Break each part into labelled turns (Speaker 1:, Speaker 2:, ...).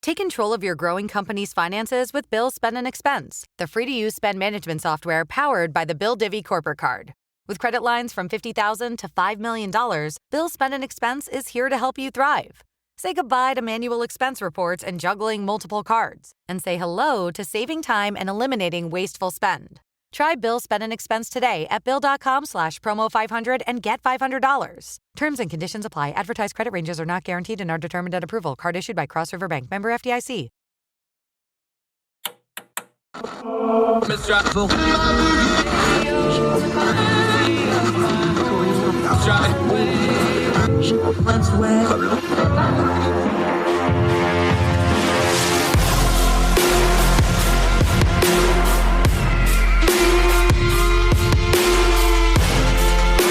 Speaker 1: Take control of your growing company's finances with Bill Spend and Expense, the free-to-use spend management software powered by the Bill Divvy corporate card. With credit lines from $50,000 to $5 million, Bill Spend and Expense is here to help you thrive. Say goodbye to manual expense reports and juggling multiple cards, and say hello to saving time and eliminating wasteful spend. Try Bill Spend and Expense today at bill.com/promo500 and get $500. Terms and conditions apply. Advertised credit ranges are not guaranteed and are determined at approval. Card issued by Cross River Bank. Member FDIC.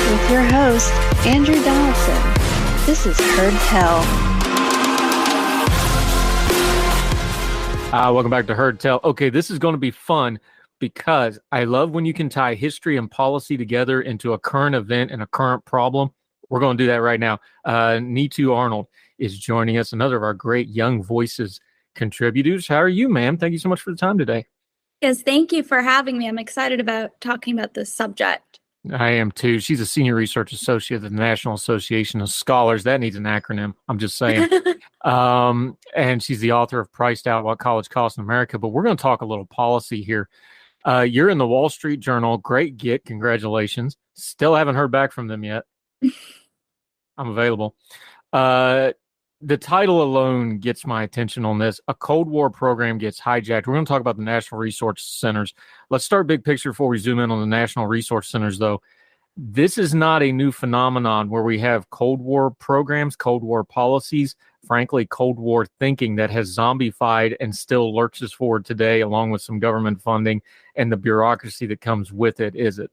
Speaker 2: With your host, Andrew Donaldson. This is Heard Tell.
Speaker 3: Welcome back to Heard Tell. Okay, this is going to be fun because I love when you can tie history and policy together into a current event and a current problem. We're going to do that right now. Neetu Arnold is joining us, another of our great Young Voices contributors. How are you, ma'am? Thank you so much for the time today.
Speaker 4: Yes, thank you for having me. I'm excited about talking about this subject.
Speaker 3: I am too. She's a senior research associate at the National Association of Scholars. That needs an acronym. I'm just saying. And she's the author of Priced Out: What College Costs in America. But we're going to talk a little policy here. You're in the Wall Street Journal. Great get. Congratulations. Still haven't heard back from them yet. I'm available. The title alone gets my attention on this. A Cold War program gets hijacked. We're going to talk about the National Resource Centers. Let's start big picture before we zoom in on the National Resource Centers, though. This is not a new phenomenon where we have Cold War programs, Cold War policies, frankly, Cold War thinking that has zombified and still lurches forward today, along with some government funding and the bureaucracy that comes with it, is it?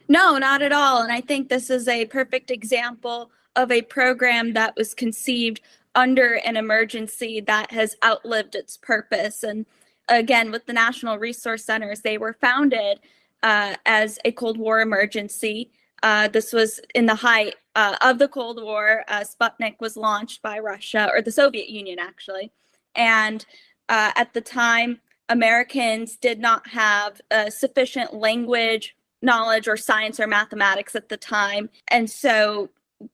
Speaker 4: No, not at all. And I think this is a perfect example of a program that was conceived under an emergency that has outlived its purpose. And again, with the National Resource Centers, they were founded as a Cold War emergency. This was in the height of the Cold War. Sputnik was launched by Russia, or the Soviet Union, actually. And at the time, Americans did not have sufficient language knowledge or science or mathematics at the time. And so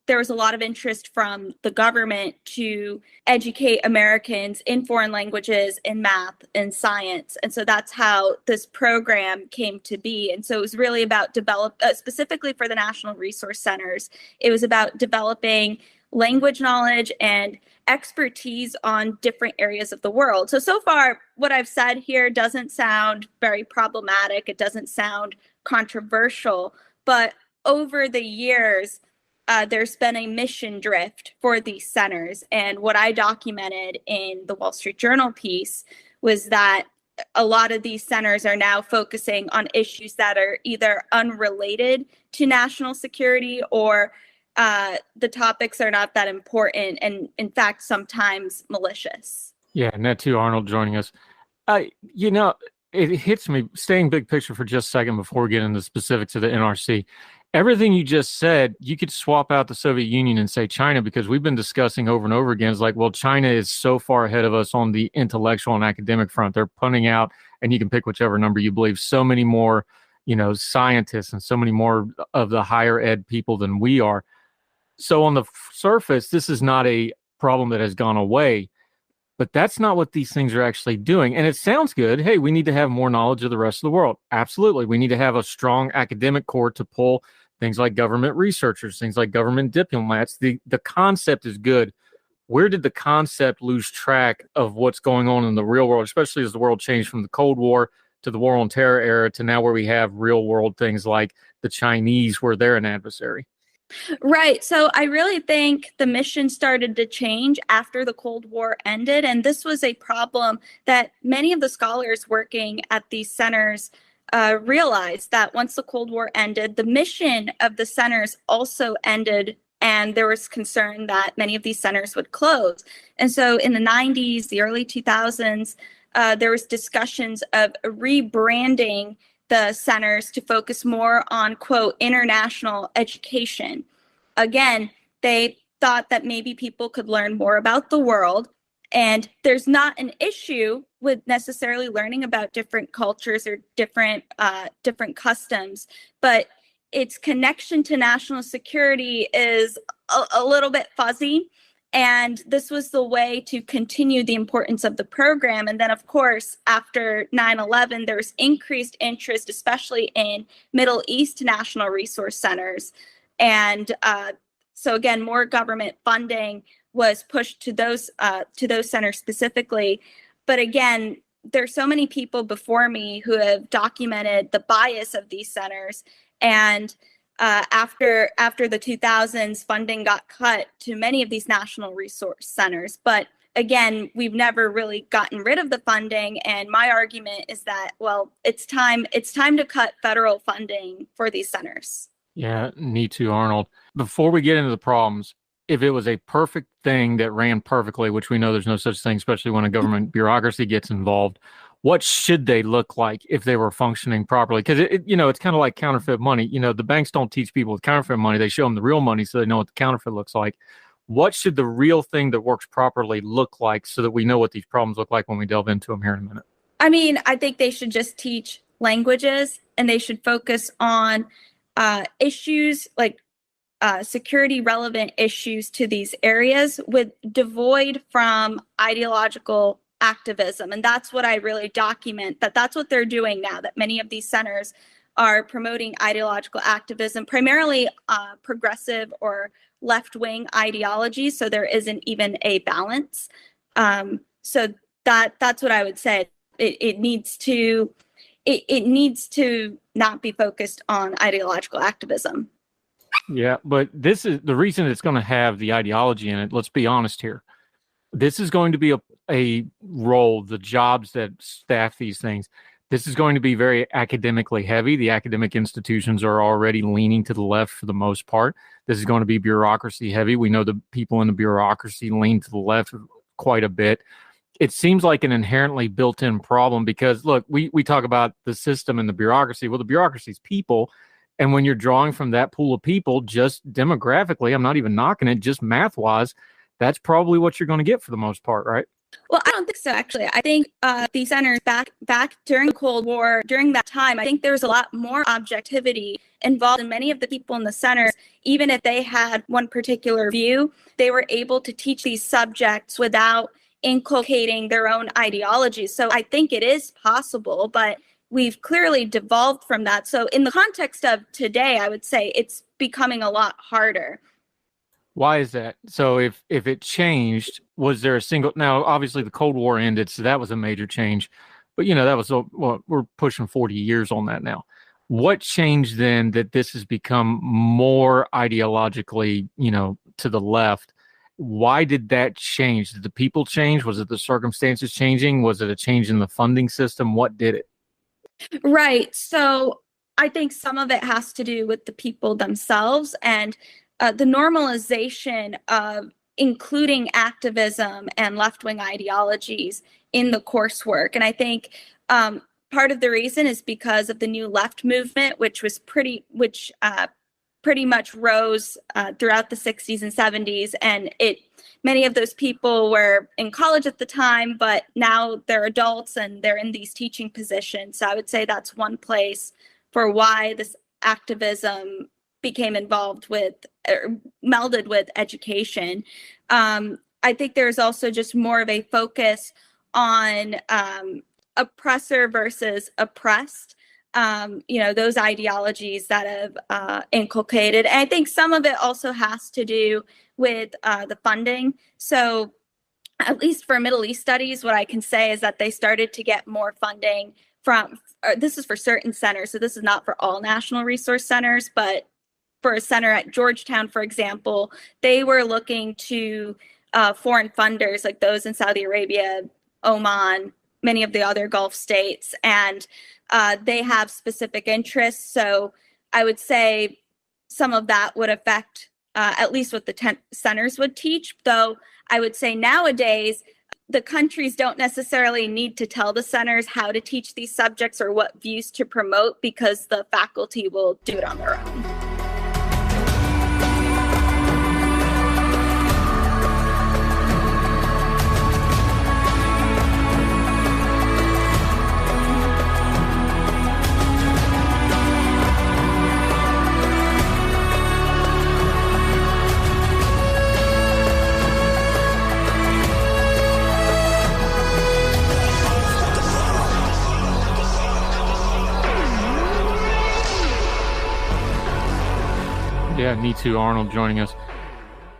Speaker 4: there was a lot of interest from the government to educate Americans in foreign languages, in math, and science. And so that's how this program came to be. And so it was really about specifically for the National Resource Centers, it was about developing language knowledge and expertise on different areas of the world. So far, what I've said here doesn't sound very problematic. It doesn't sound controversial, but over the years, there's been a mission drift for these centers. And what I documented in the Wall Street Journal piece was that a lot of these centers are now focusing on issues that are either unrelated to national security or the topics are not that important and, in fact, sometimes malicious.
Speaker 3: Yeah, Neetu Arnold joining us. It hits me, staying big picture for just a second before we get into the specifics of the NRC. Everything you just said, you could swap out the Soviet Union and say China, because we've been discussing over and over again. It's like, well, China is so far ahead of us on the intellectual and academic front. They're punting out, and you can pick whichever number you believe, so many more, scientists and so many more of the higher ed people than we are. So on the surface, this is not a problem that has gone away, but that's not what these things are actually doing. And it sounds good. Hey, we need to have more knowledge of the rest of the world. Absolutely. We need to have a strong academic core to pull things like government researchers, things like government diplomats. The concept is good. Where did the concept lose track of what's going on in the real world, especially as the world changed from the Cold War to the War on Terror era to now where we have real world things like the Chinese, where they're an adversary?
Speaker 4: Right. So I really think the mission started to change after the Cold War ended. And this was a problem that many of the scholars working at these centers realized, that once the Cold War ended, the mission of the centers also ended. And there was concern that many of these centers would close. And so in the 90s, the early 2000s, there was discussions of rebranding the centers to focus more on, quote, international education. Again, they thought that maybe people could learn more about the world And there's not an issue with necessarily learning about different cultures or different customs, but its connection to national security is a little bit fuzzy. And this was the way to continue the importance of the program. And then, of course, after 9/11, there was increased interest, especially in Middle East national resource centers. And so again, more government funding was pushed to those centers specifically. But again, there's so many people before me who have documented the bias of these centers. And after the 2000s, funding got cut to many of these national resource centers. But again, we've never really gotten rid of the funding. And my argument is that, well, it's time to cut federal funding for these centers.
Speaker 3: Yeah, Neetu Arnold. Before we get into the problems, if it was a perfect thing that ran perfectly, which we know there's no such thing, especially when a government bureaucracy gets involved, what should they look like if they were functioning properly? Because it's kind of like counterfeit money. The banks don't teach people with counterfeit money; they show them the real money so they know what the counterfeit looks like. What should the real thing that works properly look like so that we know what these problems look like when we delve into them here in a minute?
Speaker 4: I mean, I think they should just teach languages, and they should focus on issues like security relevant issues to these areas with devoid from ideological activism. And that's what I really document, that's what they're doing now, that many of these centers are promoting ideological activism, primarily progressive or left-wing ideologies. So there isn't even a balance. So that's what I would say. It needs to not be focused on ideological activism.
Speaker 3: Yeah, but this is the reason it's going to have the ideology in it. Let's be honest here. This is going to be a role, the jobs that staff these things. This is going to be very academically heavy. The academic institutions are already leaning to the left for the most part. This is going to be bureaucracy heavy. We know the people in the bureaucracy lean to the left quite a bit. It seems like an inherently built-in problem because, look, we talk about the system and the bureaucracy. Well, the bureaucracy is people. And when you're drawing from that pool of people, just demographically, I'm not even knocking it, just math-wise, that's probably what you're going to get for the most part, right?
Speaker 4: Well, I don't think so, actually. I think these centers back during the Cold War, during that time, I think there was a lot more objectivity involved in many of the people in the centers. Even if they had one particular view, they were able to teach these subjects without inculcating their own ideologies. So I think it is possible, but we've clearly devolved from that. So in the context of today, I would say it's becoming a lot harder.
Speaker 3: Why is that? So if it changed, was there a single, now obviously the Cold War ended, so that was a major change, but that was, we're pushing 40 years on that now. What changed then that this has become more ideologically, to the left? Why did that change? Did the people change? Was it the circumstances changing? Was it a change in the funding system? What did it?
Speaker 4: Right. So I think some of it has to do with the people themselves and the normalization of including activism and left-wing ideologies in the coursework. And I think part of the reason is because of the New Left movement, which pretty much rose throughout the 60s and 70s. And many of those people were in college at the time, but now they're adults and they're in these teaching positions. So I would say that's one place for why this activism became involved with, or melded with education. I think there's also just more of a focus on oppressor versus oppressed. Those ideologies that have inculcated. And I think some of it also has to do with the funding. So at least for Middle East studies, what I can say is that they started to get more funding from, this is for certain centers, so this is not for all national resource centers, but for a center at Georgetown, for example, they were looking to foreign funders like those in Saudi Arabia, Oman, many of the other Gulf states, and they have specific interests. So I would say some of that would affect at least what the centers would teach, though I would say nowadays the countries don't necessarily need to tell the centers how to teach these subjects or what views to promote because the faculty will do it on their own.
Speaker 3: Neetu Arnold joining us.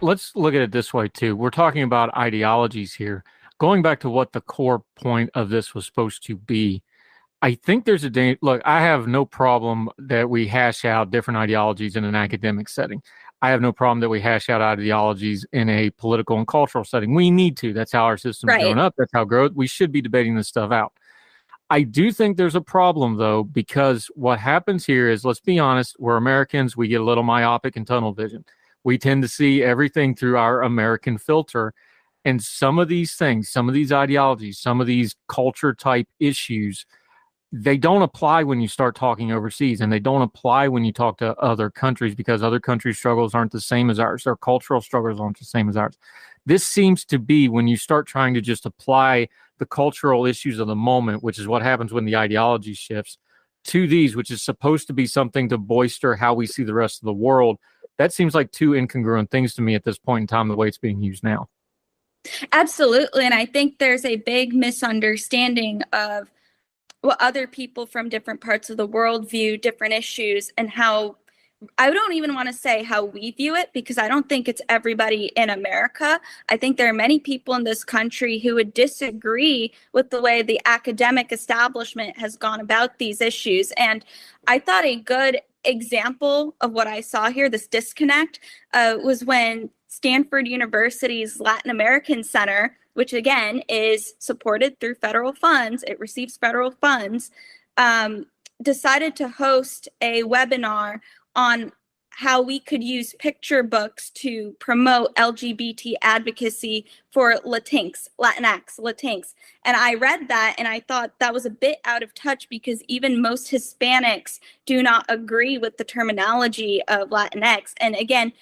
Speaker 3: Let's look at it this way, too. We're talking about ideologies here. Going back to what the core point of this was supposed to be, I think there's a danger. Look, I have no problem that we hash out different ideologies in an academic setting. I have no problem that we hash out ideologies in a political and cultural setting. We need to. That's how our system's grown up. That's how growth. We should be debating this stuff out. I do think there's a problem, though, because what happens here is, let's be honest, we're Americans. We get a little myopic and tunnel vision. We tend to see everything through our American filter. And some of these things, some of these ideologies, some of these culture type issues, they don't apply when you start talking overseas, and they don't apply when you talk to other countries, because other countries' struggles aren't the same as ours. Their cultural struggles aren't the same as ours. This seems to be when you start trying to just apply the cultural issues of the moment, which is what happens when the ideology shifts, to these, which is supposed to be something to bolster how we see the rest of the world. That seems like two incongruent things to me at this point in time, the way it's being used now.
Speaker 4: Absolutely. And I think there's a big misunderstanding of what other people from different parts of the world view different issues, and how, I don't even want to say how we view it, because I don't think it's everybody in America. I think there are many people in this country who would disagree with the way the academic establishment has gone about these issues. And I thought a good example of what I saw here, this disconnect, was when Stanford University's Latin American Center, which again is supported through federal funds, it receives federal funds, decided to host a webinar on how we could use picture books to promote LGBT advocacy for Latinx. And I read that and I thought that was a bit out of touch, because even most Hispanics do not agree with the terminology of Latinx. And again,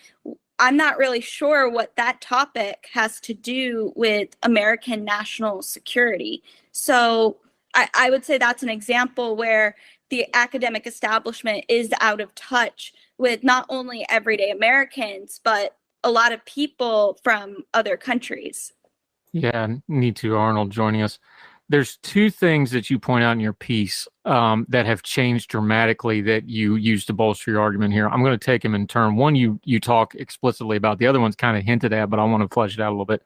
Speaker 4: I'm not really sure what that topic has to do with American national security. So I would say that's an example where the academic establishment is out of touch with not only everyday Americans, but a lot of people from other countries.
Speaker 3: Yeah, Neetu Arnold joining us. There's two things that you point out in your piece that have changed dramatically that you use to bolster your argument here. I'm going to take them in turn. One, you talk explicitly about. The other one's kind of hinted at, but I want to flesh it out a little bit.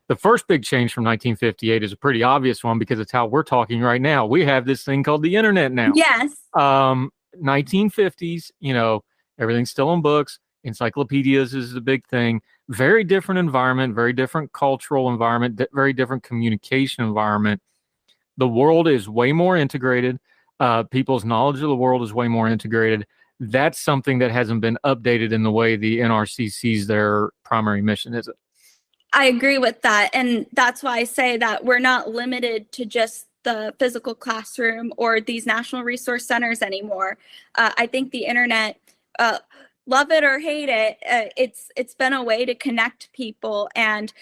Speaker 3: The first big change from 1958 is a pretty obvious one, because it's how we're talking right now. We have this thing called the internet now.
Speaker 4: Yes.
Speaker 3: 1950s, everything's still in books. Encyclopedias is the big thing. Very different environment, very different cultural environment, very different communication environment. The world is way more integrated. People's knowledge of the world is way more integrated. That's something that hasn't been updated in the way the NRC sees their primary mission, is it?
Speaker 4: I agree with that. And that's why I say that we're not limited to just the physical classroom or these national resource centers anymore. I think the internet, love it or hate it, it's been a way to connect people, and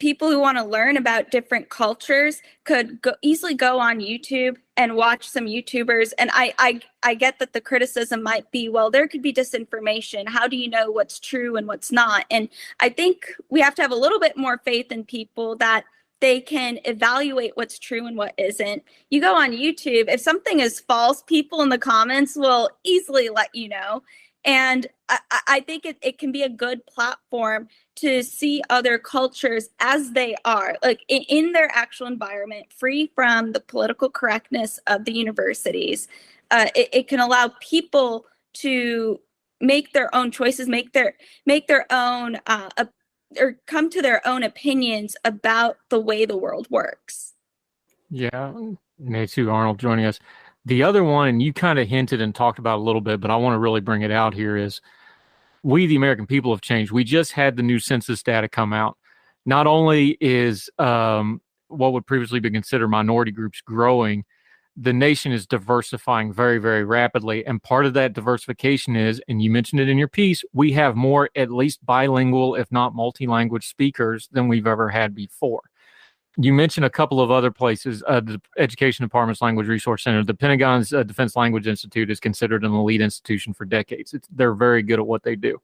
Speaker 4: people who want to learn about different cultures could easily go on YouTube and watch some YouTubers. And I get that the criticism might be, well, there could be disinformation. How do you know what's true and what's not? And I think we have to have a little bit more faith in people that they can evaluate what's true and what isn't. You go on YouTube, if something is false, people in the comments will easily let you know. And I think it can be a good platform to see other cultures as they are, like in their actual environment, free from the political correctness of the universities. It can allow people to make their own choices, make their own, or come to their own opinions about the way the world works.
Speaker 3: Yeah, Neetu Arnold joining us. The other one, and you kind of hinted and talked about a little bit, but I want to really bring it out here, is we, the American people, have changed. We just had the new census data come out. Not only is what would previously be considered minority groups growing, the nation is diversifying very, very rapidly. And part of that diversification is, and you mentioned it in your piece, we have more at least bilingual, if not multi-language speakers than we've ever had before. You mentioned a couple of other places, the Education Department's Language Resource Center. The Pentagon's Defense Language Institute is considered an elite institution for decades. They're very good at what they do.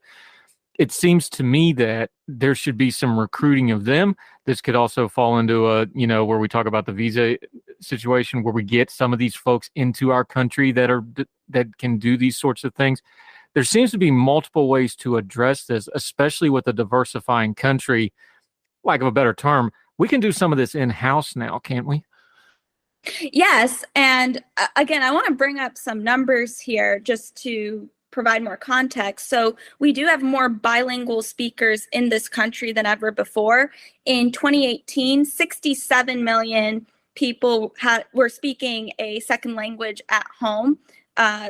Speaker 3: It seems to me that there should be some recruiting of them. This could also fall into where we talk about the visa situation, where we get some of these folks into our country that can do these sorts of things. there seems to be multiple ways to address this, especially with a diversifying country. Lack of a better term, we can do some of this in-house now, can't we?
Speaker 4: Yes. And again, I want to bring up some numbers here just to provide more context. So we do have more bilingual speakers in this country than ever before. In 2018, 67 million people were speaking a second language at home.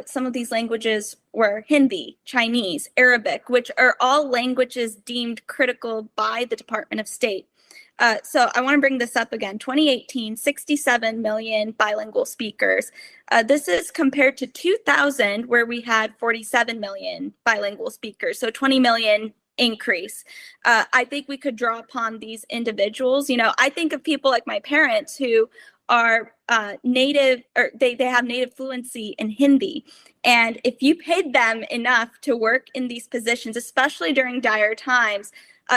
Speaker 4: Some of these languages were Hindi, Chinese, Arabic, which are all languages deemed critical by the Department of State. So I want to bring this up again. 2018, 67 million bilingual speakers. This is compared to 2000, where we had 47 million bilingual speakers. So 20 million increase. I think we could draw upon these individuals. I think of people like my parents who are native, or they have native fluency in Hindi. And if you paid them enough to work in these positions, especially during dire times,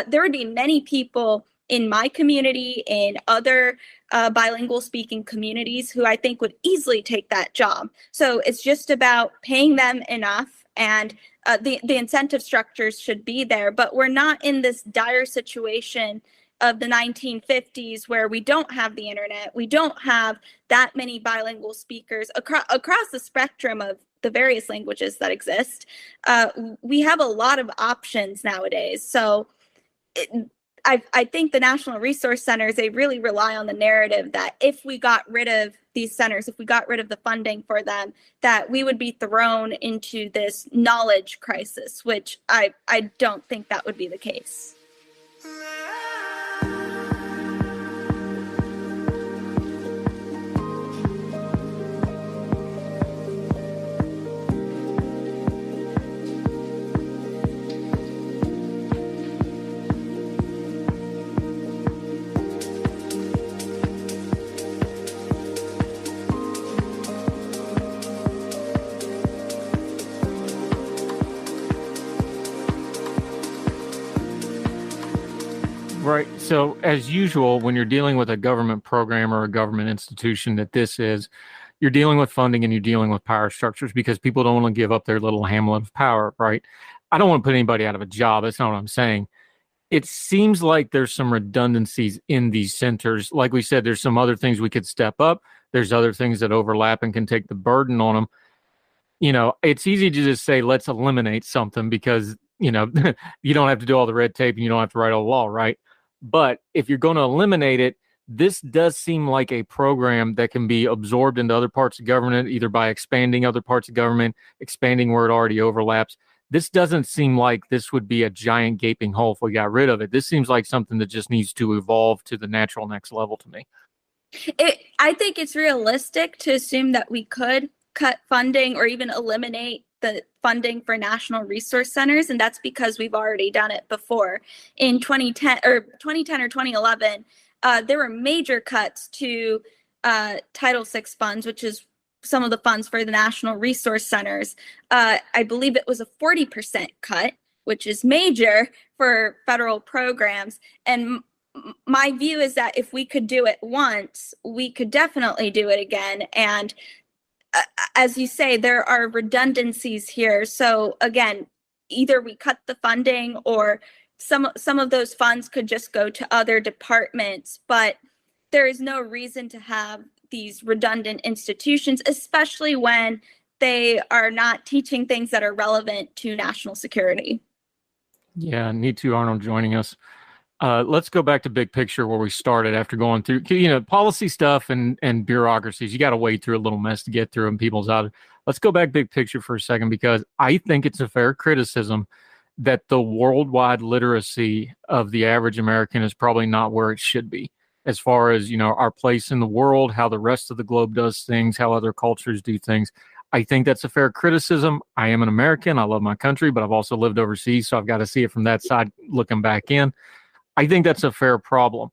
Speaker 4: there would be many people in my community, in other bilingual speaking communities who I think would easily take that job. So it's just about paying them enough, and the incentive structures should be there. But we're not in this dire situation of the 1950s where we don't have the internet, we don't have that many bilingual speakers across the spectrum of the various languages that exist. We have a lot of options nowadays. So I think the National Resource Centers, they really rely on the narrative that if we got rid of these centers, if we got rid of the funding for them, that we would be thrown into this knowledge crisis, which I don't think that would be the case.
Speaker 3: Right. So as usual, when you're dealing with a government program or a government institution you're dealing with funding and you're dealing with power structures, because people don't want to give up their little hamlet of power, right? I don't want to put anybody out of a job. That's not what I'm saying. It seems like there's some redundancies in these centers. Like we said, there's some other things we could step up. There's other things that overlap and can take the burden on them. It's easy to just say, let's eliminate something because, you don't have to do all the red tape and you don't have to write all the law, right? But if you're going to eliminate it, this does seem like a program that can be absorbed into other parts of government, either by expanding other parts of government, expanding where it already overlaps. This doesn't seem like this would be a giant gaping hole if we got rid of it. This seems like something that just needs to evolve to the natural next level to me.
Speaker 4: I think it's realistic to assume that we could cut funding or even eliminate the funding for national resource centers, and that's because we've already done it before. In 2010 or 2011, there were major cuts to Title VI funds, which is some of the funds for the national resource centers. I believe it was a 40% cut, which is major for federal programs. And my view is that if we could do it once, we could definitely do it again. And as you say, there are redundancies here. So again, either we cut the funding or some of those funds could just go to other departments, but there is no reason to have these redundant institutions, especially when they are not teaching things that are relevant to national security.
Speaker 3: Yeah, Neetu Arnold joining us. Let's go back to big picture where we started after going through, policy stuff and bureaucracies. You got to wade through a little mess to get through and people's out. Let's go back big picture for a second, because I think it's a fair criticism that the worldwide literacy of the average American is probably not where it should be, as far as, our place in the world, how the rest of the globe does things, how other cultures do things. I think that's a fair criticism. I am an American. I love my country, but I've also lived overseas, so I've got to see it from that side looking back in. I think that's a fair problem.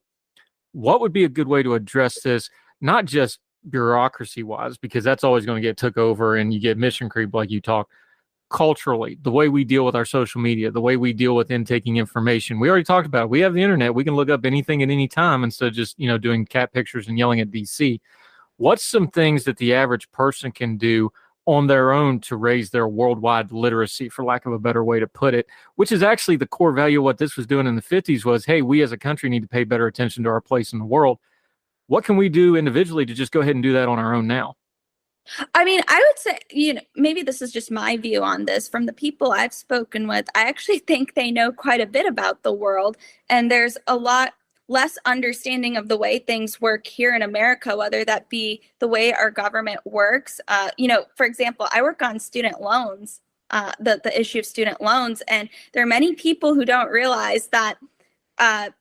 Speaker 3: What would be a good way to address this, not just bureaucracy-wise, because that's always going to get took over and you get mission creep like you talk, culturally, the way we deal with our social media, the way we deal with intaking information. We already talked about it. We have the internet. We can look up anything at any time instead of just, doing cat pictures and yelling at DC. What's some things that the average person can do on their own to raise their worldwide literacy, for lack of a better way to put it, which is actually the core value of what this was doing in the 50s was, hey, we as a country need to pay better attention to our place in the world. What can we do individually to just go ahead and do that on our own now?
Speaker 4: I mean, I would say, maybe this is just my view on this. From the people I've spoken with, I actually think they know quite a bit about the world, and there's a lot less understanding of the way things work here in America, whether that be the way our government works. For example, I work on student loans, the issue of student loans, and there are many people who don't realize that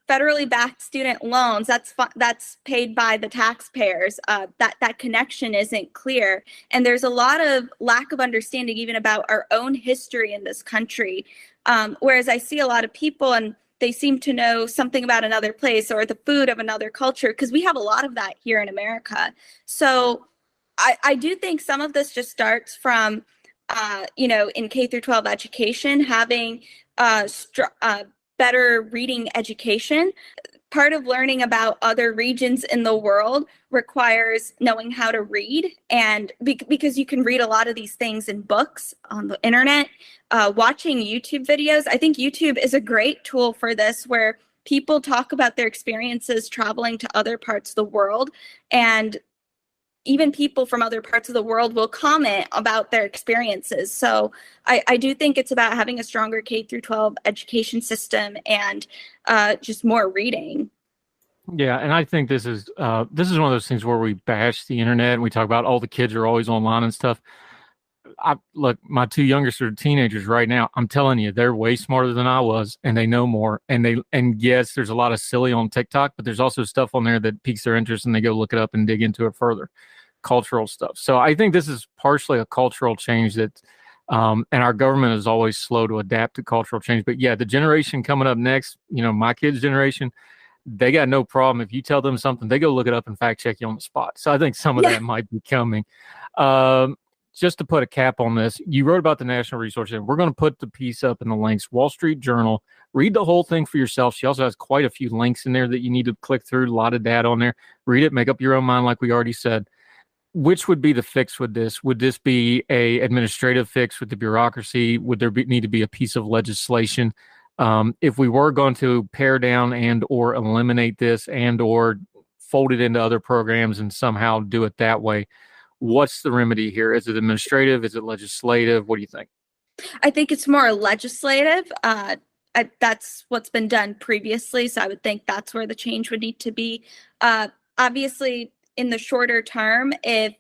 Speaker 4: federally backed student loans, that's paid by the taxpayers. That connection isn't clear, and there's a lot of lack of understanding even about our own history in this country. Whereas I see a lot of people and they seem to know something about another place or the food of another culture, because we have a lot of that here in America. So I do think some of this just starts from, in K through 12 education, having better reading education. Part of learning about other regions in the world requires knowing how to read, and because you can read a lot of these things in books, on the internet, watching YouTube videos. I think YouTube is a great tool for this, where people talk about their experiences traveling to other parts of the world, and even people from other parts of the world will comment about their experiences. So I do think it's about having a stronger K through 12 education system and just more reading.
Speaker 3: Yeah, and I think this is one of those things where we bash the internet and we talk about all the kids are always online and stuff. Look, my two youngest are teenagers right now. I'm telling you, they're way smarter than I was, and they know more. And yes, there's a lot of silly on TikTok, but there's also stuff on there that piques their interest, and they go look it up and dig into it further. Cultural stuff. So I think this is partially a cultural change that, and our government is always slow to adapt to cultural change. But yeah, the generation coming up next, my kids' generation, they got no problem. If you tell them something, they go look it up and fact check you on the spot. So I think some of that might be coming. Just to put a cap on this, you wrote about the National Resource Center. We're going to put the piece up in the links. Wall Street Journal. Read the whole thing for yourself. She also has quite a few links in there that you need to click through. A lot of data on there. Read it. Make up your own mind, like we already said. Which would be the fix with this? Would this be a administrative fix with the bureaucracy? Would there need to be a piece of legislation? If we were going to pare down and or eliminate this and or fold it into other programs and somehow do it that way, what's the remedy here? Is it administrative? Is it legislative? What do you think?
Speaker 4: I think it's more legislative. That's what's been done previously, so I would think that's where the change would need to be. Obviously, in the shorter term, if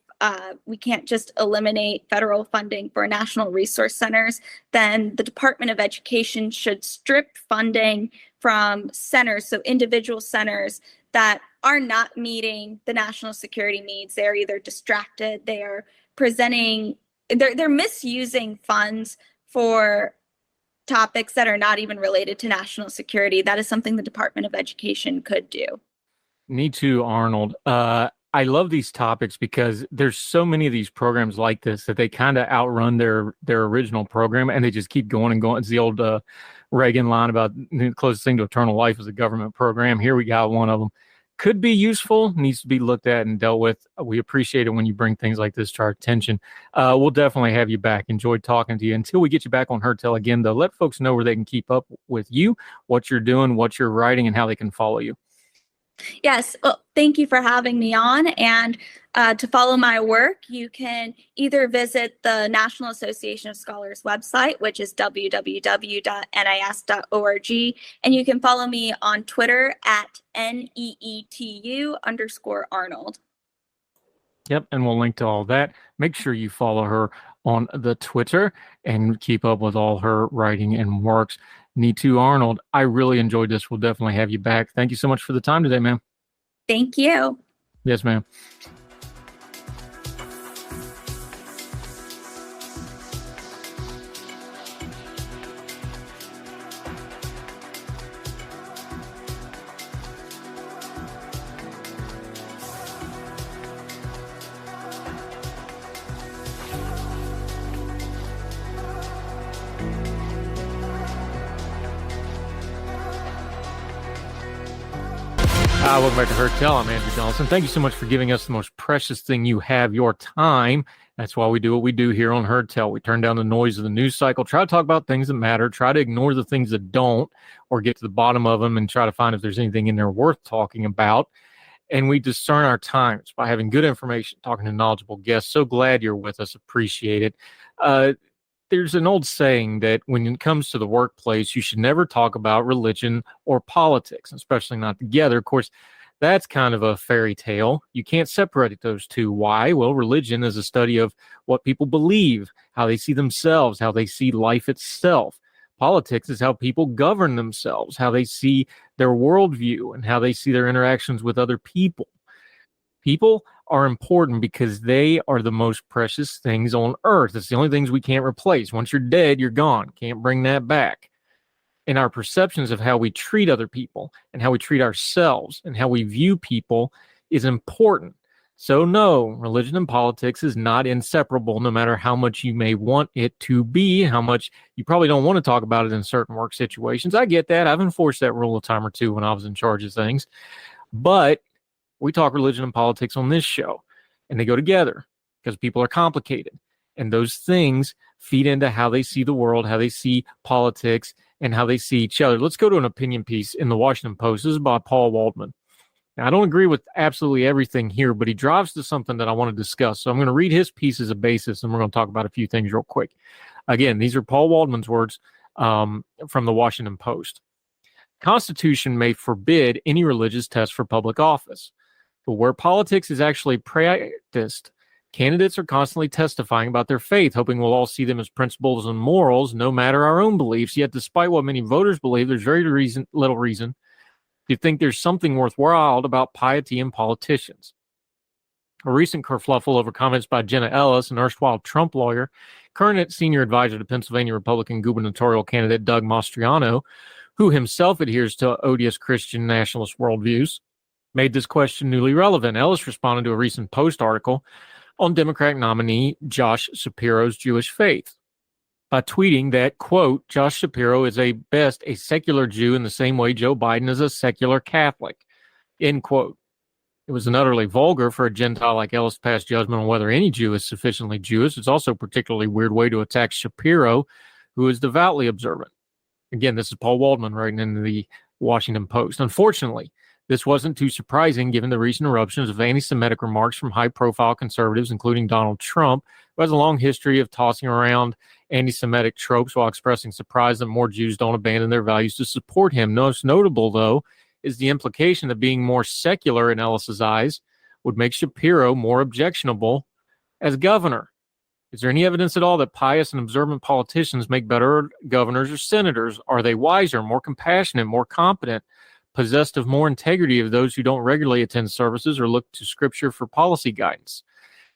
Speaker 4: we can't just eliminate federal funding for national resource centers, then the Department of Education should strip funding from centers, so individual centers that are not meeting the national security needs. They're either distracted, they are they're misusing funds for topics that are not even related to national security. That is something the Department of Education could do.
Speaker 3: Neetu Arnold. I love these topics because there's so many of these programs like this that they kind of outrun their original program, and they just keep going and going. It's the old Reagan line about the closest thing to eternal life is a government program. Here we got one of them. Could be useful, needs to be looked at and dealt with. We appreciate it when you bring things like this to our attention. We'll definitely have you back. Enjoyed talking to you. Until we get you back on Hertel again, though, let folks know where they can keep up with you, what you're doing, what you're writing, and how they can follow you.
Speaker 4: Yes. Well, thank you for having me on. And to follow my work, you can either visit the National Association of Scholars website, which is www.nis.org. And you can follow me on Twitter at NEETU_Arnold.
Speaker 3: Yep. And we'll link to all that. Make sure you follow her on the Twitter and keep up with all her writing and works. Neetu Arnold, I really enjoyed this. We'll definitely have you back. Thank you so much for the time today, ma'am.
Speaker 4: Thank you.
Speaker 3: Yes, ma'am. Welcome back to Hertel. I'm Andrew Donaldson. Thank you so much for giving us the most precious thing you have, your time. That's why we do what we do here on Heard Tell. We turn down the noise of the news cycle, try to talk about things that matter, try to ignore the things that don't, or get to the bottom of them and try to find if there's anything in there worth talking about. And we discern our times by having good information, talking to knowledgeable guests. So glad you're with us. Appreciate it. There's an old saying that when it comes to the workplace, you should never talk about religion or politics, especially not together. Of course, that's kind of a fairy tale. You can't separate those two. Why? Well, religion is a study of what people believe, how they see themselves, how they see life itself. Politics is how people govern themselves, how they see their worldview, and how they see their interactions with other people. People are important because they are the most precious things on earth. It's the only things we can't replace. Once you're dead, you're gone. Can't bring that back. And our perceptions of how we treat other people and how we treat ourselves and how we view people is important. So no, religion and politics is not inseparable, no matter how much you may want it to be, how much you probably don't want to talk about it in certain work situations. I get that. I've enforced that rule a time or two when I was in charge of things. But we talk religion and politics on this show, and they go together because people are complicated. And those things feed into how they see the world, how they see politics, and how they see each other. Let's go to an opinion piece in the Washington Post. This is by Paul Waldman. Now, I don't agree with absolutely everything here, but he drives to something that I want to discuss. So I'm going to read his piece as a basis, and we're going to talk about a few things real quick. Again, these are Paul Waldman's words from the Washington Post. Constitution may forbid any religious test for public office, but where politics is actually practiced, candidates are constantly testifying about their faith, hoping we'll all see them as principles and morals, no matter our own beliefs. Yet, despite what many voters believe, there's very little reason to think there's something worthwhile about piety in politicians. A recent kerfluffle over comments by Jenna Ellis, an erstwhile Trump lawyer, current senior advisor to Pennsylvania Republican gubernatorial candidate Doug Mastriano, who himself adheres to odious Christian nationalist worldviews, made this question newly relevant. Ellis responded to a recent Post article on Democratic nominee Josh Shapiro's Jewish faith by tweeting that, quote, Josh Shapiro is a secular Jew in the same way Joe Biden is a secular Catholic, end quote. It was an utterly vulgar for a Gentile like Ellis to pass judgment on whether any Jew is sufficiently Jewish. It's also a particularly weird way to attack Shapiro, who is devoutly observant. Again, this is Paul Waldman writing in the Washington Post. Unfortunately, this wasn't too surprising given the recent eruptions of anti-Semitic remarks from high-profile conservatives, including Donald Trump, who has a long history of tossing around anti-Semitic tropes while expressing surprise that more Jews don't abandon their values to support him. Most notable, though, is the implication that being more secular in Ellis's eyes would make Shapiro more objectionable as governor. Is there any evidence at all that pious and observant politicians make better governors or senators? Are they wiser, more compassionate, more competent, possessed of more integrity of those who don't regularly attend services or look to Scripture for policy guidance?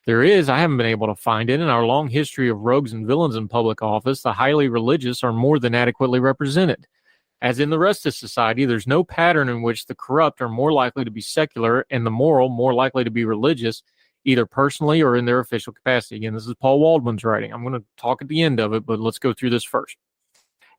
Speaker 3: There is. I haven't been able to find it. In our long history of rogues and villains in public office, the highly religious are more than adequately represented. As in the rest of society, there's no pattern in which the corrupt are more likely to be secular and the moral more likely to be religious, either personally or in their official capacity. Again, this is Paul Waldman's writing. I'm going to talk at the end of it, but let's go through this first.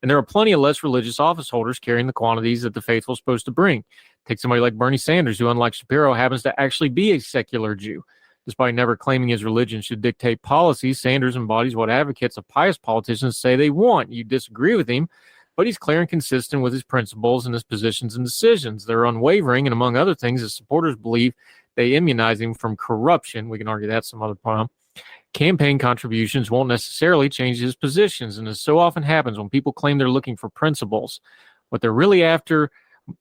Speaker 3: And there are plenty of less religious office holders carrying the quantities that the faithful is supposed to bring. Take somebody like Bernie Sanders, who, unlike Shapiro, happens to actually be a secular Jew. Despite never claiming his religion should dictate policies, Sanders embodies what advocates of pious politicians say they want. You disagree with him, but he's clear and consistent with his principles and his positions and decisions. They're unwavering, and among other things, his supporters believe they immunize him from corruption. We can argue that some other time. Campaign contributions won't necessarily change his positions, and as so often happens when people claim they're looking for principles, what they're really after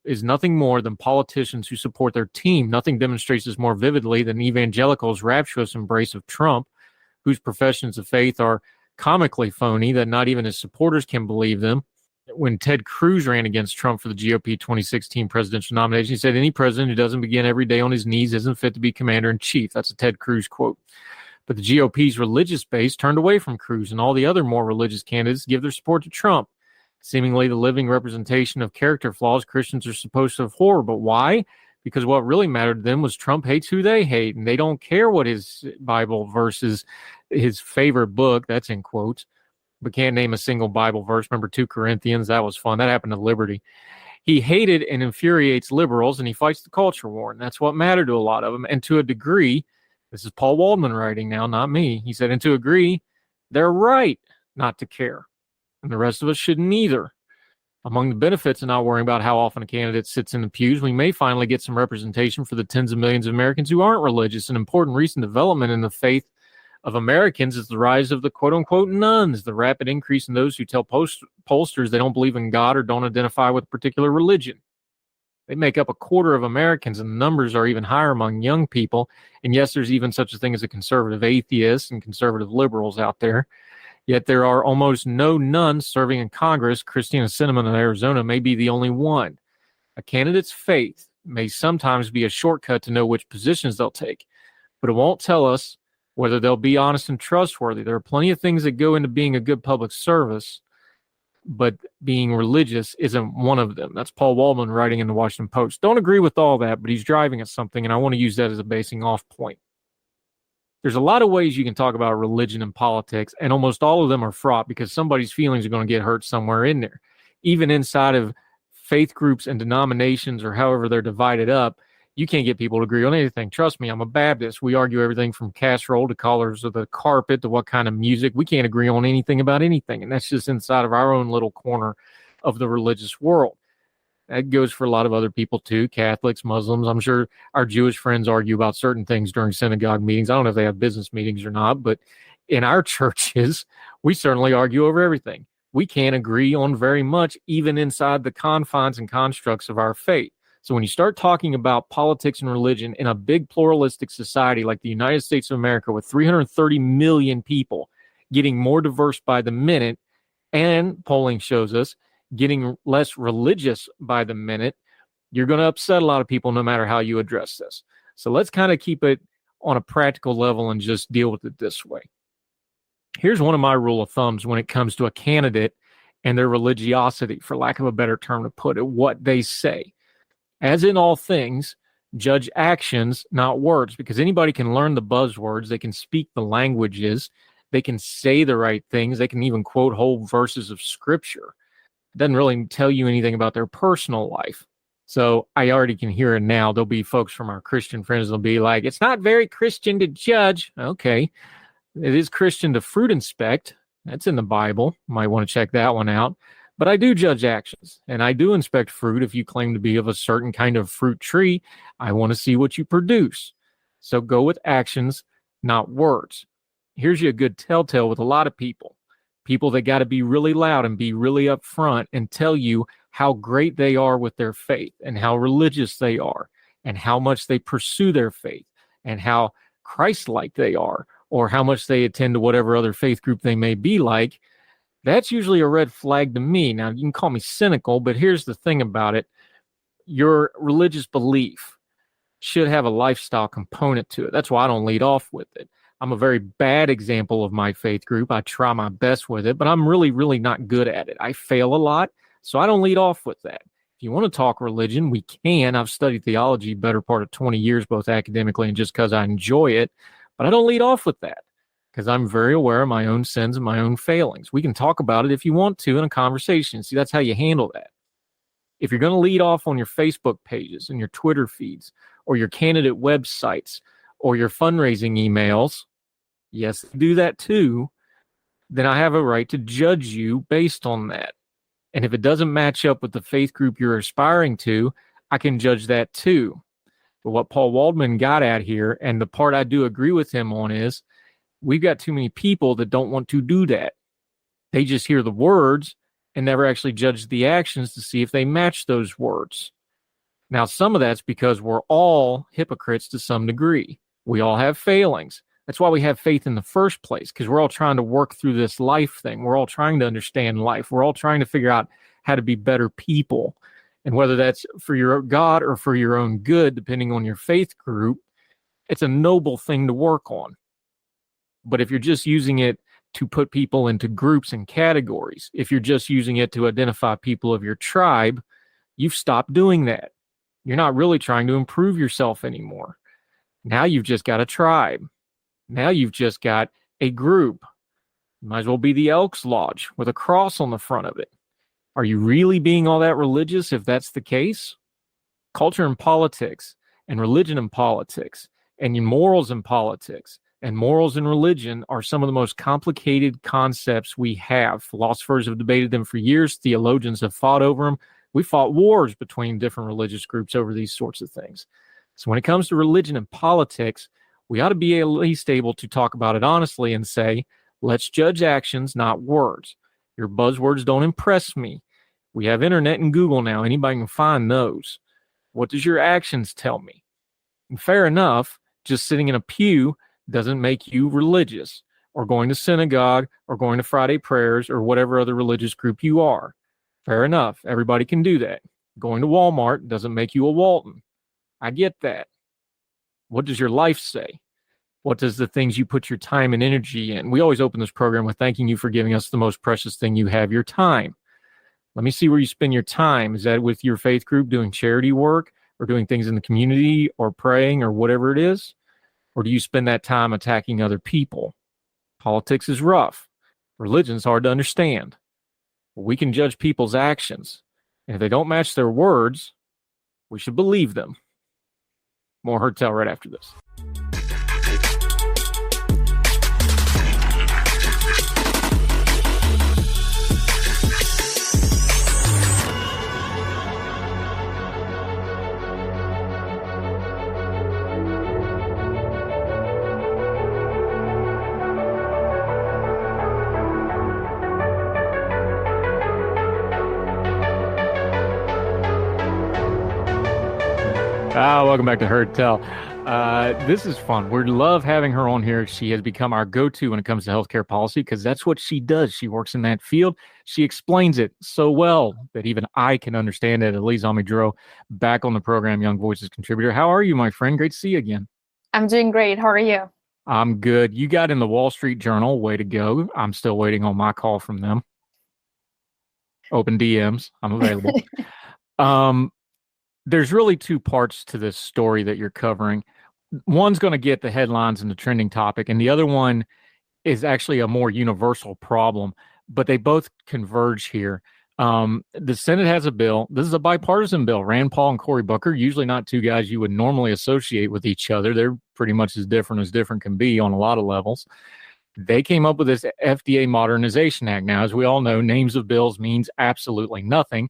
Speaker 3: is nothing more than politicians who support their team. Nothing demonstrates this more vividly than evangelicals' rapturous embrace of Trump, whose professions of faith are comically phony that not even his supporters can believe them. When Ted Cruz ran against Trump for the GOP 2016 presidential nomination, he said, any president who doesn't begin every day on his knees isn't fit to be commander-in-chief. That's a Ted Cruz quote. But the GOP's religious base turned away from Cruz, and all the other more religious candidates give their support to Trump, seemingly the living representation of character flaws Christians are supposed to abhor. But why? Because what really mattered to them was Trump hates who they hate, and they don't care what his Bible verse is, his favorite book, that's in quotes, but can't name a single Bible verse. Remember 2 Corinthians? That was fun. That happened to Liberty. He hated and infuriates liberals, and he fights the culture war, and that's what mattered to a lot of them. And to a degree, This is Paul Waldman writing now, not me. He said, and to agree, they're right not to care. And the rest of us shouldn't either. Among the benefits of not worrying about how often a candidate sits in the pews, we may finally get some representation for the tens of millions of Americans who aren't religious. An important recent development in the faith of Americans is the rise of the quote-unquote nuns, the rapid increase in those who tell pollsters they don't believe in God or don't identify with a particular religion. They make up a quarter of Americans, and the numbers are even higher among young people. And yes, there's even such a thing as a conservative atheist and conservative liberals out there. Yet there are almost no nuns serving in Congress. Christina Cinnamon of Arizona may be the only one. A candidate's faith may sometimes be a shortcut to know which positions they'll take, but it won't tell us whether they'll be honest and trustworthy. There are plenty of things that go into being a good public service, but being religious isn't one of them. That's Paul Waldman writing in the Washington Post. Don't agree with all that, but he's driving at something, and I want to use that as a basing off point. There's a lot of ways you can talk about religion and politics, and almost all of them are fraught because somebody's feelings are going to get hurt somewhere in there. Even inside of faith groups and denominations, or however they're divided up, you can't get people to agree on anything. Trust me, I'm a Baptist. We argue everything from casserole to colors of the carpet to what kind of music. We can't agree on anything about anything, and that's just inside of our own little corner of the religious world. That goes for a lot of other people too, Catholics, Muslims. I'm sure our Jewish friends argue about certain things during synagogue meetings. I don't know if they have business meetings or not, but in our churches, we certainly argue over everything. We can't agree on very much, even inside the confines and constructs of our faith. So when you start talking about politics and religion in a big pluralistic society like the United States of America with 330 million people getting more diverse by the minute, and polling shows us getting less religious by the minute, you're going to upset a lot of people no matter how you address this. So let's kind of keep it on a practical level and just deal with it this way. Here's one of my rule of thumbs when it comes to a candidate and their religiosity, for lack of a better term to put it, what they say. As in all things, judge actions, not words, because anybody can learn the buzzwords. They can speak the languages. They can say the right things. They can even quote whole verses of scripture. It doesn't really tell you anything about their personal life. So I already can hear it now. There'll be folks from our Christian friends that'll be like, it's not very Christian to judge. Okay. It is Christian to fruit inspect. That's in the Bible. Might want to check that one out. But I do judge actions, and I do inspect fruit. If you claim to be of a certain kind of fruit tree, I want to see what you produce. So go with actions, not words. Here's you a good telltale with a lot of people. People that got to be really loud and be really upfront and tell you how great they are with their faith and how religious they are and how much they pursue their faith and how Christ-like they are, or how much they attend to whatever other faith group they may be like. That's usually a red flag to me. Now, you can call me cynical, but here's the thing about it. Your religious belief should have a lifestyle component to it. That's why I don't lead off with it. I'm a very bad example of my faith group. I try my best with it, but I'm really, really not good at it. I fail a lot, so I don't lead off with that. If you want to talk religion, we can. I've studied theology better part of 20 years, both academically and just because I enjoy it, but I don't lead off with that, because I'm very aware of my own sins and my own failings. We can talk about it if you want to in a conversation. See, that's how you handle that. If you're going to lead off on your Facebook pages and your Twitter feeds or your candidate websites or your fundraising emails, yes, do that too, then I have a right to judge you based on that. And if it doesn't match up with the faith group you're aspiring to, I can judge that too. But what Paul Waldman got at here, and the part I do agree with him on, is we've got too many people that don't want to do that. They just hear the words and never actually judge the actions to see if they match those words. Now, some of that's because we're all hypocrites to some degree. We all have failings. That's why we have faith in the first place, because we're all trying to work through this life thing. We're all trying to understand life. We're all trying to figure out how to be better people. And whether that's for your God or for your own good, depending on your faith group, it's a noble thing to work on. But if you're just using it to put people into groups and categories, if you're just using it to identify people of your tribe, you've stopped doing that. You're not really trying to improve yourself anymore. Now you've just got a tribe. Now you've just got a group. You might as well be the Elks Lodge with a cross on the front of it. Are you really being all that religious if that's the case? Culture and politics and religion and politics And morals in politics and morals in religion are some of the most complicated concepts we have. Philosophers have debated them for years. Theologians have fought over them. We fought wars between different religious groups over these sorts of things. So when it comes to religion and politics, we ought to be at least able to talk about it honestly and say, let's judge actions, not words. Your buzzwords don't impress me. We have internet and Google now. Anybody can find those. What does your actions tell me? And fair enough, just sitting in a pew doesn't make you religious, or going to synagogue, or going to Friday prayers, or whatever other religious group you are. Fair enough. Everybody can do that. Going to Walmart doesn't make you a Walton. I get that. What does your life say? What does the things you put your time and energy in? We always open this program with thanking you for giving us the most precious thing you have, your time. Let me see where you spend your time. Is that with your faith group doing charity work or doing things in the community or praying or whatever it is? Or do you spend that time attacking other people? Politics is rough. Religion's hard to understand. We can judge people's actions. And if they don't match their words, we should believe them. More Heard Tell right after this. Welcome back to Heard Tell. This is fun. We love having her on here. She has become our go-to when it comes to healthcare policy because that's what she does. She works in that field. She explains it so well that even I can understand it. Elise Amez-Droz, back on the program, Young Voices contributor. How are you, my friend? Great to see you again.
Speaker 5: I'm doing great. How are you?
Speaker 3: I'm good. You got in the Wall Street Journal. Way to go. I'm still waiting on my call from them. Open DMs. I'm available. There's really two parts to this story that you're covering. One's going to get the headlines and the trending topic, and the other one is actually a more universal problem, but they both converge here. The Senate has a bill. This is a bipartisan bill. Rand Paul and Cory Booker, usually not two guys you would normally associate with each other. They're pretty much as different can be on a lot of levels. They came up with this FDA Modernization Act. Now, as we all know, names of bills means absolutely nothing.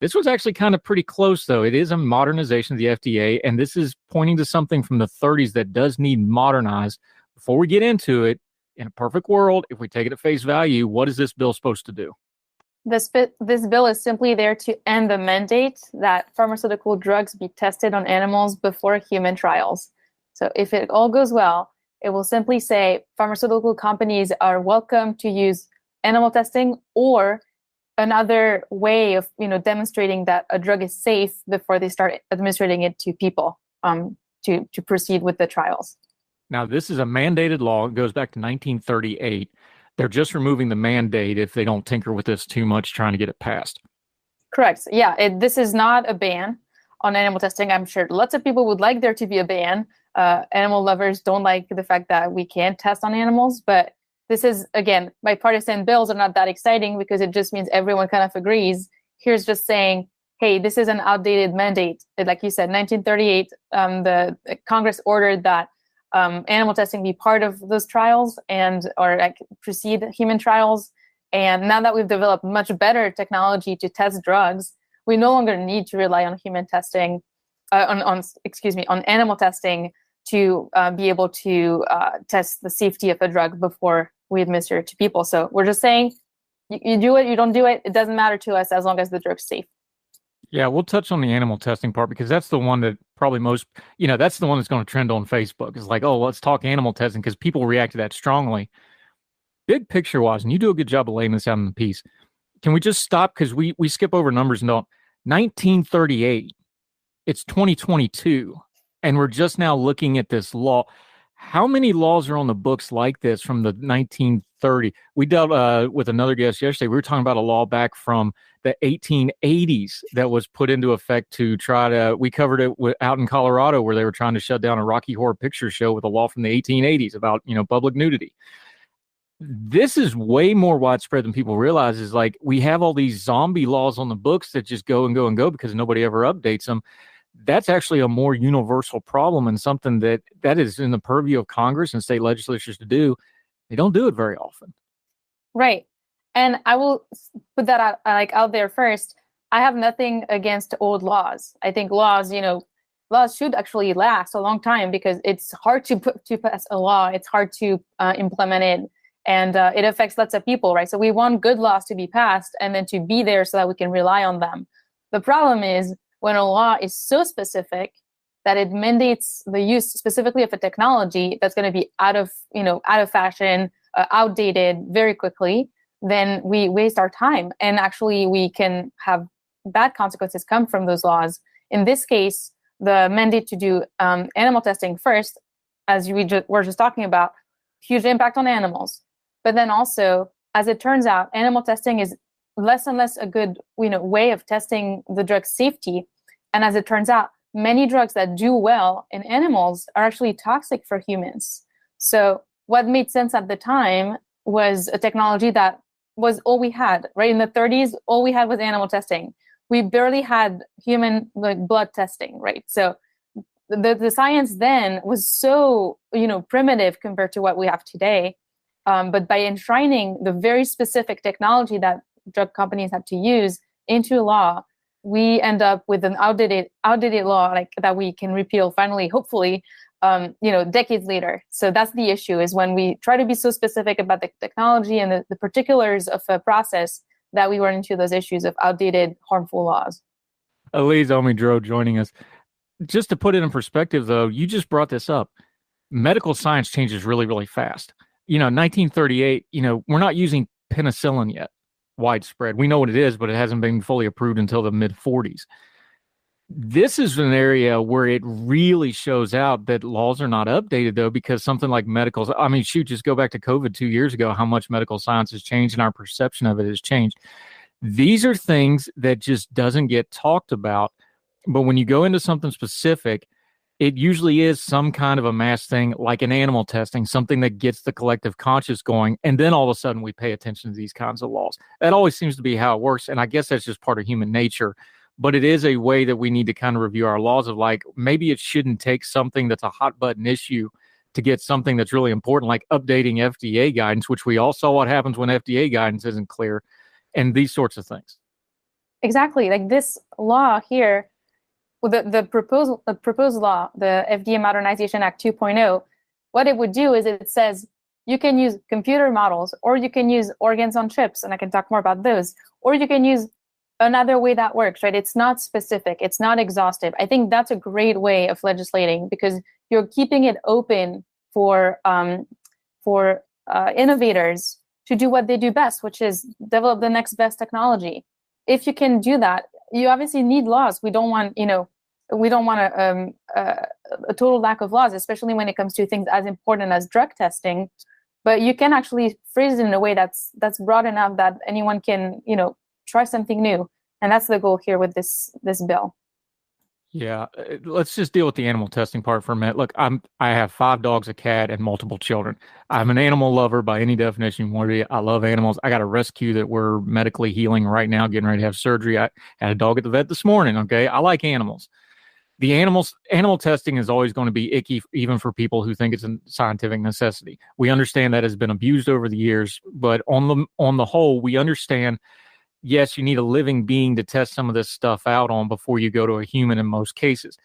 Speaker 3: This was actually kind of pretty close, though. It is a modernization of the FDA, and this is pointing to something from the 30s that does need modernized. Before we get into it, in a perfect world, if we take it at face value, what is this bill supposed to do?
Speaker 5: This bill is simply there to end the mandate that pharmaceutical drugs be tested on animals before human trials. So if it all goes well, it will simply say pharmaceutical companies are welcome to use animal testing or another way of demonstrating that a drug is safe before they start administering it to people to proceed with the trials.
Speaker 3: Now, this is a mandated law. It goes back to 1938. They're just removing the mandate if they don't tinker with this too much, trying to get it passed.
Speaker 5: Correct. Yeah, this is not a ban on animal testing. I'm sure lots of people would like there to be a ban. Animal lovers don't like the fact that we can't test on animals, but this is, again, bipartisan bills are not that exciting because it just means everyone kind of agrees. Here's just saying, hey, this is an outdated mandate. Like you said, 1938, the Congress ordered that animal testing be part of those trials or precede human trials. And now that we've developed much better technology to test drugs, we no longer need to rely on human testing, on animal testing to be able to test the safety of a drug before we administer it to people. So we're just saying, you do it, you don't do it, it doesn't matter to us as long as the drug's safe.
Speaker 3: Yeah, we'll touch on the animal testing part because that's the one that probably that's the one that's going to trend on Facebook. It's like, oh, let's talk animal testing because people react to that strongly. Big picture wise, and you do a good job of laying this out in the piece. Can we just stop? Because we skip over numbers and don't. 1938, it's 2022, and we're just now looking at this law. How many laws are on the books like this from the 1930s? We dealt with another guest yesterday. We were talking about a law back from the 1880s that was put into effect to we covered it out in Colorado where they were trying to shut down a Rocky Horror Picture Show with a law from the 1880s about, public nudity. This is way more widespread than people realize. Is like we have all these zombie laws on the books that just go and go and go because nobody ever updates them. That's actually a more universal problem and something that is in the purview of Congress and state legislatures to do. They don't do it very often.
Speaker 5: Right. And I will put that out there first. I have nothing against old laws. I think laws should actually last a long time because it's hard to pass a law. It's hard to implement it, and it affects lots of people, right? So we want good laws to be passed and then to be there so that we can rely on them. The problem is when a law is so specific that it mandates the use specifically of a technology that's going to be out of fashion, outdated very quickly, then we waste our time. And actually we can have bad consequences come from those laws. In this case, the mandate to do animal testing first, as we were just talking about, huge impact on animals. But then also, as it turns out, animal testing is less and less a good way of testing the drug's safety. And as it turns out, many drugs that do well in animals are actually toxic for humans. So what made sense at the time was a technology that was all we had, right? In the 30s, all we had was animal testing. We barely had human blood testing, right? So the science then was so, primitive compared to what we have today. But by enshrining the very specific technology that drug companies have to use into law, we end up with an outdated law like that we can repeal finally, hopefully, decades later. So that's the issue, is when we try to be so specific about the technology and the particulars of a process that we run into those issues of outdated, harmful laws.
Speaker 3: Elise Amez-Droz joining us. Just to put it in perspective, though, you just brought this up. Medical science changes really, really fast. 1938, we're not using penicillin yet, widespread. We know what it is, but it hasn't been fully approved until the mid-40s. This is an area where it really shows out that laws are not updated, though, because something like just go back to COVID 2 years ago, how much medical science has changed and our perception of it has changed. These are things that just doesn't get talked about. But when you go into something specific, it usually is some kind of a mass thing, like an animal testing, something that gets the collective conscious going. And then all of a sudden we pay attention to these kinds of laws. That always seems to be how it works. And I guess that's just part of human nature. But it is a way that we need to kind of review our laws of maybe it shouldn't take something that's a hot button issue to get something that's really important, like updating FDA guidance, which we all saw what happens when FDA guidance isn't clear, and these sorts of things.
Speaker 5: Exactly. Like this law here, the proposed law, the FDA Modernization Act 2.0, what it would do is it says you can use computer models, or you can use organs on chips, and I can talk more about those, or you can use another way that works, right? It's not specific. It's not exhaustive. I think that's a great way of legislating because you're keeping it open for innovators to do what they do best, which is develop the next best technology. If you can do that, you obviously need laws. We don't want, a total lack of laws, especially when it comes to things as important as drug testing. But you can actually phrase it in a way that's broad enough that anyone can, try something new. And that's the goal here with this bill.
Speaker 3: Yeah, let's just deal with the animal testing part for a minute. Look, I have 5 dogs, a cat, and multiple children. I'm an animal lover by any definition you want to be. I love animals. I got a rescue that we're medically healing right now, getting ready to have surgery. I had a dog at the vet this morning, okay? I like animals. The animal testing is always going to be icky, even for people who think it's a scientific necessity. We understand that has been abused over the years, but on the whole, we understand, yes, you need a living being to test some of this stuff out on before you go to a human in most cases.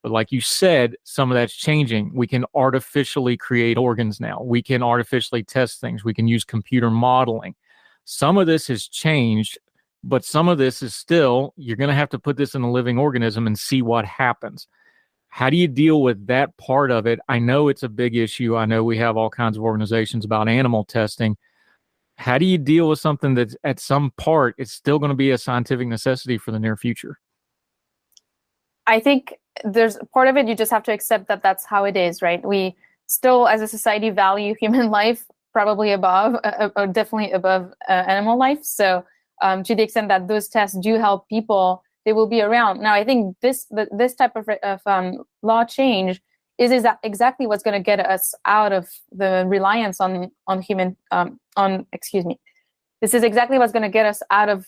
Speaker 3: But like you said, some of that's changing. We can artificially create organs now. We can artificially test things. We can use computer modeling. Some of this has changed, but some of this is still, you're going to have to put this in a living organism and see what happens. How do you deal with that part of it? I know it's a big issue. I know we have all kinds of organizations about animal testing. How do you deal with something that's at some part, it's still going to be a scientific necessity for the near future?
Speaker 5: I think there's part of it, you just have to accept that that's how it is, right? We still, as a society, value human life probably above, or definitely above animal life. So to the extent that those tests do help people, they will be around. Now, I think this type of law change is exactly what's going to get us out of the reliance on human this is exactly what's going to get us out of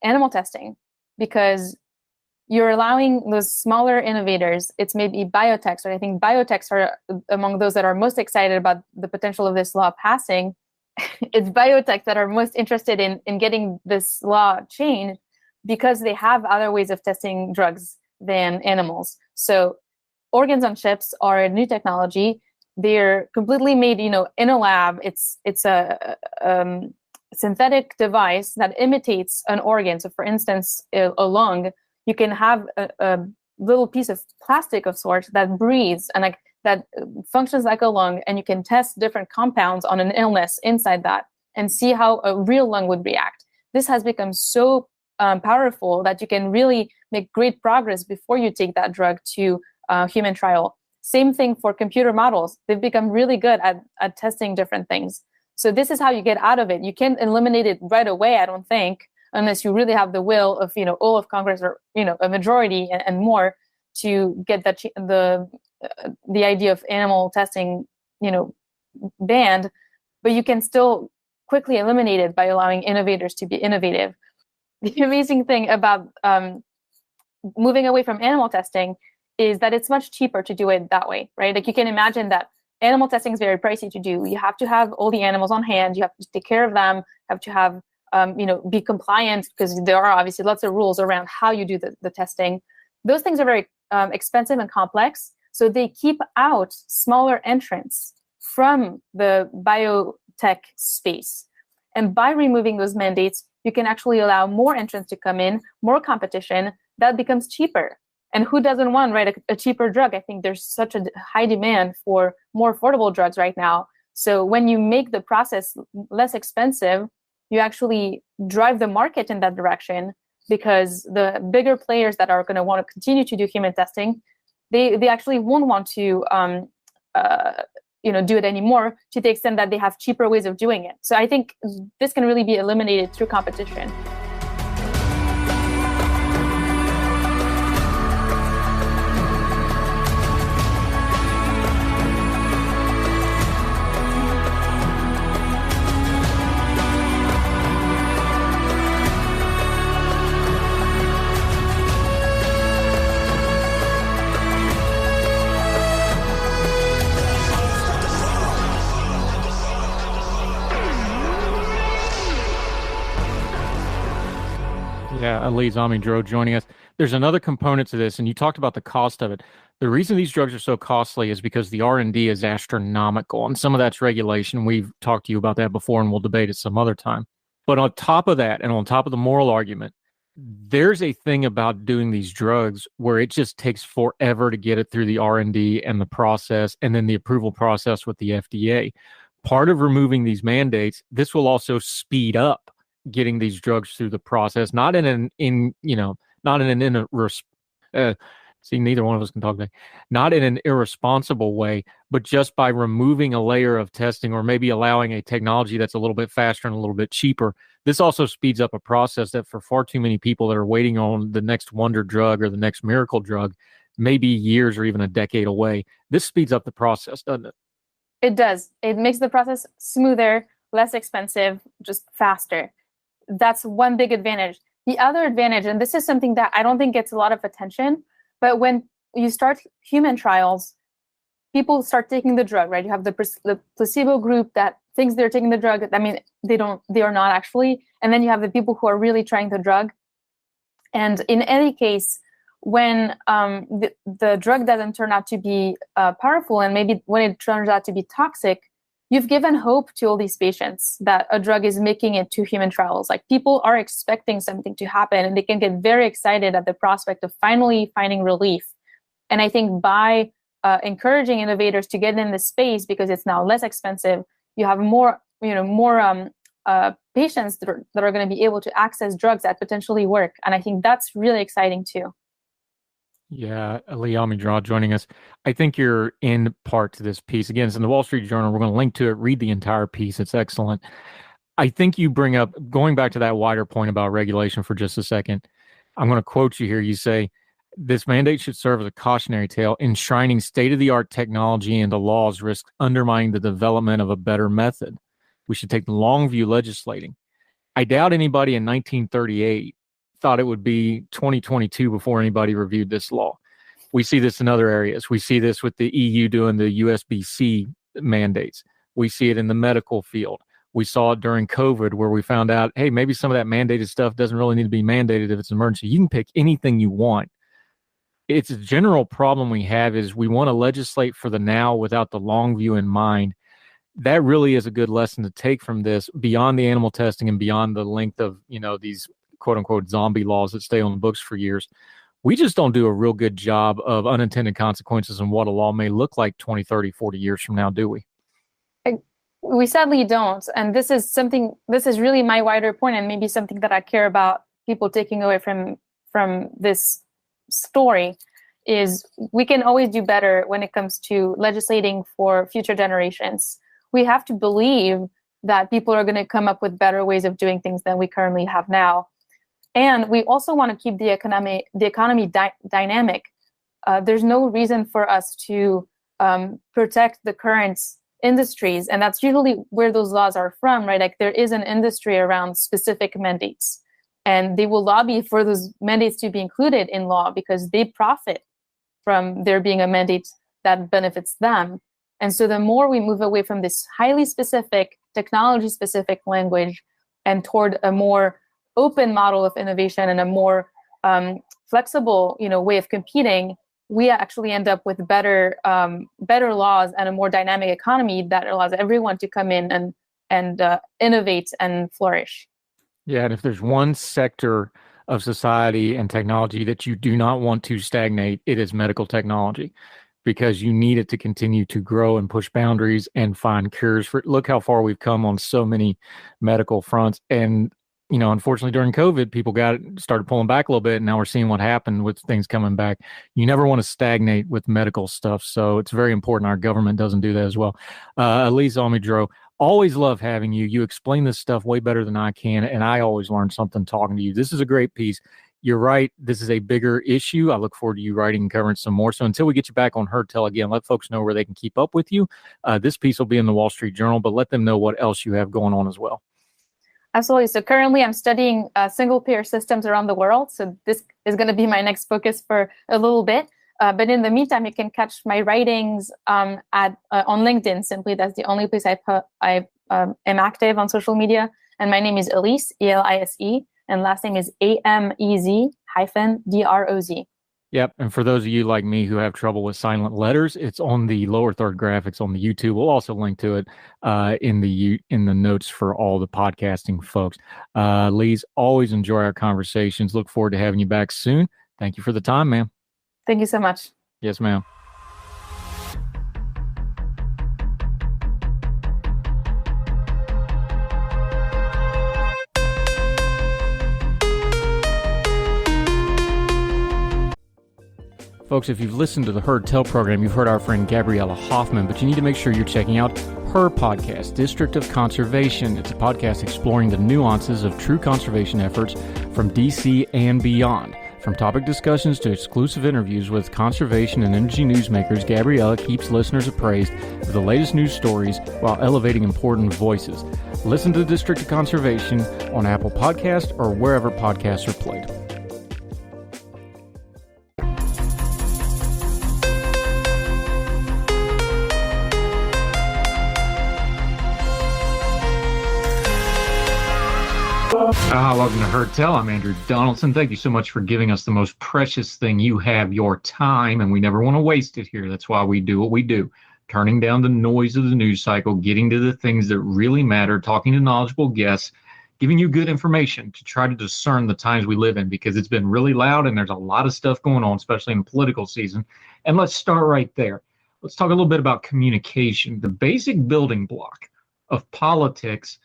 Speaker 5: animal testing, because you're allowing those smaller innovators, it's maybe biotechs, or I think biotechs are among those that are most excited about the potential of this law passing. It's biotech that are most interested in getting this law changed because they have other ways of testing drugs than animals. So organs on chips are a new technology. They're completely made, in a lab. It's a synthetic device that imitates an organ. So for instance, a lung, you can have a little piece of plastic of sorts that breathes and that functions like a lung, and you can test different compounds on an illness inside that and see how a real lung would react. This has become so powerful that you can really make great progress before you take that drug to human trial. Same thing for computer models. They've become really good at testing different things. So this is how you get out of it. You can't eliminate it right away, I don't think, unless you really have the will of, all of Congress, or, a majority and more, to get that the idea of animal testing, banned. But you can still quickly eliminate it by allowing innovators to be innovative. The amazing thing about moving away from animal testing is that it's much cheaper to do it that way, right? Like, you can imagine that animal testing is very pricey to do. You have to have all the animals on hand. You have to take care of them, have to have be compliant, because there are obviously lots of rules around how you do the testing. Those things are very expensive and complex. So they keep out smaller entrants from the biotech space. And by removing those mandates, you can actually allow more entrants to come in, more competition, that becomes cheaper. And who doesn't want, right, a cheaper drug? I think there's such a high demand for more affordable drugs right now. So when you make the process less expensive, you actually drive the market in that direction, because the bigger players that are going to want to continue to do human testing, they actually won't want to do it anymore, to the extent that they have cheaper ways of doing it. So I think this can really be eliminated through competition.
Speaker 3: Yeah, Elise Amez-Droz joining us. There's another component to this, and you talked about the cost of it. The reason these drugs are so costly is because the R&D is astronomical, and some of that's regulation. We've talked to you about that before, and we'll debate it some other time. But on top of that, and on top of the moral argument, there's a thing about doing these drugs where it just takes forever to get it through the R&D and the process, and then the approval process with the FDA. Part of removing these mandates, this will also speed up getting these drugs through the process, not in an neither one of us can talk today, not in an irresponsible way, but just by removing a layer of testing, or maybe allowing a technology that's a little bit faster and a little bit cheaper. This also speeds up a process that, for far too many people that are waiting on the next wonder drug or the next miracle drug, maybe years or even a decade away. This speeds up the process, doesn't it?
Speaker 5: It does. It makes the process smoother, less expensive, just faster. That's one big advantage. The other advantage, and this is something that I don't think gets a lot of attention, but when you start human trials, people start taking the drug, right? You have the placebo group that thinks they're taking the drug. I mean, they are not actually. And then you have the people who are really trying the drug. And in any case, when the drug doesn't turn out to be powerful, and maybe when it turns out to be toxic, you've given hope to all these patients that a drug is making it to human trials. Like, people are expecting something to happen, and they can get very excited at the prospect of finally finding relief. And I think by encouraging innovators to get in this space, because it's now less expensive, you have more patients that are going to be able to access drugs that potentially work. And I think that's really exciting too.
Speaker 3: Yeah, Elise Amez-Droz joining us. I think you're in part to this piece. Again, it's in the Wall Street Journal. We're going to link to it. Read the entire piece. It's excellent. I think you bring up, going back to that wider point about regulation for just a second, I'm going to quote you here. You say, this mandate should serve as a cautionary tale. Enshrining state-of-the-art technology into laws risks undermining the development of a better method. We should take the long view legislating. I doubt anybody in 1938 thought it would be 2022 before anybody reviewed this law. We see this in other areas. We see this with the EU doing the USB-C mandates. We see it in the medical field. We saw it during COVID where we found out, hey, maybe some of that mandated stuff doesn't really need to be mandated if it's an emergency. You can pick anything you want. It's a general problem we have is we want to legislate for the now without the long view in mind. That really is a good lesson to take from this beyond the animal testing and beyond the length of, these quote unquote zombie laws that stay on the books for years. We just don't do a real good job of unintended consequences and what a law may look like 20, 30, 40 years from now, do we?
Speaker 5: We sadly don't. And this is really my wider point, and maybe something that I care about people taking away from this story is we can always do better when it comes to legislating for future generations. We have to believe that people are going to come up with better ways of doing things than we currently have now. And we also want to keep the economy dynamic. There's no reason for us to protect the current industries, and that's usually where those laws are from, right? Like there is an industry around specific mandates, and they will lobby for those mandates to be included in law because they profit from there being a mandate that benefits them. And so the more we move away from this highly specific, technology-specific language and toward a more open model of innovation and a more flexible, way of competing, we actually end up with better laws and a more dynamic economy that allows everyone to come in and innovate and flourish.
Speaker 3: Yeah, and if there's one sector of society and technology that you do not want to stagnate, it is medical technology, because you need it to continue to grow and push boundaries and find cures for. Look how far we've come on so many medical fronts. And, unfortunately during COVID, people started pulling back a little bit. And now we're seeing what happened with things coming back. You never want to stagnate with medical stuff. So it's very important our government doesn't do that as well. Elise Amez-Droz, always love having you. You explain this stuff way better than I can. And I always learn something talking to you. This is a great piece. You're right. This is a bigger issue. I look forward to you writing and covering some more. So until we get you back on Heard Tell again, let folks know where they can keep up with you. This piece will be in the Wall Street Journal, but let them know what else you have going on as well.
Speaker 5: Absolutely. So currently I'm studying single-payer systems around the world. So this is going to be my next focus for a little bit. But in the meantime, you can catch my writings on LinkedIn. Simply, that's the only place I am active on social media. And my name is Elise, Elise. And last name is Amez-Droz.
Speaker 3: Yep. And for those of you like me who have trouble with silent letters, it's on the lower third graphics on the YouTube. We'll also link to it in the notes for all the podcasting folks. Elise, always enjoy our conversations. Look forward to having you back soon. Thank you for the time, ma'am.
Speaker 5: Thank you so much.
Speaker 3: Yes, ma'am. Folks, if you've listened to the Heard Tell program, you've heard our friend Gabriella Hoffman, but you need to make sure you're checking out her podcast, District of Conservation. It's a podcast exploring the nuances of true conservation efforts from DC and beyond. From topic discussions to exclusive interviews with conservation and energy newsmakers, Gabriella keeps listeners appraised of the latest news stories while elevating important voices. Listen to District of Conservation on Apple Podcasts or wherever podcasts are played. Welcome to Heard Tell. I'm Andrew Donaldson. Thank you so much for giving us the most precious thing you have, your time, and we never want to waste it here. That's why we do what we do, turning down the noise of the news cycle, getting to the things that really matter, talking to knowledgeable guests, giving you good information to try to discern the times we live in, because it's been really loud and there's a lot of stuff going on, especially in the political season. And let's start right there. Let's talk a little bit about communication. The basic building block of politics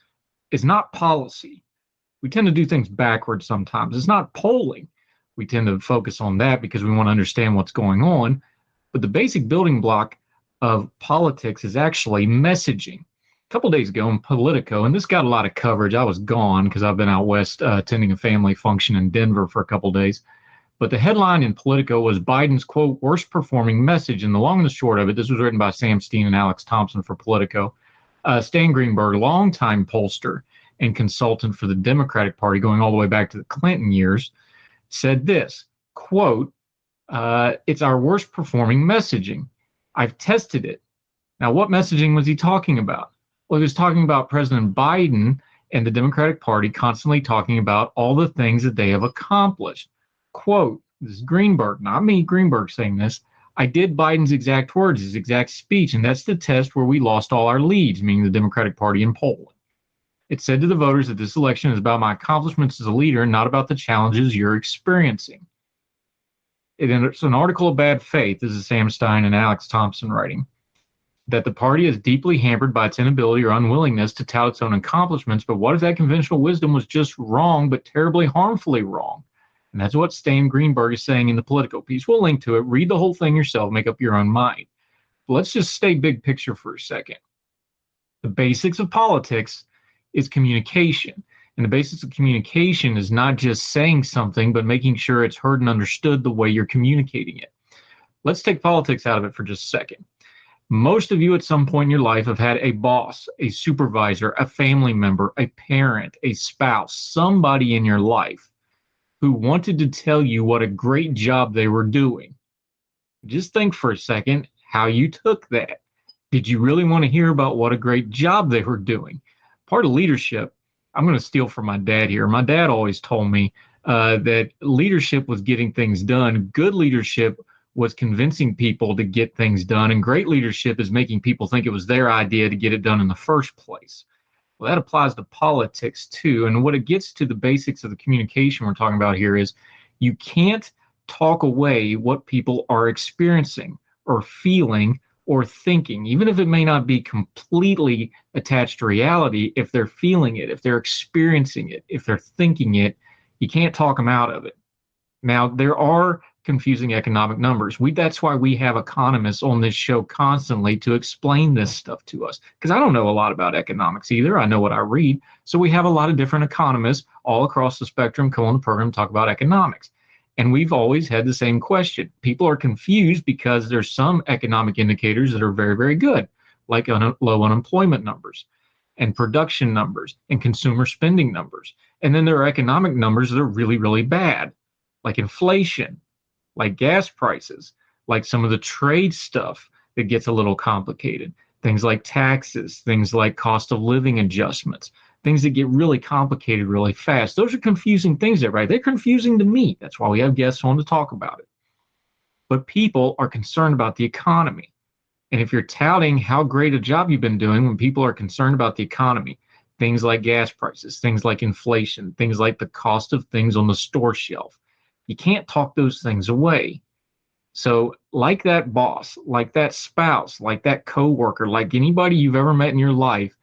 Speaker 3: is not policy. We tend to do things backwards sometimes. It's not polling. We tend to focus on that because we want to understand what's going on. But the basic building block of politics is actually messaging. A couple days ago in Politico, and this got a lot of coverage. I was gone because I've been out west attending a family function in Denver for a couple days. But the headline in Politico was Biden's, quote, worst performing message. And the long and the short of it, this was written by Sam Steen and Alex Thompson for Politico. Stan Greenberg, longtime pollster and consultant for the Democratic Party going all the way back to the Clinton years, said this, quote, it's our worst performing messaging. I've tested it. Now, what messaging was he talking about? Well, he was talking about President Biden and the Democratic Party constantly talking about all the things that they have accomplished. Quote, this is Greenberg, not me, Greenberg saying this. I did Biden's exact words, his exact speech, and that's the test where we lost all our leads, meaning the Democratic Party in Poland. It said to the voters that this election is about my accomplishments as a leader and not about the challenges you're experiencing. It's an article of bad faith. This is Sam Stein and Alex Thompson writing, that the party is deeply hampered by its inability or unwillingness to tout its own accomplishments. But what if that conventional wisdom was just wrong, but terribly harmfully wrong? And that's what Stan Greenberg is saying in the Politico piece. We'll link to it. Read the whole thing yourself. Make up your own mind. But let's just stay big picture for a second. The basics of politics is communication. And the basics of communication is not just saying something, but making sure it's heard and understood the way you're communicating it. Let's take politics out of it for just a second. Most of you at some point in your life have had a boss, a supervisor, a family member, a parent, a spouse, somebody in your life who wanted to tell you what a great job they were doing. Just think for a second how you took that. Did you really want to hear about what a great job they were doing? Part of leadership, I'm going to steal from my dad here. My dad always told me that leadership was getting things done. Good leadership was convincing people to get things done. And great leadership is making people think it was their idea to get it done in the first place. Well, that applies to politics too. And what it gets to the basics of the communication we're talking about here is you can't talk away what people are experiencing or feeling or thinking, even if it may not be completely attached to reality. If they're feeling it, if they're experiencing it, if they're thinking it, you can't talk them out of it. Now, there are confusing economic numbers. That's why we have economists on this show constantly to explain this stuff to us, because I don't know a lot about economics either. I know what I read. So we have a lot of different economists all across the spectrum come on the program to talk about economics. And we've always had the same question. People are confused because there's some economic indicators that are very, very good, like low unemployment numbers and production numbers and consumer spending numbers. And then there are economic numbers that are really, really bad, like inflation, like gas prices, like some of the trade stuff that gets a little complicated, things like taxes, things like cost of living adjustments, things that get really complicated really fast. Those are confusing things, right? They're confusing to me. That's why we have guests on to talk about it. But people are concerned about the economy. And if you're touting how great a job you've been doing when people are concerned about the economy, things like gas prices, things like inflation, things like the cost of things on the store shelf, you can't talk those things away. So like that boss, like that spouse, like that coworker, like anybody you've ever met in your life,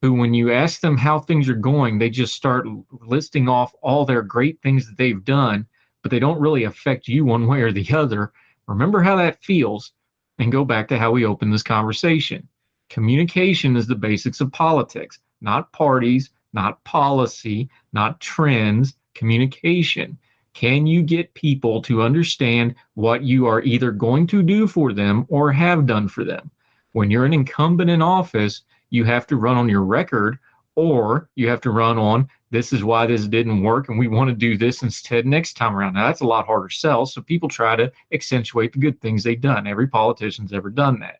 Speaker 3: who when you ask them how things are going, they just start listing off all their great things that they've done, but they don't really affect you one way or the other. Remember how that feels and go back to how we opened this conversation. Communication is the basics of politics, not parties, not policy, not trends, communication. Can you get people to understand what you are either going to do for them or have done for them? When you're an incumbent in office, you have to run on your record, or you have to run on, this is why this didn't work and we want to do this instead next time around. Now, that's a lot harder to sell, so people try to accentuate the good things they've done. Every politician's ever done that.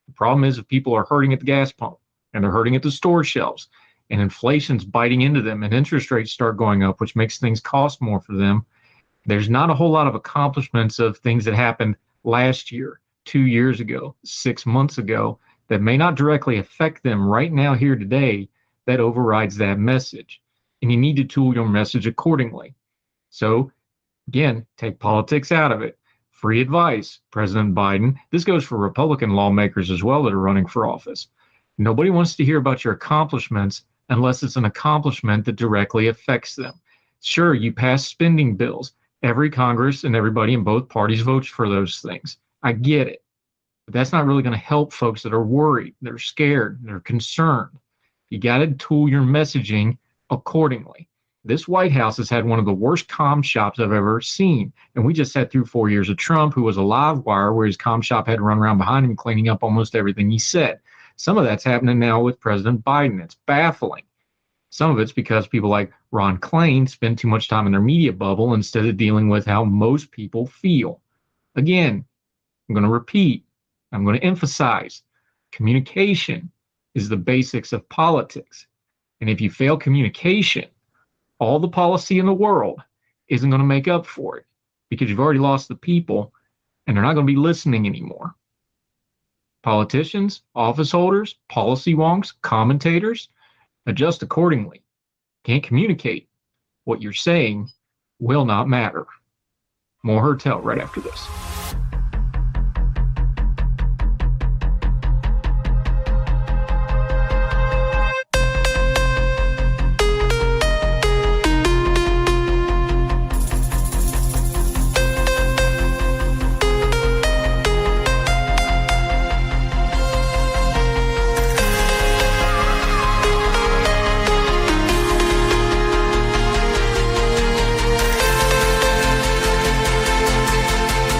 Speaker 3: The problem is if people are hurting at the gas pump and they're hurting at the store shelves, and inflation's biting into them and interest rates start going up, which makes things cost more for them, there's not a whole lot of accomplishments of things that happened last year, 2 years ago, 6 months ago, that may not directly affect them right now, here today, that overrides that message. And you need to tool your message accordingly. So again, take politics out of it. Free advice, President Biden. This goes for Republican lawmakers as well that are running for office. Nobody wants to hear about your accomplishments unless it's an accomplishment that directly affects them. Sure, you pass spending bills. Every Congress and everybody in both parties votes for those things. I get it. But that's not really going to help folks that are worried, they're scared, they're concerned. You got to tool your messaging accordingly. This White House has had one of the worst comm shops I've ever seen. And we just sat through 4 years of Trump, who was a live wire where his comm shop had to run around behind him cleaning up almost everything he said. Some of that's happening now with President Biden. It's baffling. Some of it's because people like Ron Klain spend too much time in their media bubble instead of dealing with how most people feel. Again, I'm going to repeat, I'm going to emphasize, communication is the basics of politics. And if you fail communication, all the policy in the world isn't going to make up for it because you've already lost the people and they're not going to be listening anymore. Politicians, office holders, policy wonks, commentators, adjust accordingly. Can't communicate. What you're saying will not matter. More Hertel right after this.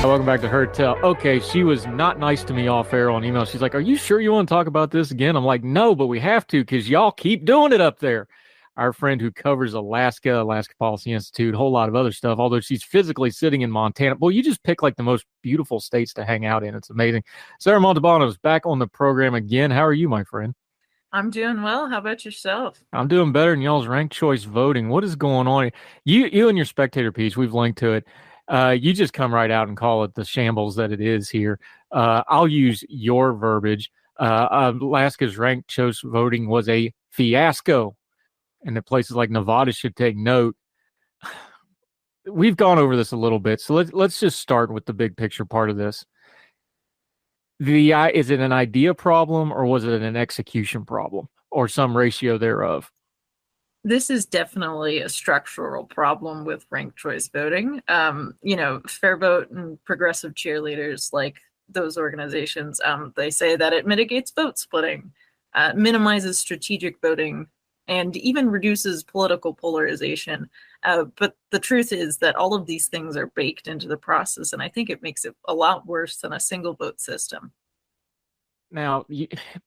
Speaker 3: Welcome back to Hertel. Okay, she was not nice to me off air on email. She's like, "Are you sure you want to talk about this again?" I'm like, "No, but we have to because y'all keep doing it up there." Our friend who covers Alaska Policy Institute, a whole lot of other stuff, although she's physically sitting in Montana. Boy, you just pick like the most beautiful states to hang out in. It's amazing. Sarah Montalbano is back on the program again. How are you, my friend?
Speaker 6: I'm doing well. How about yourself?
Speaker 3: I'm doing better than y'all's ranked choice voting. What is going on? You and your spectator piece, we've linked to it. You just come right out and call it the shambles that it is here. I'll use your verbiage. Alaska's ranked choice voting was a fiasco, and the places like Nevada should take note. We've gone over this a little bit, so let's just start with the big picture part of this. Is it an idea problem, or was it an execution problem, or some ratio thereof?
Speaker 6: This is definitely a structural problem with ranked choice voting. Fair Vote and progressive cheerleaders like those organizations, they say that it mitigates vote splitting, minimizes strategic voting, and even reduces political polarization. But the truth is that all of these things are baked into the process, and I think it makes it a lot worse than a single vote system.
Speaker 3: Now,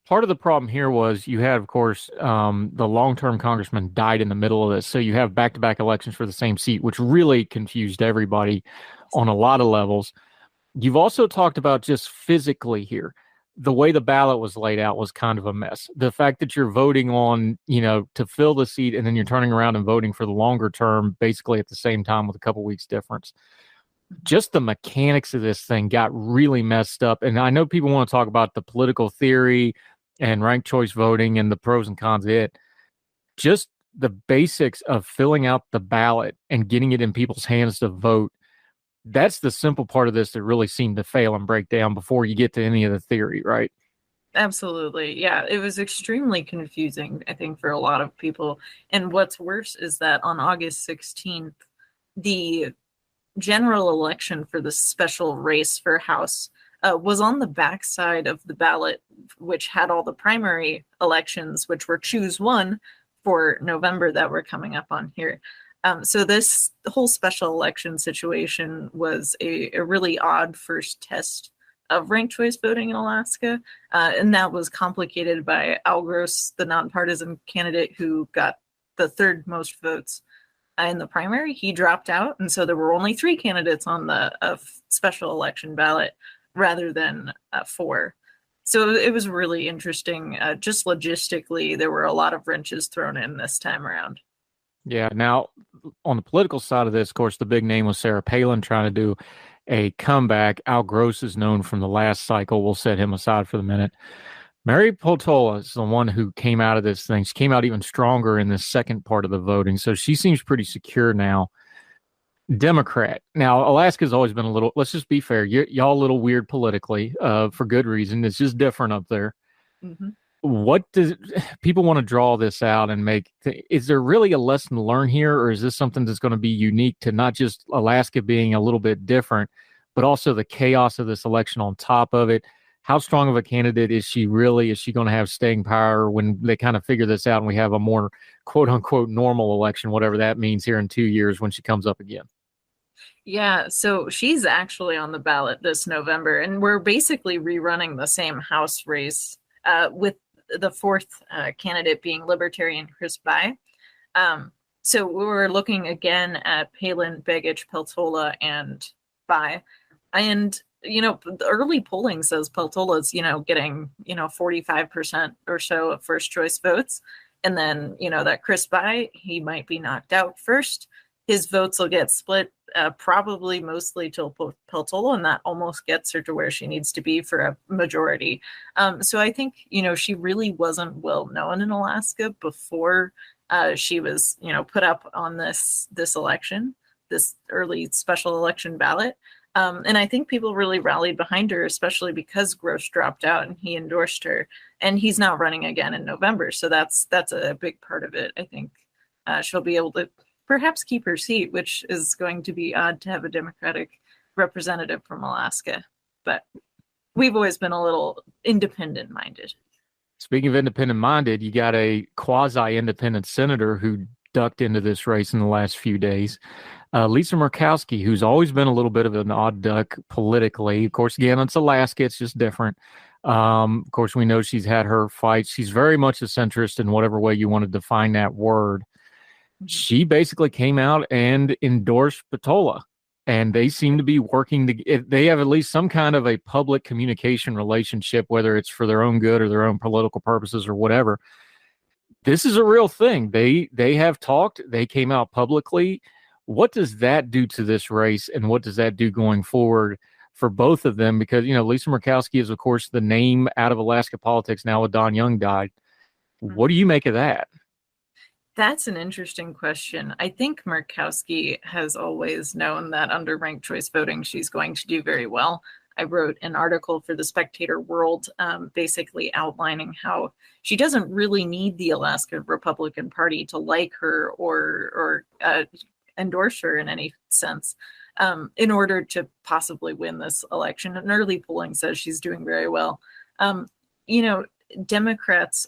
Speaker 3: part of the problem here was you had, of course, the long-term congressman died in the middle of this. So you have back-to-back elections for the same seat, which really confused everybody on a lot of levels. You've also talked about just physically here. The way the ballot was laid out was kind of a mess. The fact that you're voting on, to fill the seat and then you're turning around and voting for the longer term, basically at the same time with a couple weeks difference. Just the mechanics of this thing got really messed up. And I know people want to talk about the political theory and ranked choice voting and the pros and cons of it. Just the basics of filling out the ballot and getting it in people's hands to vote. That's the simple part of this that really seemed to fail and break down before you get to any of the theory, right?
Speaker 6: Absolutely. Yeah, it was extremely confusing, I think, for a lot of people. And what's worse is that on August 16th, the general election for the special race for House was on the backside of the ballot, which had all the primary elections, which were choose one for November that we're coming up on here. So this whole special election situation was a really odd first test of ranked choice voting in Alaska. And that was complicated by Al Gross, the nonpartisan candidate who got the third most votes in the primary. He dropped out, and so there were only 3 candidates on the special election ballot rather than 4. So it was really interesting. Just logistically, there were a lot of wrenches thrown in this time around.
Speaker 3: Yeah. Now, on the political side of this, of course, the big name was Sarah Palin trying to do a comeback. Al Gross is known from the last cycle. We'll set him aside for the minute. Mary Peltola is the one who came out of this thing. She came out even stronger in the second part of the voting. So she seems pretty secure now. Democrat. Now, Alaska's always been a little, let's just be fair, y'all a little weird politically for good reason. It's just different up there. Mm-hmm. What does people want to draw this out and is there really a lesson to learn here, or is this something that's going to be unique to not just Alaska being a little bit different, but also the chaos of this election on top of it? How strong of a candidate is she really? Is she going to have staying power when they kind of figure this out and we have a more quote unquote normal election, whatever that means here in 2 years when she comes up again?
Speaker 6: Yeah, so she's actually on the ballot this November, and we're basically rerunning the same House race with the fourth candidate being Libertarian Chris Bai. So we were looking again at Palin, Begich, Peltola, and Bai. And, the early polling says Peltola's, getting, 45% or so of first choice votes. And then, that Chris Bai, he might be knocked out first. His votes will get split probably mostly till Peltola, and that almost gets her to where she needs to be for a majority. So I think, she really wasn't well known in Alaska before she was, put up on this election, this early special election ballot. And I think people really rallied behind her, especially because Gross dropped out and he endorsed her, and he's not running again in November. So that's a big part of it. I think she'll be able to perhaps keep her seat, which is going to be odd to have a Democratic representative from Alaska. But we've always been a little independent minded.
Speaker 3: Speaking of independent minded, you got a quasi independent senator who ducked into this race in the last few days. Lisa Murkowski, who's always been a little bit of an odd duck politically. Of course, again, it's Alaska. It's just different. Of course, we know she's had her fights. She's very much a centrist in whatever way you want to define that word. She basically came out and endorsed Peltola, and they seem to be working. They have at least some kind of a public communication relationship, whether it's for their own good or their own political purposes or whatever. This is a real thing. They have talked. They came out publicly. What does that do to this race, and what does that do going forward for both of them? Because, Lisa Murkowski is, of course, the name out of Alaska politics now with Don Young died. What do you make of that?
Speaker 6: That's an interesting question. I think Murkowski has always known that under ranked choice voting, she's going to do very well. I wrote an article for the Spectator World basically outlining how she doesn't really need the Alaska Republican Party to like her or endorse her in any sense in order to possibly win this election. And early polling says she's doing very well. Democrats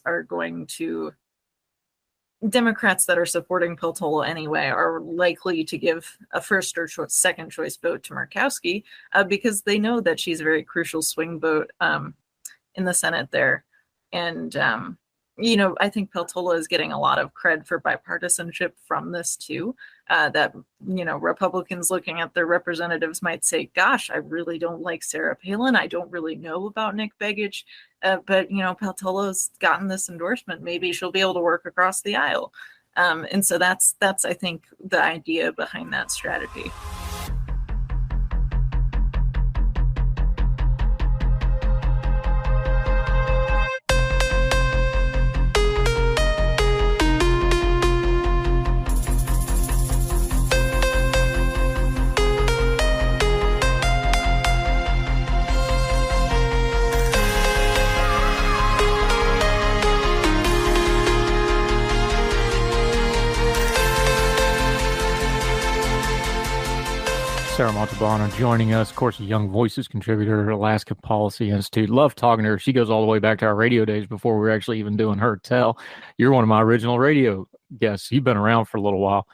Speaker 6: that are supporting Peltola anyway are likely to give a first or second choice vote to Murkowski because they know that she's a very crucial swing vote in the Senate there. And, I think Peltola is getting a lot of cred for bipartisanship from this too, that, Republicans looking at their representatives might say, gosh, I really don't like Sarah Palin. I don't really know about Nick Begich. But, Peltola's gotten this endorsement. Maybe she'll be able to work across the aisle. And so that's, I think, the idea behind that strategy.
Speaker 3: Sarah Montalbano joining us, of course, a Young Voices contributor at Alaska Policy Institute. Love talking to her. She goes all the way back to our radio days before we were actually even doing her tell. You're one of my original radio guests. You've been around for a little while.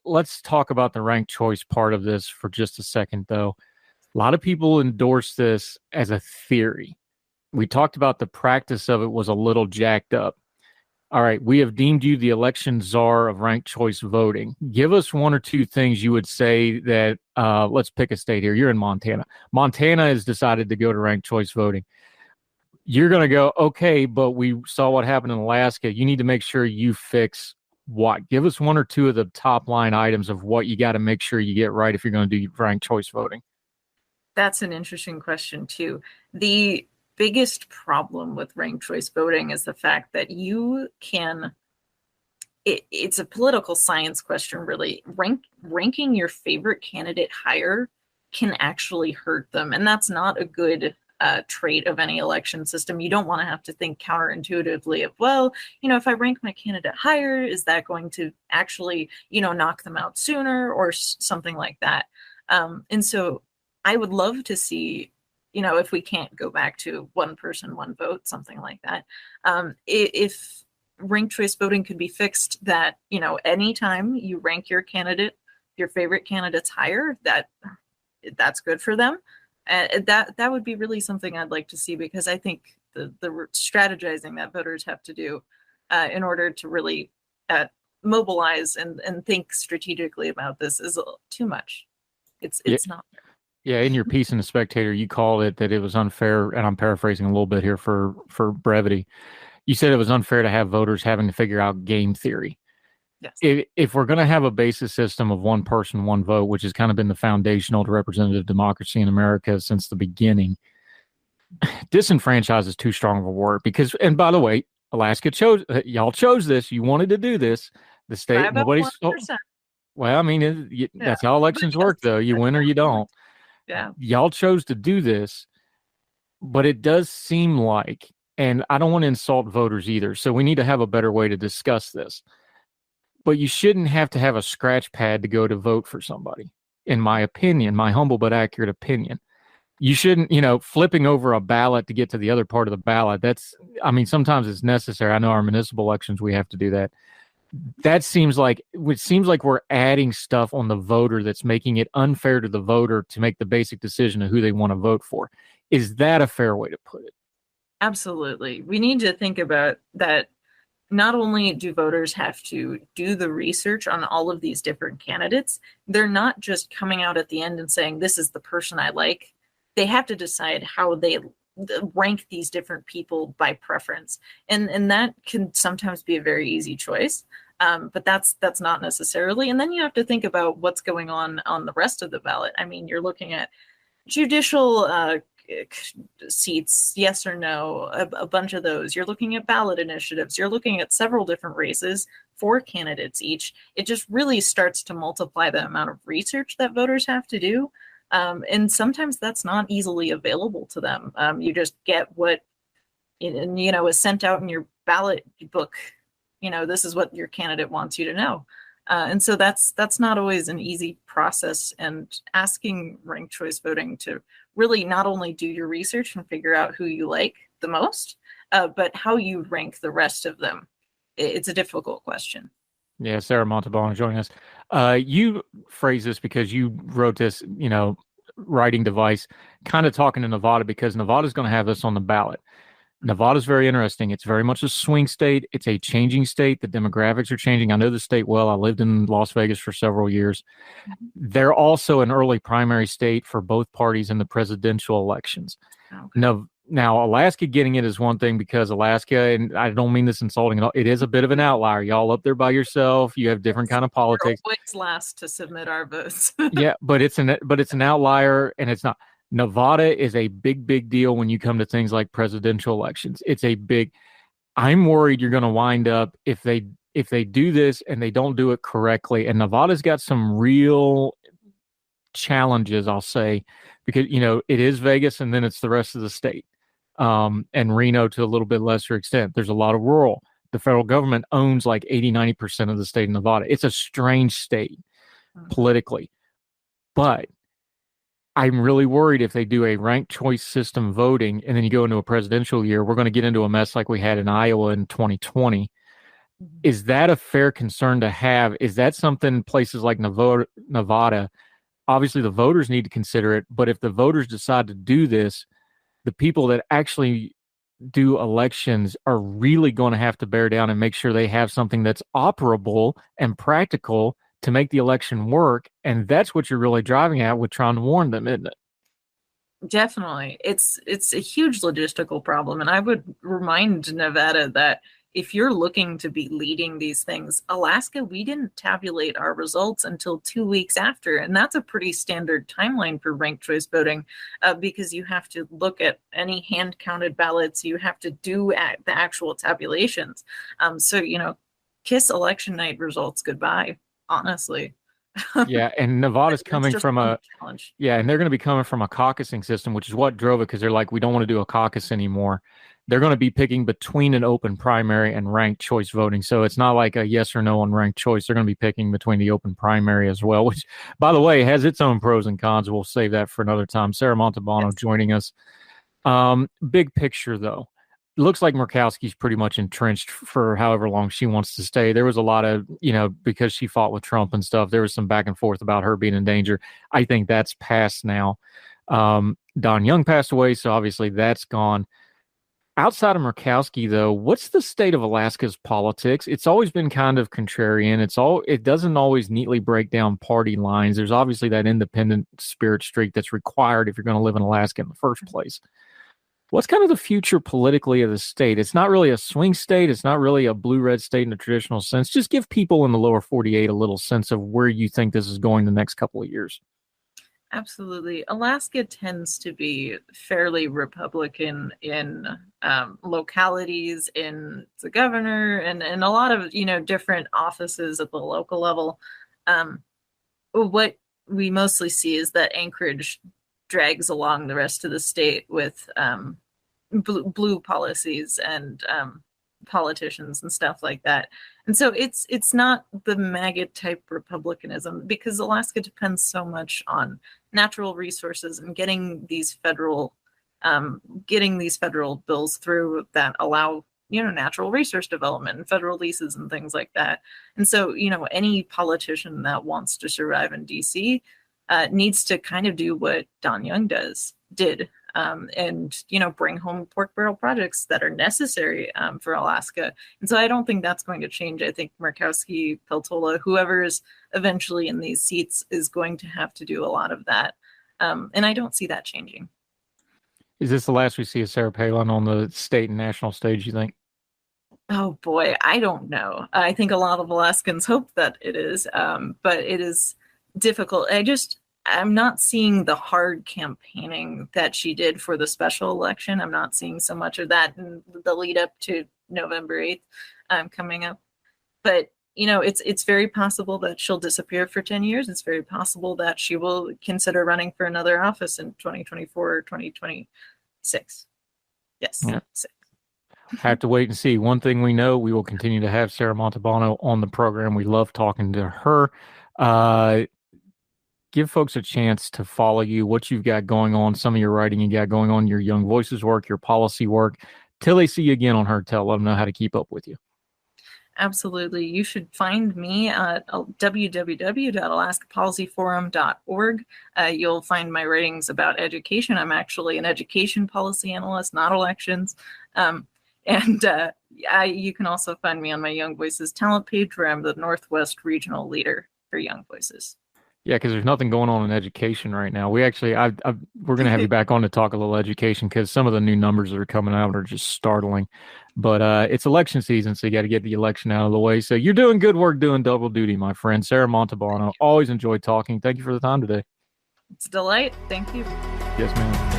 Speaker 3: Let's talk about the ranked choice part of this for just a second, though. A lot of people endorse this as a theory. We talked about the practice of it was a little jacked up. All right, we have deemed you the election czar of ranked choice voting. Give us one or two things you would say that, let's pick a state here. You're in Montana. Montana has decided to go to ranked choice voting. You're going to go, okay, but we saw what happened in Alaska. You need to make sure you fix what? Give us one or two of the top line items of what you got to make sure you get right if you're going to do ranked choice voting.
Speaker 6: That's an interesting question, too. The biggest problem with ranked choice voting is the fact that you can, it's a political science question, really. Ranking your favorite candidate higher can actually hurt them. And that's not a good trait of any election system. You don't want to have to think counterintuitively of, well, if I rank my candidate higher, is that going to actually, knock them out sooner or something like that? And so I would love to see, if we can't go back to one person, one vote, something like that. If ranked choice voting could be fixed that, anytime you rank your candidate, your favorite candidates higher, that's good for them. That would be really something I'd like to see, because I think the strategizing that voters have to do in order to really mobilize and think strategically about this is too much. It's not.
Speaker 3: Yeah, in your piece in The Spectator, you called it that it was unfair, and I'm paraphrasing a little bit here for brevity. You said it was unfair to have voters having to figure out game theory.
Speaker 6: Yes.
Speaker 3: If we're going to have a basis system of one person, one vote, which has kind of been the foundational to representative democracy in America since the beginning, disenfranchise is too strong of a word because, and by the way, Alaska y'all chose this. You wanted to do this. The state, nobody's. Well, I mean, that's how elections work, though. You win or you don't.
Speaker 6: Yeah.
Speaker 3: Y'all chose to do this, but it does seem like, and I don't want to insult voters either, so we need to have a better way to discuss this. But you shouldn't have to have a scratch pad to go to vote for somebody, in my opinion, my humble but accurate opinion. You shouldn't, flipping over a ballot to get to the other part of the ballot. Sometimes it's necessary. I know our municipal elections, we have to do that. It seems like we're adding stuff on the voter that's making it unfair to the voter to make the basic decision of who they want to vote for. Is that a fair way to put it?
Speaker 6: Absolutely. We need to think about that. Not only do voters have to do the research on all of these different candidates, they're not just coming out at the end and saying, this is the person I like. They have to decide how they rank these different people by preference. And that can sometimes be a very easy choice. But that's not necessarily. And then you have to think about what's going on the rest of the ballot. I mean, you're looking at judicial seats, yes or no, a bunch of those. You're looking at ballot initiatives. You're looking at several different races, 4 candidates each. It just really starts to multiply the amount of research that voters have to do. And sometimes that's not easily available to them. You just get what is sent out in your ballot book. This is what your candidate wants you to know. And so that's not always an easy process. And asking ranked choice voting to really not only do your research and figure out who you like the most, but how you rank the rest of them. It's a difficult question.
Speaker 3: Yeah, Sarah Montalbano joining us. You phrase this because you wrote this, writing device, kind of talking to Nevada because Nevada's going to have this on the ballot. Nevada's very interesting. It's very much a swing state. It's a changing state. The demographics are changing. I know the state well. I lived in Las Vegas for several years. They're also an early primary state for both parties in the presidential elections. Okay. Now, Alaska getting it is one thing because Alaska, and I don't mean this insulting at all, it is a bit of an outlier. Y'all up there by yourself. You have different kind of politics.
Speaker 6: We're always last to submit our votes.
Speaker 3: Yeah, but it's an outlier, and it's not. Nevada is a big deal when you come to things like presidential elections. I'm worried you're going to wind up if they do this and they don't do it correctly. And Nevada's got some real challenges, I'll say, because, it is Vegas and then it's the rest of the state. And Reno to a little bit lesser extent. There's a lot of rural. The federal government owns like 80-90% of the state of Nevada. It's a strange state politically. But I'm really worried if they do a ranked choice system voting and then you go into a presidential year, we're going to get into a mess like we had in Iowa in 2020. Is that a fair concern to have? Is that something places like Nevada, obviously the voters need to consider it, but if the voters decide to do this, the people that actually do elections are really going to have to bear down and make sure they have something that's operable and practical to make the election work. And that's what you're really driving at with trying to warn them, isn't it?
Speaker 6: Definitely. It's a huge logistical problem. And I would remind Nevada that if you're looking to be leading these things, Alaska, we didn't tabulate our results until 2 weeks after. And that's a pretty standard timeline for ranked choice voting because you have to look at any hand counted ballots. You have to do the actual tabulations. So, kiss election night results goodbye. Honestly.
Speaker 3: Yeah, and Nevada's coming from and they're going to be coming from a caucusing system, which is what drove it, because they're like, we don't want to do a caucus anymore. They're going to be picking between an open primary and ranked choice voting. So it's not like a yes or no on ranked choice. They're going to be picking between the open primary as well, which, by the way, has its own pros and cons. We'll save that for another time. Sarah Montalbano joining us. Big picture, though. It looks like Murkowski's pretty much entrenched for however long she wants to stay. There was a lot of, because she fought with Trump and stuff, there was some back and forth about her being in danger. I think that's past now. Don Young passed away, so obviously that's gone. Outside of Murkowski, though, what's the state of Alaska's politics? It's always been kind of contrarian. It doesn't always neatly break down party lines. There's obviously that independent spirit streak that's required if you're going to live in Alaska in the first place. What's kind of the future politically of the state? It's not really a swing state. It's not really a blue-red state in the traditional sense. Just give people in the lower 48 a little sense of where you think this is going the next couple of years.
Speaker 6: Absolutely. Alaska tends to be fairly Republican in localities, in the governor, and a lot of, different offices at the local level. What we mostly see is that Anchorage drags along the rest of the state with blue policies and politicians and stuff like that. And so it's not the MAGA type republicanism, because Alaska depends so much on natural resources and getting these federal bills through that allow natural resource development and federal leases and things like that. And so any politician that wants to survive in DC needs to kind of do what Don Young did and bring home pork barrel projects that are necessary for Alaska. And so I don't think that's going to change. I think Murkowski, Peltola, whoever is eventually in these seats is going to have to do a lot of that. And I don't see that changing.
Speaker 3: Is this the last we see of Sarah Palin on the state and national stage, you think?
Speaker 6: Oh boy, I don't know. I think a lot of Alaskans hope that it is, but it is difficult. I'm not seeing the hard campaigning that she did for the special election. I'm not seeing so much of that in the lead up to November 8th coming up. But, it's very possible that she'll disappear for 10 years. It's very possible that she will consider running for another office in 2024 or 2026. Yes.
Speaker 3: Yeah. Have to wait and see. One thing we know, we will continue to have Sarah Montalbano on the program. We love talking to her. Give folks a chance to follow you, what you've got going on, some of your writing you got going on, your Young Voices work, your policy work. Till they see you again on Her Tell, let them know how to keep up with you.
Speaker 6: Absolutely. You should find me at www.alaskapolicyforum.org. You'll find my writings about education. I'm actually an education policy analyst, not elections. You can also find me on my Young Voices talent page, where I'm the Northwest regional leader for Young Voices.
Speaker 3: Yeah, because there's nothing going on in education right now. We actually, we're going to have you back on to talk a little education, because some of the new numbers that are coming out are just startling. But it's election season, so you got to get the election out of the way. So you're doing good work, doing double duty, my friend. Sarah Montalbano, always enjoyed talking. Thank you for the time today.
Speaker 6: It's a delight. Thank you.
Speaker 3: Yes, ma'am.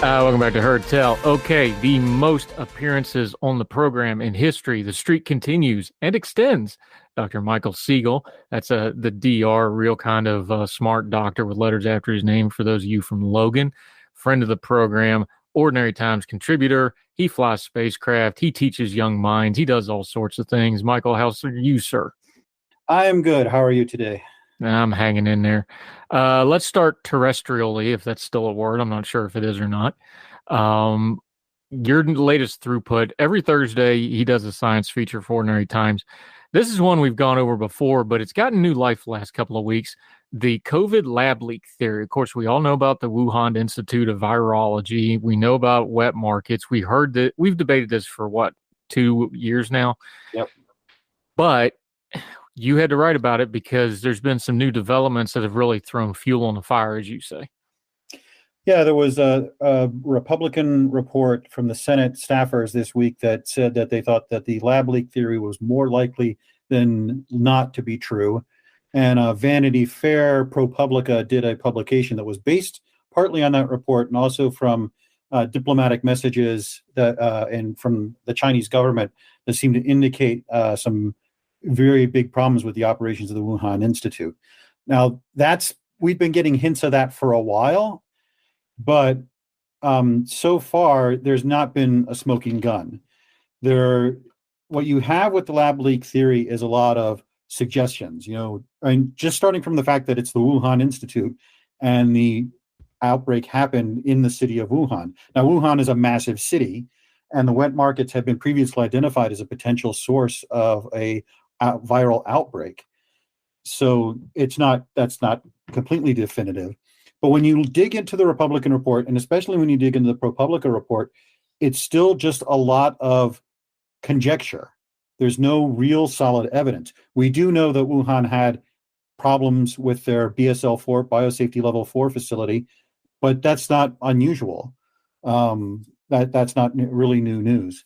Speaker 3: Welcome back to Her Tell. Okay, the most appearances on the program in history. The streak continues and extends. Dr. Michael Siegel, that's the DR, real kind of smart doctor with letters after his name for those of you from Logan. Friend of the program, Ordinary Times contributor. He flies spacecraft. He teaches young minds. He does all sorts of things. Michael, how's you, sir?
Speaker 7: I am good. How are you today?
Speaker 3: I'm hanging in there. Let's start terrestrially, if that's still a word. I'm not sure if it is or not. Your latest throughput. Every Thursday, he does a science feature for Ordinary Times. This is one we've gone over before, but it's gotten new life the last couple of weeks. The COVID lab leak theory. Of course, we all know about the Wuhan Institute of Virology. We know about wet markets. We heard that. We've debated this for, 2 years now?
Speaker 7: Yep.
Speaker 3: But you had to write about it because there's been some new developments that have really thrown fuel on the fire, as you say.
Speaker 7: Yeah, there was a Republican report from the Senate staffers this week that said that they thought that the lab leak theory was more likely than not to be true. And Vanity Fair ProPublica did a publication that was based partly on that report and also from diplomatic messages that and from the Chinese government that seemed to indicate some very big problems with the operations of the Wuhan Institute. Now, we've been getting hints of that for a while, but so far there's not been a smoking gun. What you have with the lab leak theory is a lot of suggestions. And just starting from the fact that it's the Wuhan Institute, and the outbreak happened in the city of Wuhan. Now, Wuhan is a massive city, and the wet markets have been previously identified as a potential source of a viral outbreak. So that's not completely definitive. But when you dig into the Republican report, and especially when you dig into the ProPublica report, it's still just a lot of conjecture. There's no real solid evidence. We do know that Wuhan had problems with their BSL-4, Biosafety Level 4 facility, but that's not unusual. That's not really new news.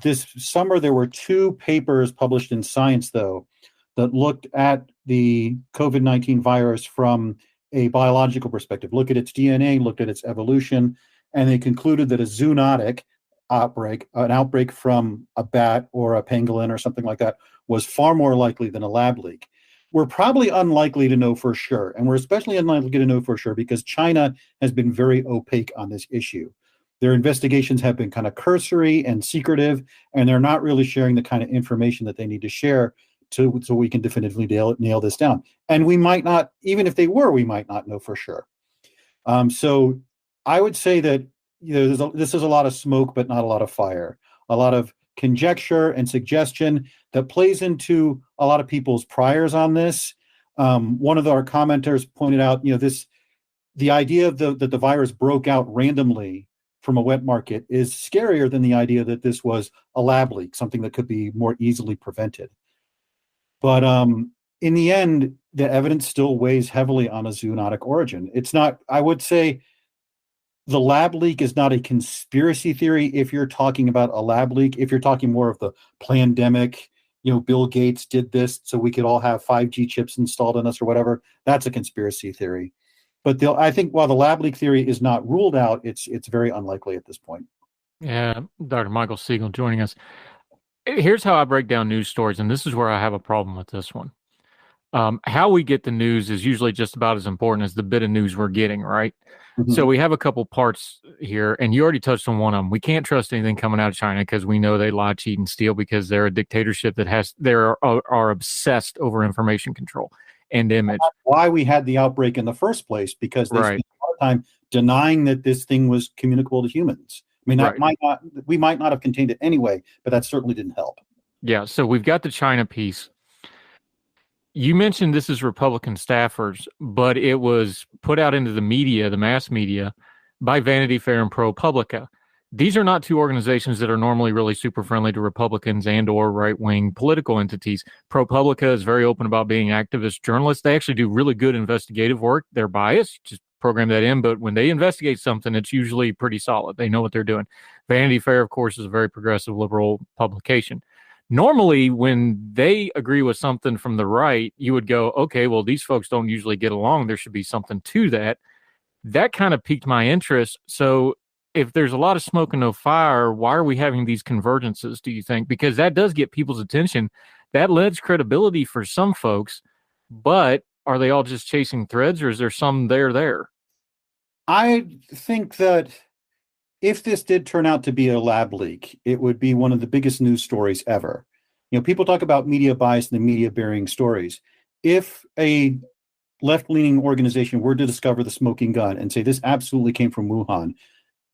Speaker 7: This summer, there were 2 papers published in Science, though, that looked at the COVID-19 virus from a biological perspective, look at its DNA, looked at its evolution, and they concluded that a zoonotic outbreak, an outbreak from a bat or a pangolin or something like that, was far more likely than a lab leak. We're probably unlikely to know for sure, and we're especially unlikely to know for sure because China has been very opaque on this issue. Their investigations have been kind of cursory and secretive, and they're not really sharing the kind of information that they need to share so we can definitively nail this down. And we might not, even if they were, we might not know for sure. So I would say that this is a lot of smoke, but not a lot of fire. A lot of conjecture and suggestion that plays into a lot of people's priors on this. One of our commenters pointed out, the idea that the virus broke out randomly from a wet market is scarier than the idea that this was a lab leak, something that could be more easily prevented. But in the end, the evidence still weighs heavily on a zoonotic origin. It's not, I would say, the lab leak is not a conspiracy theory if you're talking about a lab leak. If you're talking more of the plandemic, Bill Gates did this so we could all have 5G chips installed on us or whatever, that's a conspiracy theory. But I think while the lab leak theory is not ruled out, it's very unlikely at this point.
Speaker 3: Yeah, Dr. Michael Siegel joining us. Here's how I break down news stories, and this is where I have a problem with this one. How we get the news is usually just about as important as the bit of news we're getting, right? Mm-hmm. So we have a couple parts here, and you already touched on one of them. We can't trust anything coming out of China because we know they lie, cheat, and steal because they're a dictatorship that are obsessed over information control and image.
Speaker 7: That's why we had the outbreak in the first place, because they spent a lot of time denying that this thing was communicable to humans. I mean, we might not have contained it anyway, but that certainly didn't help.
Speaker 3: Yeah, so we've got the China piece. You mentioned this is Republican staffers, but it was put out into the media, the mass media, by Vanity Fair and ProPublica. These are not 2 organizations that are normally really super friendly to Republicans and or right-wing political entities. ProPublica is very open about being activist journalists. They actually do really good investigative work. They're biased, just program that in, but when they investigate something, it's usually pretty solid. They know what they're doing. Vanity Fair, of course, is a very progressive liberal publication. Normally, when they agree with something from the right, you would go, okay, well, these folks don't usually get along. There should be something to that. That kind of piqued my interest. So if there's a lot of smoke and no fire, why are we having these convergences, do you think? Because that does get people's attention. That lends credibility for some folks, but are they all just chasing threads, or is there some there?
Speaker 7: I think that if this did turn out to be a lab leak, it would be one of the biggest news stories ever. People talk about media bias and the media burying stories. If a left-leaning organization were to discover the smoking gun and say this absolutely came from Wuhan,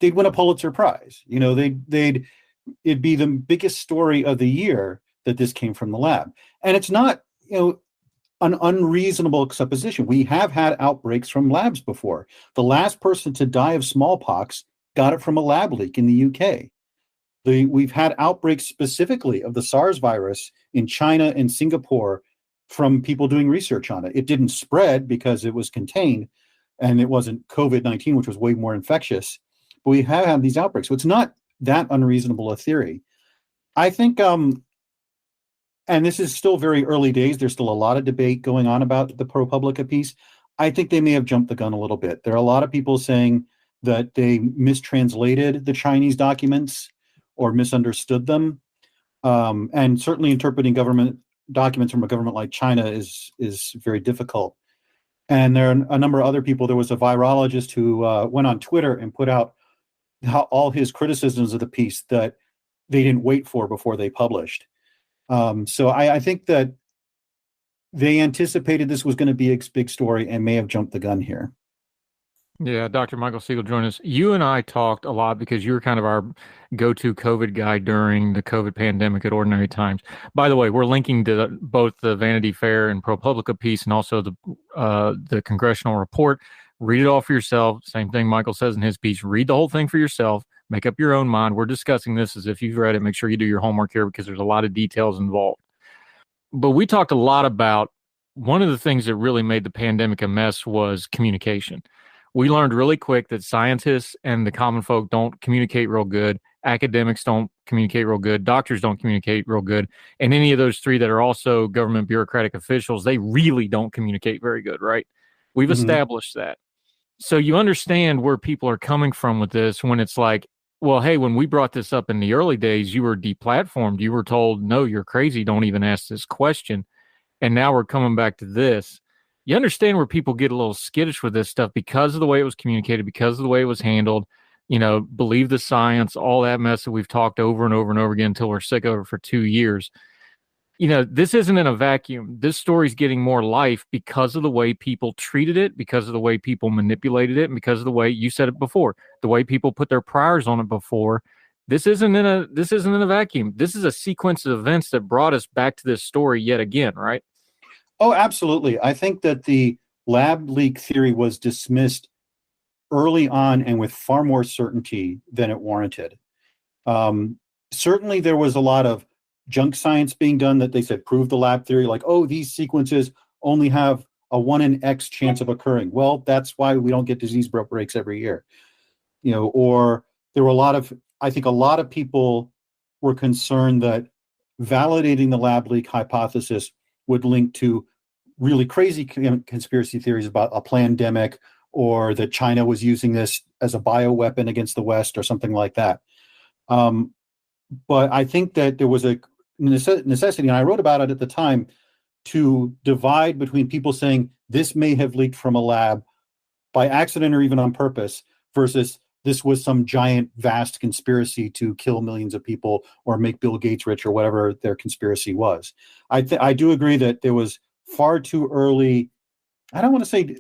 Speaker 7: they'd win a Pulitzer Prize. It'd be the biggest story of the year that this came from the lab. And it's not, an unreasonable supposition. We have had outbreaks from labs before. The last person to die of smallpox got it from a lab leak in the UK. We've had outbreaks specifically of the SARS virus in China and Singapore from people doing research on it. It didn't spread because it was contained, and it wasn't COVID-19, which was way more infectious. But we have had these outbreaks. So it's not that unreasonable a theory. I think, and this is still very early days, there's still a lot of debate going on about the ProPublica piece. I think they may have jumped the gun a little bit. There are a lot of people saying that they mistranslated the Chinese documents or misunderstood them. And certainly interpreting government documents from a government like China is very difficult. And there are a number of other people. There was a virologist who went on Twitter and put out all his criticisms of the piece that they didn't wait for before they published. So I think that they anticipated this was going to be a big story and may have jumped the gun here.
Speaker 3: Yeah, Dr. Michael Siegel joined us. You and I talked a lot because you were kind of our go-to COVID guy during the COVID pandemic at Ordinary Times. By the way, we're linking to both the Vanity Fair and ProPublica piece and also the congressional report. Read it all for yourself. Same thing Michael says in his piece. Read the whole thing for yourself. Make up your own mind. We're discussing this as if you've read it. Make sure you do your homework here because there's a lot of details involved. But we talked a lot about one of the things that really made the pandemic a mess was communication. We learned really quick that scientists and the common folk don't communicate real good. Academics don't communicate real good. Doctors don't communicate real good. And any of those three that are also government bureaucratic officials, they really don't communicate very good, right? We've established that. So you understand where people are coming from with this when it's like, well, hey, when we brought this up in the early days, you were deplatformed. You were told, no, you're crazy. Don't even ask this question. And now we're coming back to this. You understand where people get a little skittish with this stuff because of the way it was communicated, because of the way it was handled, believe the science, all that mess that we've talked over and over and over again until we're sick of it for 2 years. This isn't in a vacuum. This story's getting more life because of the way people treated it, because of the way people manipulated it, and because of the way you said it before, the way people put their priors on it before. This isn't in a vacuum. This is a sequence of events that brought us back to this story yet again, right?
Speaker 7: Oh, absolutely. I think that the lab leak theory was dismissed early on and with far more certainty than it warranted. Certainly, there was a lot of junk science being done that they said proved the lab theory, like, oh, these sequences only have a 1 in X chance of occurring. Well, that's why we don't get disease breaks every year. Or there were I think a lot of people were concerned that validating the lab leak hypothesis would link to really crazy conspiracy theories about a pandemic, or that China was using this as a bioweapon against the West or something like that. But I think that there was a necessity, and I wrote about it at the time, to divide between people saying this may have leaked from a lab by accident or even on purpose versus this was some giant, vast conspiracy to kill millions of people or make Bill Gates rich or whatever their conspiracy was. I do agree that there was far too early, I don't want to say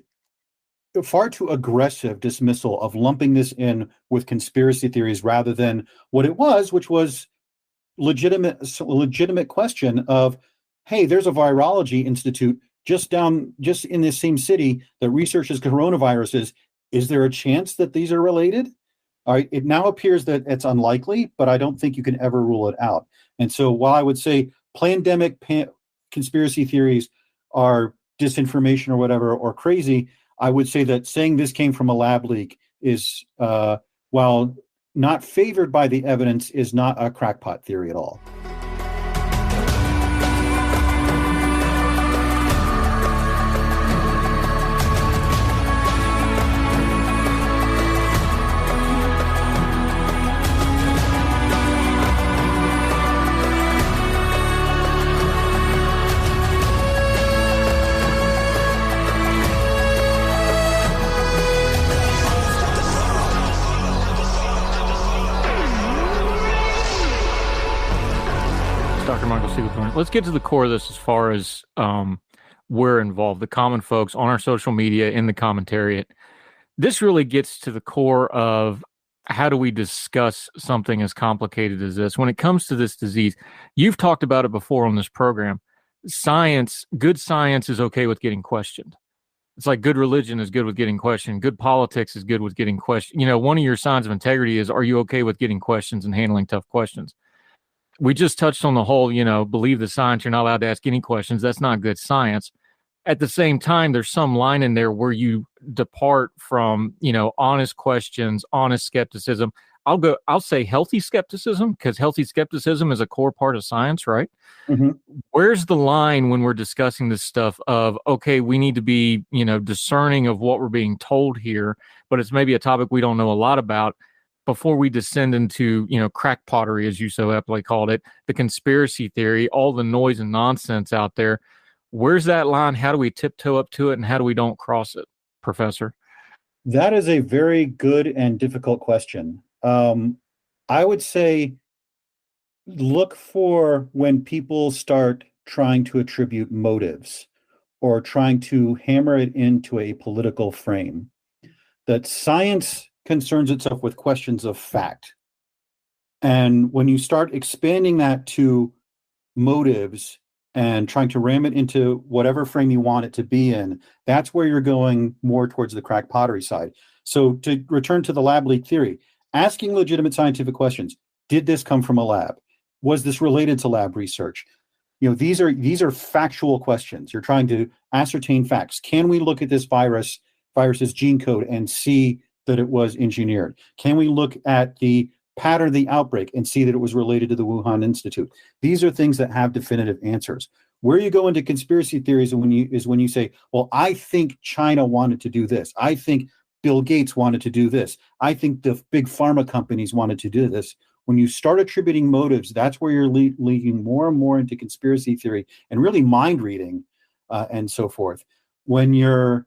Speaker 7: far too aggressive dismissal of lumping this in with conspiracy theories rather than what it was, which was legitimate question of, hey, there's a virology institute just in this same city that researches coronaviruses. Is there a chance that these are related? All right, it now appears that it's unlikely, but I don't think you can ever rule it out. And so while I would say pandemic conspiracy theories are disinformation or whatever, or crazy, I would say that saying this came from a lab leak is, while not favored by the evidence, is not a crackpot theory at all.
Speaker 3: Let's get to the core of this as far as we're involved, the common folks on our social media, in the commentariat. This really gets to the core of how do we discuss something as complicated as this. When it comes to this disease, you've talked about it before on this program. Good science is okay with getting questioned. It's like good religion is good with getting questioned. Good politics is good with getting questioned. One of your signs of integrity is, are you okay with getting questions and handling tough questions? We just touched on the whole, believe the science. You're not allowed to ask any questions. That's not good science. At the same time, there's some line in there where you depart from, honest questions, honest skepticism. I'll say healthy skepticism, because healthy skepticism is a core part of science, right? Mm-hmm. Where's the line when we're discussing this stuff of, okay, we need to be, discerning of what we're being told here, but it's maybe a topic we don't know a lot about, before we descend into, crack pottery, as you so aptly called it, the conspiracy theory, all the noise and nonsense out there. Where's that line? How do we tiptoe up to it, and how do we don't cross it, Professor?
Speaker 7: That is a very good and difficult question. I would say look for when people start trying to attribute motives or trying to hammer it into a political frame. That science concerns itself with questions of fact. And when you start expanding that to motives and trying to ram it into whatever frame you want it to be in, that's where you're going more towards the crack pottery side. So to return to the lab leak theory, asking legitimate scientific questions. Did this come from a lab? Was this related to lab research? These are factual questions. You're trying to ascertain facts. Can we look at this virus's gene code and see that it was engineered? Can we look at the pattern of the outbreak and see that it was related to the Wuhan Institute? These are things that have definitive answers. Where you go into conspiracy theories is when you say, well, I think China wanted to do this. I think Bill Gates wanted to do this. I think the big pharma companies wanted to do this. When you start attributing motives, that's where you're leading more and more into conspiracy theory and really mind reading and so forth. When you're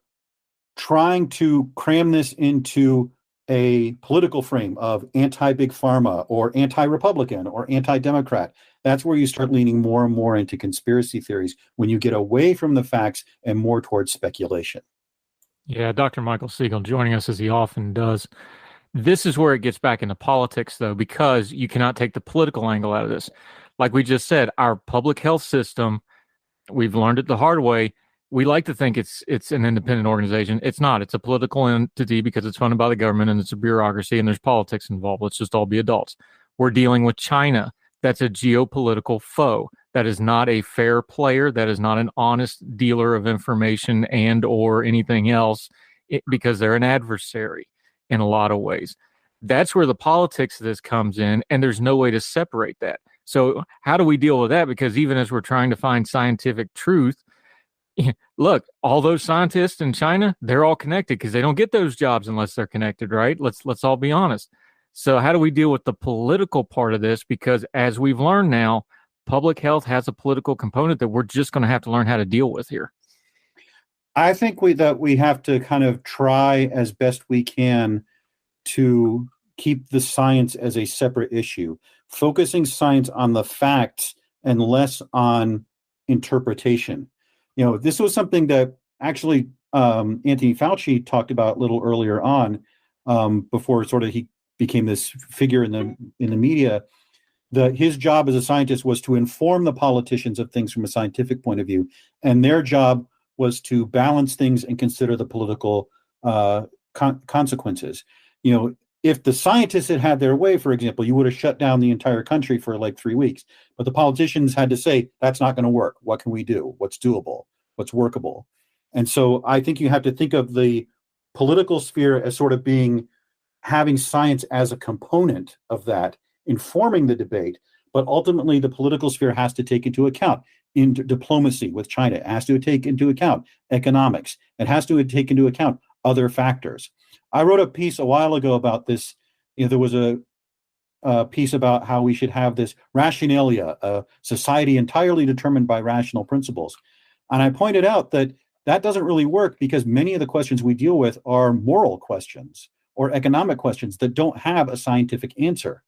Speaker 7: trying to cram this into a political frame of anti-big pharma or anti-Republican or anti-Democrat, that's where you start leaning more and more into conspiracy theories when you get away from the facts and more towards speculation.
Speaker 3: Yeah, Dr. Michael Siegel joining us as he often does. This is where it gets back into politics, though, because you cannot take the political angle out of this. Like we just said, our public health system, we've learned it the hard way. We like to think it's an independent organization. It's not. It's a political entity because it's funded by the government and it's a bureaucracy and there's politics involved. Let's just all be adults. We're dealing with China. That's a geopolitical foe. That is not a fair player. That is not an honest dealer of information and or anything else because they're an adversary in a lot of ways. That's where the politics of this comes in, and there's no way to separate that. So how do we deal with that? Because even as we're trying to find scientific truth, look, all those scientists in China, they're all connected because they don't get those jobs unless they're connected, right? Let's all be honest. So how do we deal with the political part of this? Because as we've learned now, public health has a political component that we're just going to have to learn how to deal with here.
Speaker 7: I think we have to kind of try as best we can to keep the science as a separate issue, focusing science on the facts and less on interpretation. This was something that actually Anthony Fauci talked about a little earlier on, before sort of he became this figure in the media. That his job as a scientist was to inform the politicians of things from a scientific point of view, and their job was to balance things and consider the political consequences. If the scientists had their way, for example, you would have shut down the entire country for like 3 weeks. But the politicians had to say, that's not going to work. What can we do? What's doable? What's workable? And so I think you have to think of the political sphere as sort of having science as a component of that, informing the debate. But ultimately, the political sphere has to take into account in diplomacy with China. It has to take into account economics. It has to take into account other factors. I wrote a piece a while ago about this. There was a piece about how we should have this rationalia, a society entirely determined by rational principles. And I pointed out that doesn't really work because many of the questions we deal with are moral questions or economic questions that don't have a scientific answer.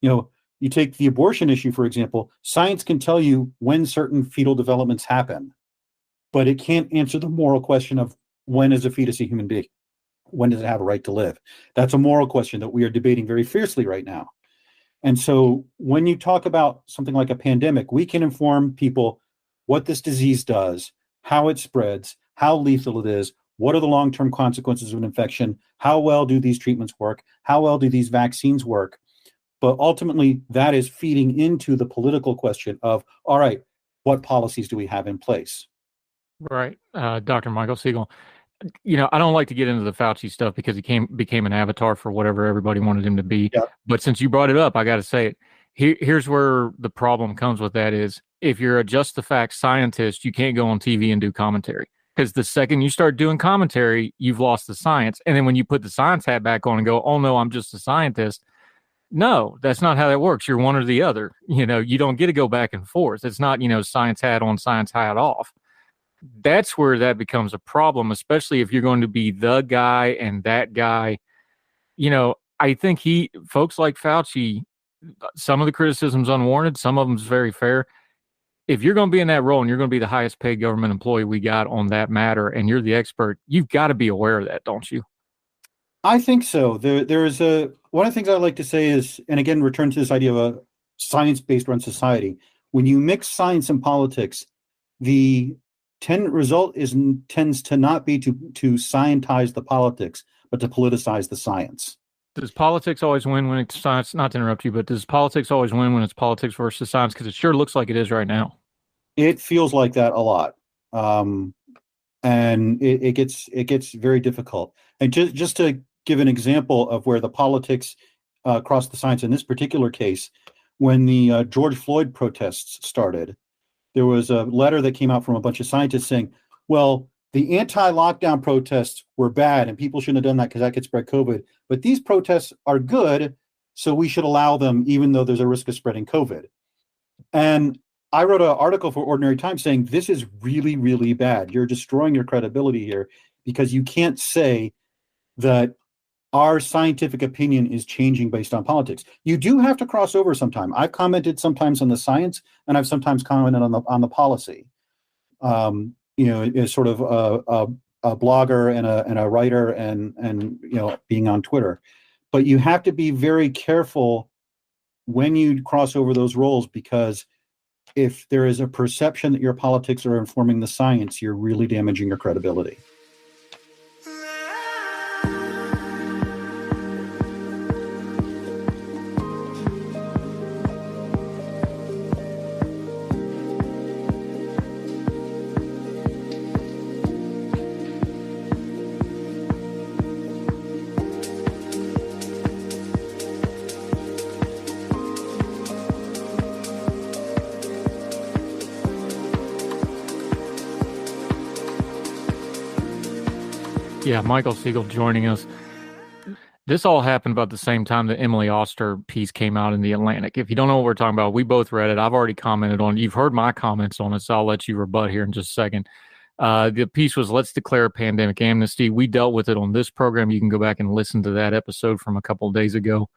Speaker 7: You take the abortion issue, for example. Science can tell you when certain fetal developments happen, but it can't answer the moral question of when is a fetus a human being? When does it have a right to live? That's a moral question that we are debating very fiercely right now. And so when you talk about something like a pandemic, we can inform people what this disease does, how it spreads, how lethal it is, what are the long-term consequences of an infection, how well do these treatments work, how well do these vaccines work. But ultimately, that is feeding into the political question of, all right, what policies do we have in place?
Speaker 3: Right. Dr. Michael Siegel, I don't like to get into the Fauci stuff because he became an avatar for whatever everybody wanted him to be.
Speaker 7: Yeah.
Speaker 3: But since you brought it up, I got to say it. Here's where the problem comes with that is if you're a just the facts scientist, you can't go on TV and do commentary. Because the second you start doing commentary, you've lost the science. And then when you put the science hat back on and go, oh, no, I'm just a scientist. No, that's not how that works. You're one or the other. You don't get to go back and forth. It's not, science hat on, science hat off. That's where that becomes a problem, especially if you're going to be the guy and that guy. I think folks like Fauci, some of the criticism's unwarranted, some of them's very fair. if you're going to be in that role and you're going to be the highest paid government employee we got on that matter, and you're the expert, you've got to be aware of that, don't you?
Speaker 7: I think so. There is one of the things I like to say is, and again, return to this idea of a science-based run society. When you mix science and politics, the result tends to not be to scientize the politics, but to politicize the science.
Speaker 3: Does politics always win when it's science? Not to interrupt you, but does politics always win when it's politics versus science? Because it sure looks like it is right now.
Speaker 7: It feels like that a lot, and it gets very difficult. And just to give an example of where the politics cross the science in this particular case, when the George Floyd protests started, there was a letter that came out from a bunch of scientists saying, well, the anti-lockdown protests were bad and people shouldn't have done that because that could spread COVID. But these protests are good, so we should allow them even though there's a risk of spreading COVID. And I wrote an article for Ordinary Times saying, this is really, really bad. You're destroying your credibility here because you can't say that our scientific opinion is changing based on politics. You do have to cross over sometime. I've commented sometimes on the science, and I've sometimes commented on the policy. As sort of a blogger and a writer and being on Twitter. But you have to be very careful when you cross over those roles, because if there is a perception that your politics are informing the science, you're really damaging your credibility.
Speaker 3: Yeah, Michael Siegel joining us. This all happened about the same time that Emily Oster piece came out in The Atlantic. If you don't know what we're talking about, we both read it. I've already commented on it. You've heard my comments on it, so I'll let you rebut here in just a second. The piece was, let's declare a pandemic amnesty. We dealt with it on this program. You can go back and listen to that episode from a couple of days ago.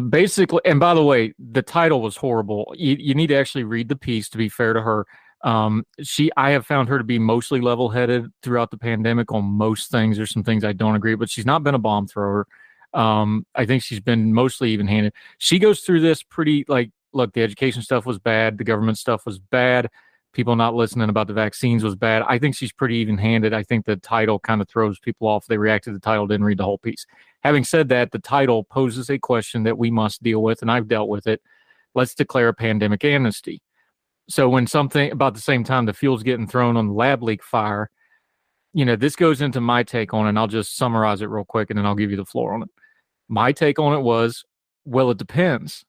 Speaker 3: Basically, and by the way, the title was horrible. You need to actually read the piece, to be fair to her. I have found her to be mostly level-headed throughout the pandemic on most things. There's some things I don't agree, but she's not been a bomb thrower. I think she's been mostly even-handed. She goes through this pretty, look, the education stuff was bad. The government stuff was bad. People not listening about the vaccines was bad. I think she's pretty even-handed. I think the title kind of throws people off. They react to the title, didn't read the whole piece. Having said that, the title poses a question that we must deal with, and I've dealt with it. Let's declare a pandemic amnesty. So when something about the same time the fuel's getting thrown on the lab leak fire, this goes into my take on it, and I'll just summarize it real quick, and then I'll give you the floor on it. My take on it was, well, it depends.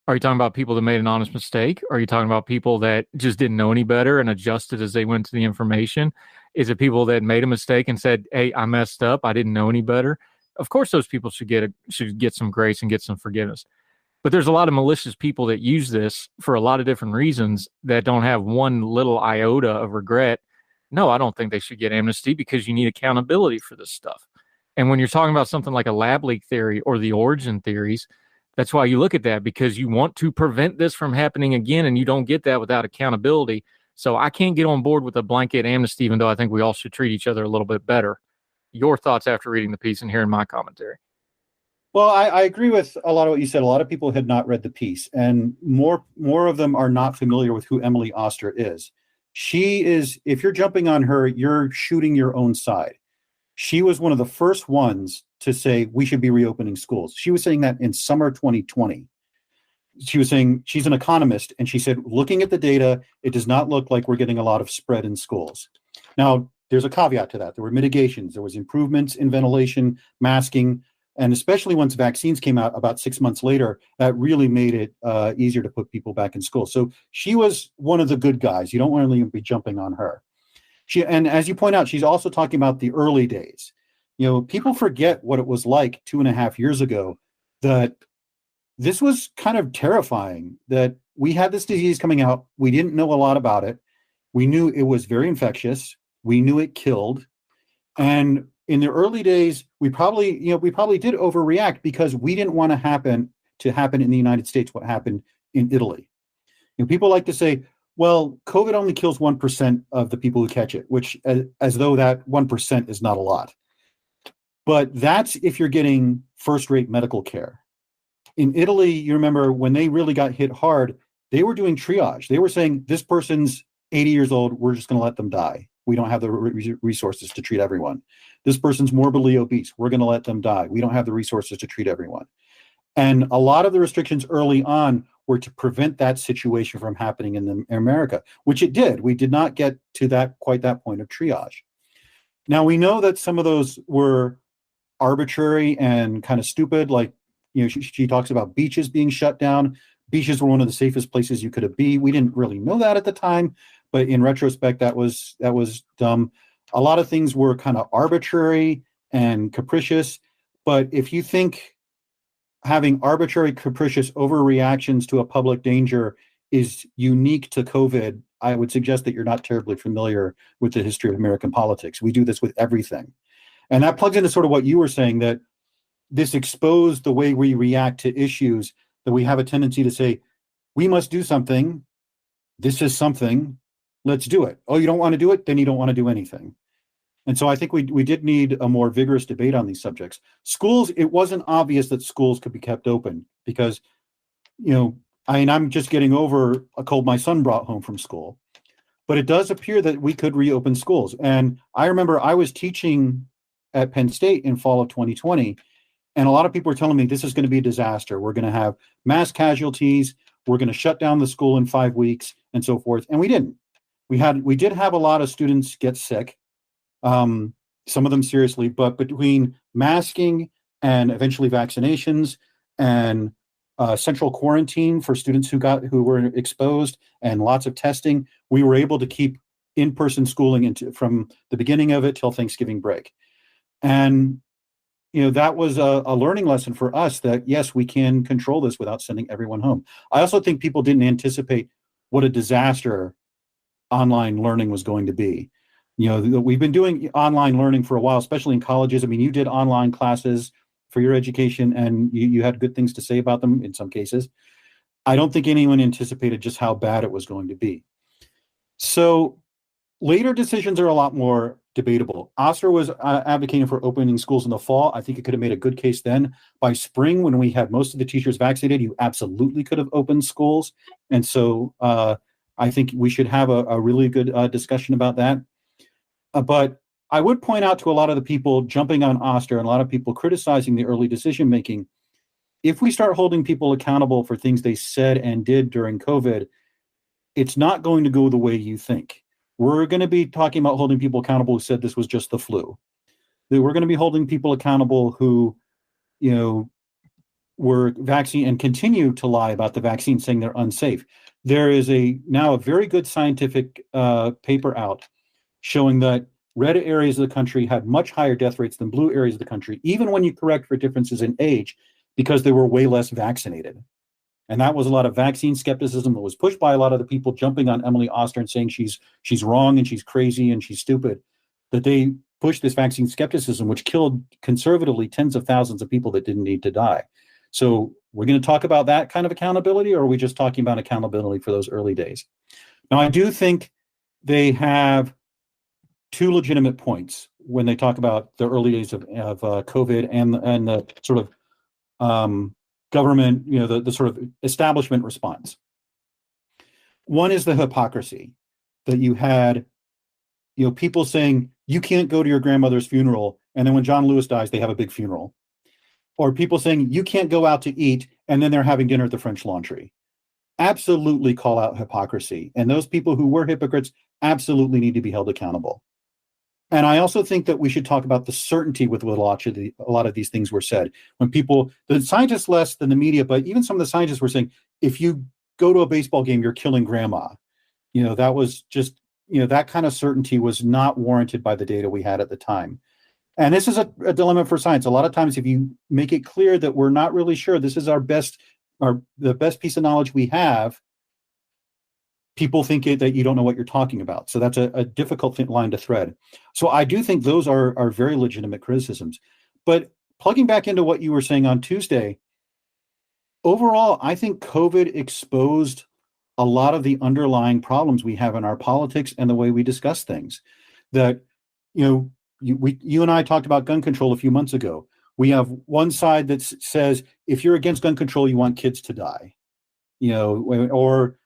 Speaker 3: Are you talking about people that made an honest mistake? Are you talking about people that just didn't know any better and adjusted as they went to the information? Is it people that made a mistake and said, hey, I messed up, I didn't know any better? Of course, those people should get some grace and get some forgiveness. But there's a lot of malicious people that use this for a lot of different reasons that don't have one little iota of regret. No, I don't think they should get amnesty, because you need accountability for this stuff. And when you're talking about something like a lab leak theory or the origin theories, that's why you look at that, because you want to prevent this from happening again, and you don't get that without accountability. So I can't get on board with a blanket amnesty, even though I think we all should treat each other a little bit better. Your thoughts after reading the piece and hearing my commentary?
Speaker 7: Well, I agree with a lot of what you said. A lot of people had not read the piece, and more of them are not familiar with who Emily Oster is. She is, if you're jumping on her, you're shooting your own side. She was one of the first ones to say we should be reopening schools. She was saying that in summer 2020. She was saying, she's an economist, and she said, looking at the data, it does not look like we're getting a lot of spread in schools. Now, there's a caveat to that. There were mitigations. There was improvements in ventilation, masking, and especially once vaccines came out about 6 months later, that really made it easier to put people back in school. So she was one of the good guys. You don't want to be jumping on her. And as you point out, she's also talking about the early days. People forget what it was like 2.5 years ago, that this was kind of terrifying, that we had this disease coming out. We didn't know a lot about it. We knew it was very infectious. We knew it killed. And in the early days, we probably did overreact, because we didn't want to happen in the United States what happened in Italy. People like to say, Well, COVID only kills 1% of the people who catch it, which as though that 1% is not a lot. But that's if you're getting first-rate medical care. In Italy, you remember when they really got hit hard, they were doing triage. They were saying, this person's 80 years old, we're just going to let them die. We don't have the resources to treat everyone. This person's morbidly obese, we're going to let them die. We don't have the resources to treat everyone. And a lot of the restrictions early on were to prevent that situation from happening in America, which it did. We did not get to quite that point of triage. Now, we know that some of those were arbitrary and kind of stupid, like, she talks about beaches being shut down. Beaches were one of the safest places you could be. We didn't really know that at the time, but in retrospect, that was dumb. A lot of things were kind of arbitrary and capricious, but if you think having arbitrary, capricious overreactions to a public danger is unique to COVID, I would suggest that you're not terribly familiar with the history of American politics. We do this with everything. And that plugs into sort of what you were saying, that this exposed the way we react to issues, that we have a tendency to say, we must do something. This is something. Let's do it. Oh, you don't want to do it? Then you don't want to do anything. And so I think we did need a more vigorous debate on these subjects. Schools, it wasn't obvious that schools could be kept open because, I'm just getting over a cold my son brought home from school. But it does appear that we could reopen schools. And I remember I was teaching at Penn State in fall of 2020, and a lot of people were telling me this is going to be a disaster. We're going to have mass casualties. We're going to shut down the school in 5 weeks and so forth. And we didn't. We did have a lot of students get sick. Some of them seriously, but between masking and eventually vaccinations and central quarantine for students who were exposed and lots of testing, we were able to keep in-person schooling from the beginning of it till Thanksgiving break. And that was a learning lesson for us that, yes, we can control this without sending everyone home. I also think people didn't anticipate what a disaster online learning was going to be. We've been doing online learning for a while, especially in colleges. I mean, you did online classes for your education and you had good things to say about them in some cases. I don't think anyone anticipated just how bad it was going to be. So later decisions are a lot more debatable. Oster was advocating for opening schools in the fall. I think it could have made a good case then. By spring, when we had most of the teachers vaccinated, you absolutely could have opened schools. And so I think we should have a really good discussion about that. But I would point out to a lot of the people jumping on Oster and a lot of people criticizing the early decision making, if we start holding people accountable for things they said and did during COVID, it's not going to go the way you think. We're going to be talking about holding people accountable who said this was just the flu. We're going to be holding people accountable who, were vaccine and continue to lie about the vaccine, saying they're unsafe. There is now a very good scientific paper out showing that red areas of the country had much higher death rates than blue areas of the country, even when you correct for differences in age, because they were way less vaccinated. And that was a lot of vaccine skepticism that was pushed by a lot of the people jumping on Emily Oster and saying she's wrong and she's crazy and she's stupid, that they pushed this vaccine skepticism, which killed conservatively tens of thousands of people that didn't need to die. So we're going to talk about that kind of accountability, or are we just talking about accountability for those early days? Now, I do think they have two legitimate points when they talk about the early days of COVID and the sort of government, the sort of establishment response. One is the hypocrisy that you had, people saying you can't go to your grandmother's funeral, and then when John Lewis dies, they have a big funeral. Or people saying you can't go out to eat, and then they're having dinner at the French Laundry. Absolutely call out hypocrisy. And those people who were hypocrites absolutely need to be held accountable. And I also think that we should talk about the certainty with which a lot of these things were said. When the scientists less than the media, but even some of the scientists were saying, if you go to a baseball game, you're killing grandma. That was just, that kind of certainty was not warranted by the data we had at the time. And this is a dilemma for science. A lot of times, if you make it clear that we're not really sure, this is the best piece of knowledge we have, people think that you don't know what you're talking about. So that's a difficult line to thread. So I do think those are very legitimate criticisms. But plugging back into what you were saying on Tuesday, overall, I think COVID exposed a lot of the underlying problems we have in our politics and the way we discuss things. That, you and I talked about gun control a few months ago. We have one side that says, if you're against gun control, you want kids to die, or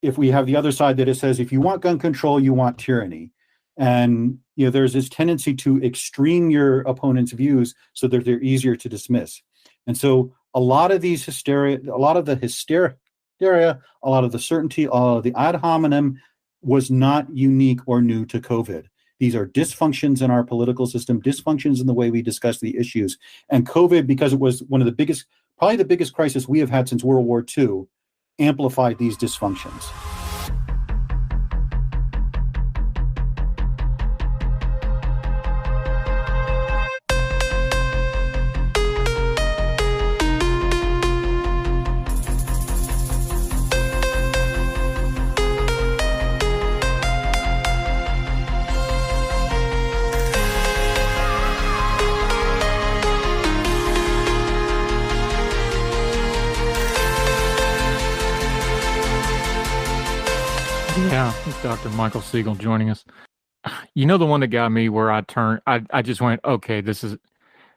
Speaker 7: if we have the other side that it says, if you want gun control, you want tyranny. And, there's this tendency to extreme your opponent's views so that they're easier to dismiss. And so a lot of the hysteria, a lot of the certainty, all of the ad hominem was not unique or new to COVID. These are dysfunctions in our political system, dysfunctions in the way we discuss the issues. And COVID, because it was one of the biggest, probably the biggest crisis we have had since World War II, amplified these dysfunctions.
Speaker 3: Yeah, Dr. Michael Siegel joining us. The one that got me where I just went, okay, this is,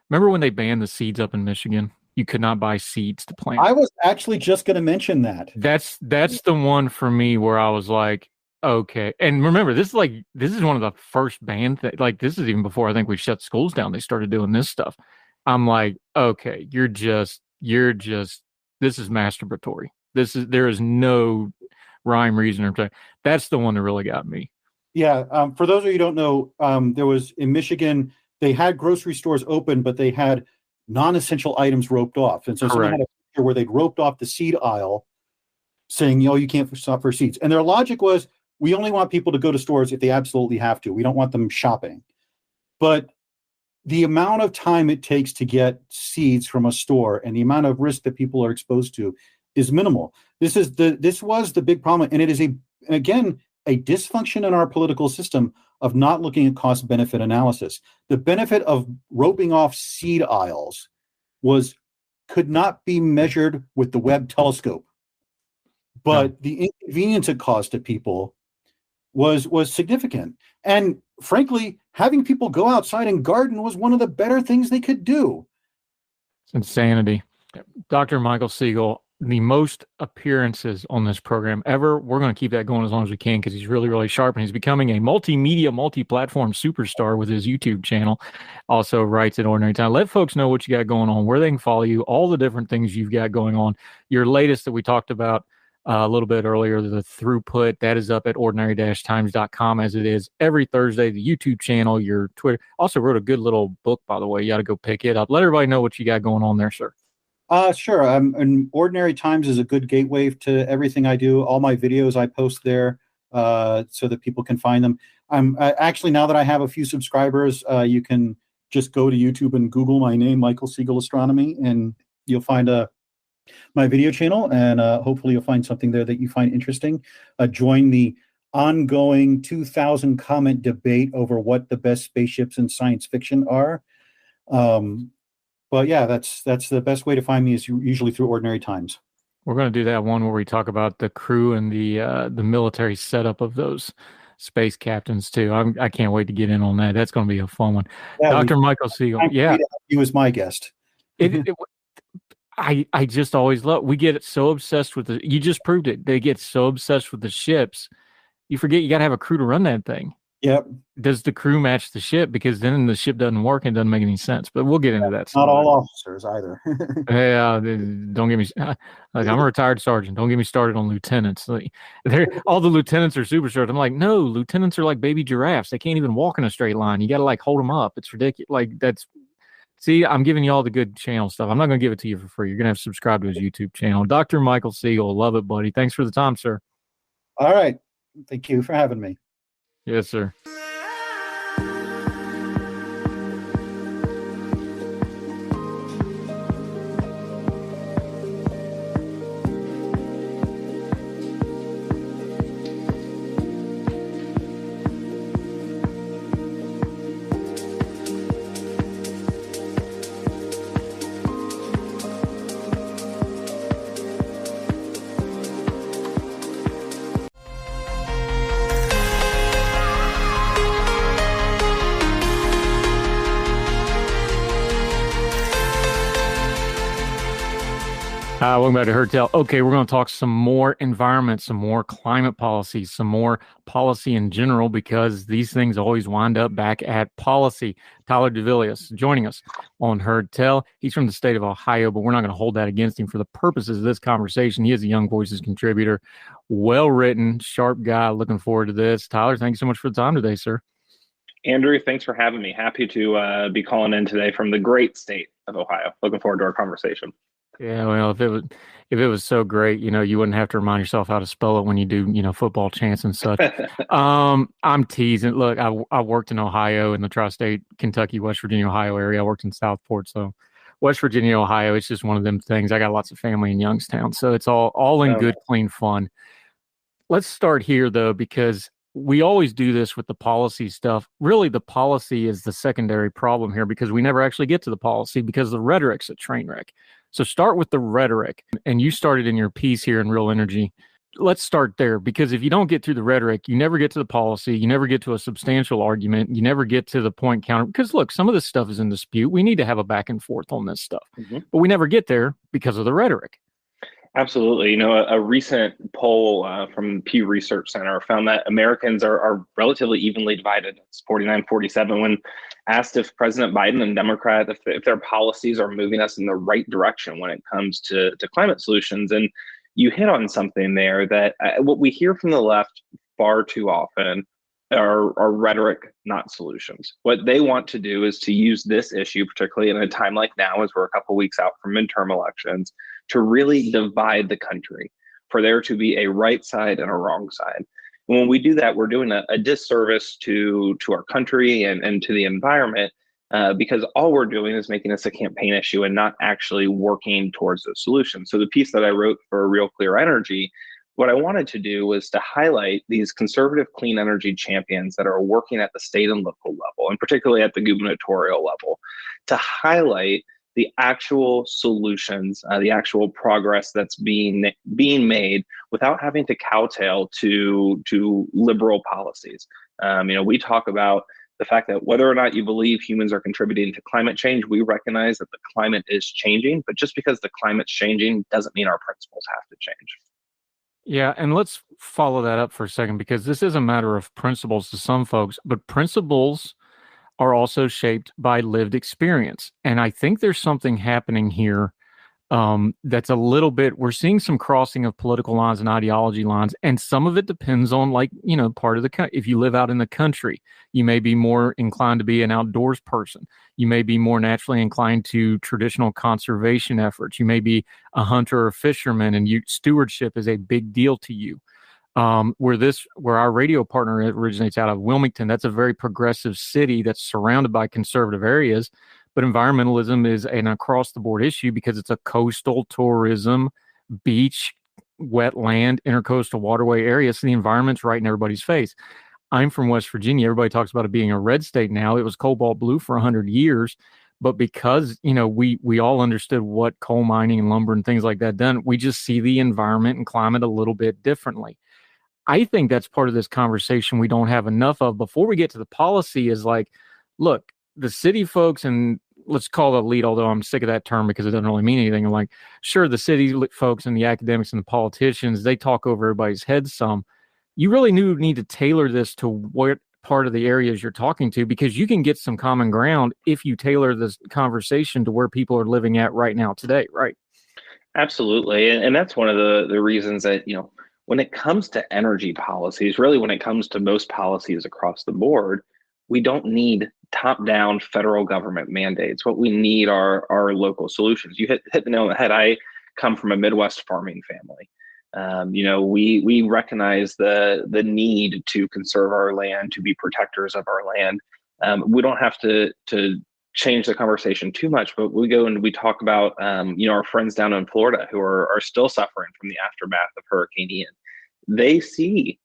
Speaker 3: remember when they banned the seeds up in Michigan? You could not buy seeds to plant.
Speaker 7: I was actually just going to mention that.
Speaker 3: That's the one for me where I was like, okay. And remember, this is one of the first banned things. Like, this is even before I think we shut schools down. They started doing this stuff. I'm like, okay, you're just, this is masturbatory. There is no rhyme, reason, or that's the one that really got me.
Speaker 7: Yeah. For those of you who don't know, there was in Michigan, they had grocery stores open, but they had non-essential items roped off. And so someone had a picture where they'd roped off the seed aisle saying, you can't stop for seeds. And their logic was, we only want people to go to stores if they absolutely have to. We don't want them shopping. But the amount of time it takes to get seeds from a store and the amount of risk that people are exposed to is minimal. This was the big problem. And it is again, a dysfunction in our political system of not looking at cost benefit analysis. The benefit of roping off seed aisles could not be measured with the Webb telescope, but the inconvenience it caused to people was significant. And frankly, having people go outside and garden was one of the better things they could do.
Speaker 3: It's insanity. Dr. Michael Siegel, the most appearances on this program ever. We're going to keep that going as long as we can because he's really, really sharp, and he's becoming a multimedia, multi-platform superstar with his YouTube channel. Also writes at Ordinary Time. Let folks know what you got going on, where they can follow you, all the different things you've got going on. Your latest that we talked about a little bit earlier, the throughput, that is up at ordinary-times.com as it is every Thursday. The YouTube channel, your Twitter. Also wrote a good little book, by the way. You got to go pick it up. Let everybody know what you got going on there, sir.
Speaker 7: Sure. And Ordinary Times is a good gateway to everything I do. All my videos I post there so that people can find them. I'm actually, now that I have a few subscribers, you can just go to YouTube and Google my name, Michael Siegel Astronomy, and you'll find my video channel, and hopefully you'll find something there that you find interesting. Join the ongoing 2,000 comment debate over what the best spaceships in science fiction are. But yeah, that's the best way to find me is usually through Ordinary Times.
Speaker 3: We're going to do that one where we talk about the crew and the military setup of those space captains too. I can't wait to get in on that. That's going to be a fun one. Yeah, Dr. Michael Siegel. Yeah,
Speaker 7: he was my guest.
Speaker 3: I just always love. We get so obsessed with you just proved it. They get so obsessed with the ships, you forget you got to have a crew to run that thing.
Speaker 7: Yep.
Speaker 3: Does the crew match the ship? Because then the ship doesn't work and doesn't make any sense. But we'll get into that.
Speaker 7: Not all officers either.
Speaker 3: Yeah, don't get me. Like, I'm a retired sergeant. Don't get me started on lieutenants. Like, all the lieutenants are superstars. I'm like, no, lieutenants are like baby giraffes. They can't even walk in a straight line. You got to like hold them up. It's ridiculous. Like that's. See, I'm giving you all the good channel stuff. I'm not going to give it to you for free. You're going to have to subscribe to his YouTube channel. Dr. Michael Siegel. Love it, buddy. Thanks for the time, sir.
Speaker 7: All right. Thank you for having me.
Speaker 3: Yes, sir. Welcome back to Heard Tell. Okay, we're going to talk some more environment, some more climate policy, some more policy in general, because these things always wind up back at policy. Tyler Duvelius joining us on Heard Tell. He's from the state of Ohio, but we're not going to hold that against him for the purposes of this conversation. He is a Young Voices contributor, well-written, sharp guy. Looking forward to this. Tyler, thank you so much for the time today, sir.
Speaker 8: Andrew, thanks for having me. Happy to be calling in today from the great state of Ohio. Looking forward to our conversation.
Speaker 3: Yeah, well, if it was so great, you wouldn't have to remind yourself how to spell it when you do, football chants and such. I'm teasing. Look, I worked in Ohio in the tri-state, Kentucky, West Virginia, Ohio area. I worked in Southport, so West Virginia, Ohio. It's just one of them things. I got lots of family in Youngstown, so it's all in good, clean fun. Let's start here though, because we always do this with the policy stuff. Really, the policy is the secondary problem here because we never actually get to the policy because the rhetoric's a train wreck. So start with the rhetoric. And you started in your piece here in Real Energy. Let's start there, because if you don't get through the rhetoric, you never get to the policy. You never get to a substantial argument. You never get to the point counter. Because look, some of this stuff is in dispute. We need to have a back and forth on this stuff. But we never get there because of the rhetoric.
Speaker 8: Absolutely. A recent poll from Pew Research Center found that Americans are relatively evenly divided. It's 49-47 when asked if President Biden and Democrat, if their policies are moving us in the right direction when it comes to climate solutions. And you hit on something there that what we hear from the left far too often are rhetoric, not solutions. What they want to do is to use this issue, particularly in a time like now, as we're a couple weeks out from midterm elections, to really divide the country, for there to be a right side and a wrong side. And when we do that, we're doing a disservice to our country and to the environment, because all we're doing is making this a campaign issue and not actually working towards those solutions. So the piece that I wrote for Real Clear Energy, what I wanted to do was to highlight these conservative clean energy champions that are working at the state and local level, and particularly at the gubernatorial level, to highlight the actual solutions, the actual progress that's being made without having to kowtow to liberal policies. We talk about the fact that whether or not you believe humans are contributing to climate change, we recognize that the climate is changing, but just because the climate's changing doesn't mean our principles have to change.
Speaker 3: Yeah, and let's follow that up for a second, because this is a matter of principles to some folks, but principles are also shaped by lived experience. And I think there's something happening here that's a little bit, we're seeing some crossing of political lines and ideology lines. And some of it depends on, part of the, if you live out in the country, you may be more inclined to be an outdoors person. You may be more naturally inclined to traditional conservation efforts. You may be a hunter or fisherman, and stewardship is a big deal to you. Where our radio partner originates out of Wilmington, that's a very progressive city that's surrounded by conservative areas, but environmentalism is an across the board issue because it's a coastal tourism, beach, wetland, intercoastal waterway area. So the environment's right in everybody's face. I'm from West Virginia. Everybody talks about it being a red state now. It was cobalt blue for 100 years. But because, we all understood what coal mining and lumber and things like that done, we just see the environment and climate a little bit differently. I think that's part of this conversation we don't have enough of before we get to the policy is look, the city folks, and let's call it elite, although I'm sick of that term because it doesn't really mean anything. I'm sure, the city folks and the academics and the politicians, they talk over everybody's heads some. You really need to tailor this to what part of the areas you're talking to, because you can get some common ground if you tailor this conversation to where people are living at right now today, right?
Speaker 8: Absolutely. And that's one of the reasons that, when it comes to energy policies, really when it comes to most policies across the board, we don't need top-down federal government mandates. What we need are local solutions. You hit the nail on the head. I come from a Midwest farming family. We recognize the need to conserve our land, to be protectors of our land. We don't have to change the conversation too much, but we go and we talk about our friends down in Florida who are still suffering from the aftermath of Hurricane Ian. They see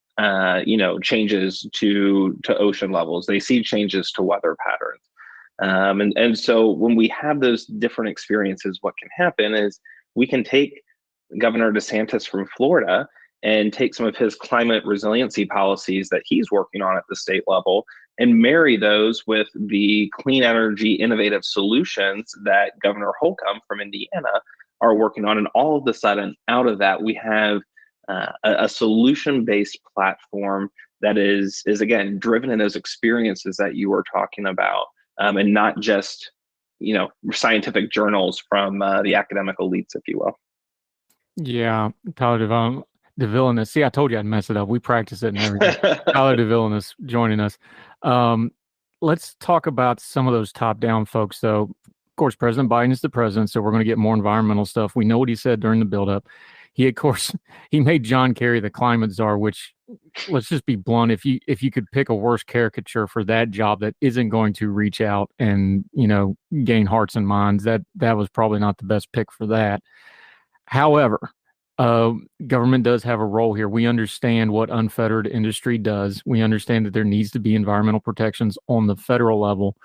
Speaker 8: changes to ocean levels. They see changes to weather patterns. And so when we have those different experiences, what can happen is we can take Governor DeSantis from Florida and take some of his climate resiliency policies that he's working on at the state level and marry those with the clean energy innovative solutions that Governor Holcomb from Indiana are working on. And all of a sudden, out of that, we have a solution-based platform that is again driven in those experiences that you were talking about, and not just scientific journals from the academic elites, if you will.
Speaker 3: Yeah, Tyler Duvelius. See, I told you I'd mess it up. We practice it and everything. Tyler Duvelius joining us. Let's talk about some of those top-down folks, though. Of course, President Biden is the president, so we're going to get more environmental stuff. We know what he said during the buildup. He made John Kerry the climate czar, which, let's just be blunt, if you could pick a worse caricature for that job that isn't going to reach out and, gain hearts and minds, that was probably not the best pick for that. However, government does have a role here. We understand what unfettered industry does. We understand that there needs to be environmental protections on the federal level.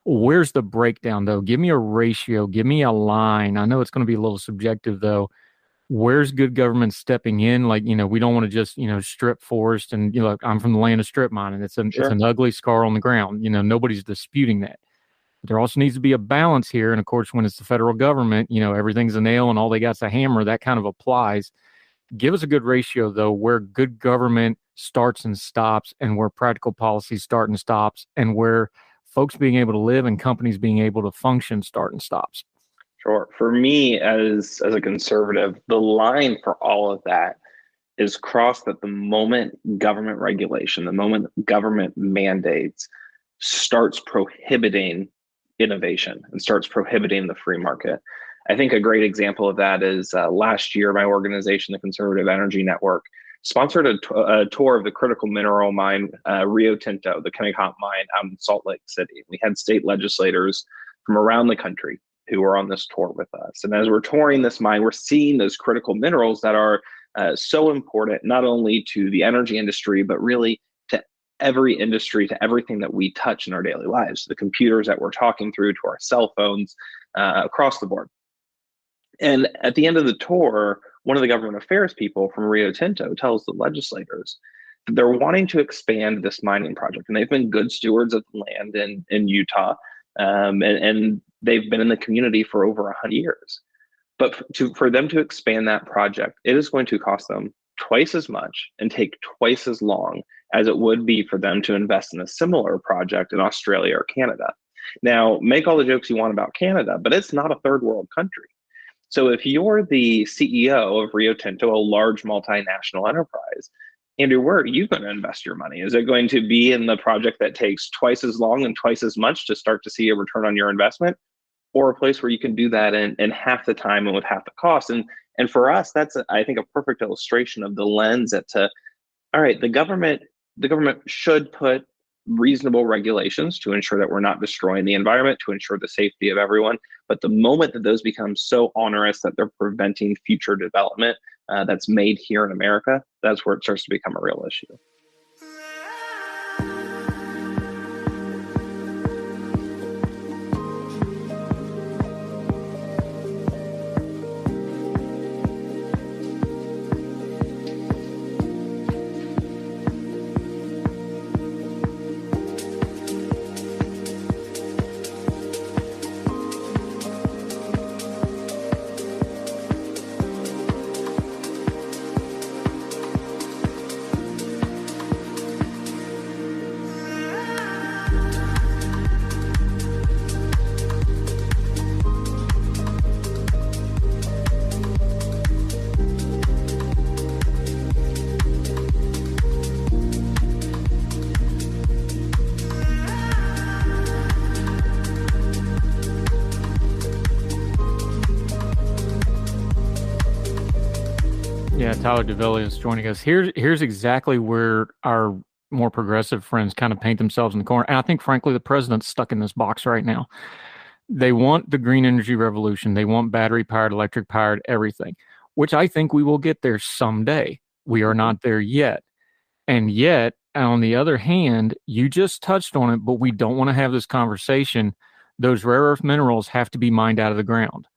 Speaker 3: Where's the breakdown, though? Give me a ratio. Give me a line. I know it's going to be a little subjective, though. Where's good government stepping in? Like, we don't want to just, strip forest and, I'm from the land of strip mining. It's an ugly scar on the ground. Nobody's disputing that. But there also needs to be a balance here. And of course, when it's the federal government, everything's a nail and all they got's a hammer. That kind of applies. Give us a good ratio, though, where good government starts and stops and where practical policies start and stops and where folks being able to live and companies being able to function start and stops.
Speaker 8: Sure. For me, as a conservative, the line for all of that is crossed at the moment government regulation, the moment government mandates starts prohibiting innovation and starts prohibiting the free market. I think a great example of that is last year, my organization, the Conservative Energy Network, sponsored a tour of the critical mineral mine, Rio Tinto, the Kennecott mine out in Salt Lake City. We had state legislators from around the country who were on this tour with us. And as we're touring this mine, we're seeing those critical minerals that are so important, not only to the energy industry, but really to every industry, to everything that we touch in our daily lives, the computers that we're talking through, to our cell phones, across the board. And at the end of the tour, one of the government affairs people from Rio Tinto tells the legislators that they're wanting to expand this mining project. And they've been good stewards of the land in Utah. And they've been in the community for over 100 years. But for them to expand that project, it is going to cost them twice as much and take twice as long as it would be for them to invest in a similar project in Australia or Canada. Now, make all the jokes you want about Canada, but it's not a third world country. So if you're the CEO of Rio Tinto, a large multinational enterprise, Andrew, where are you going to invest your money? Is it going to be in the project that takes twice as long and twice as much to start to see a return on your investment, or a place where you can do that in half the time and with half the cost? And for us, that's, I think, a perfect illustration of the lens all right, the government should put reasonable regulations to ensure that we're not destroying the environment, to ensure the safety of everyone. But the moment that those become so onerous that they're preventing future development that's made here in America, that's where it starts to become a real issue.
Speaker 3: Yeah, Tyler Duvelius joining us. Here's exactly where our more progressive friends kind of paint themselves in the corner. And I think, frankly, the president's stuck in this box right now. They want the green energy revolution. They want battery-powered, electric-powered, everything, which I think we will get there someday. We are not there yet. And yet, on the other hand, you just touched on it, but we don't want to have this conversation. Those rare earth minerals have to be mined out of the ground.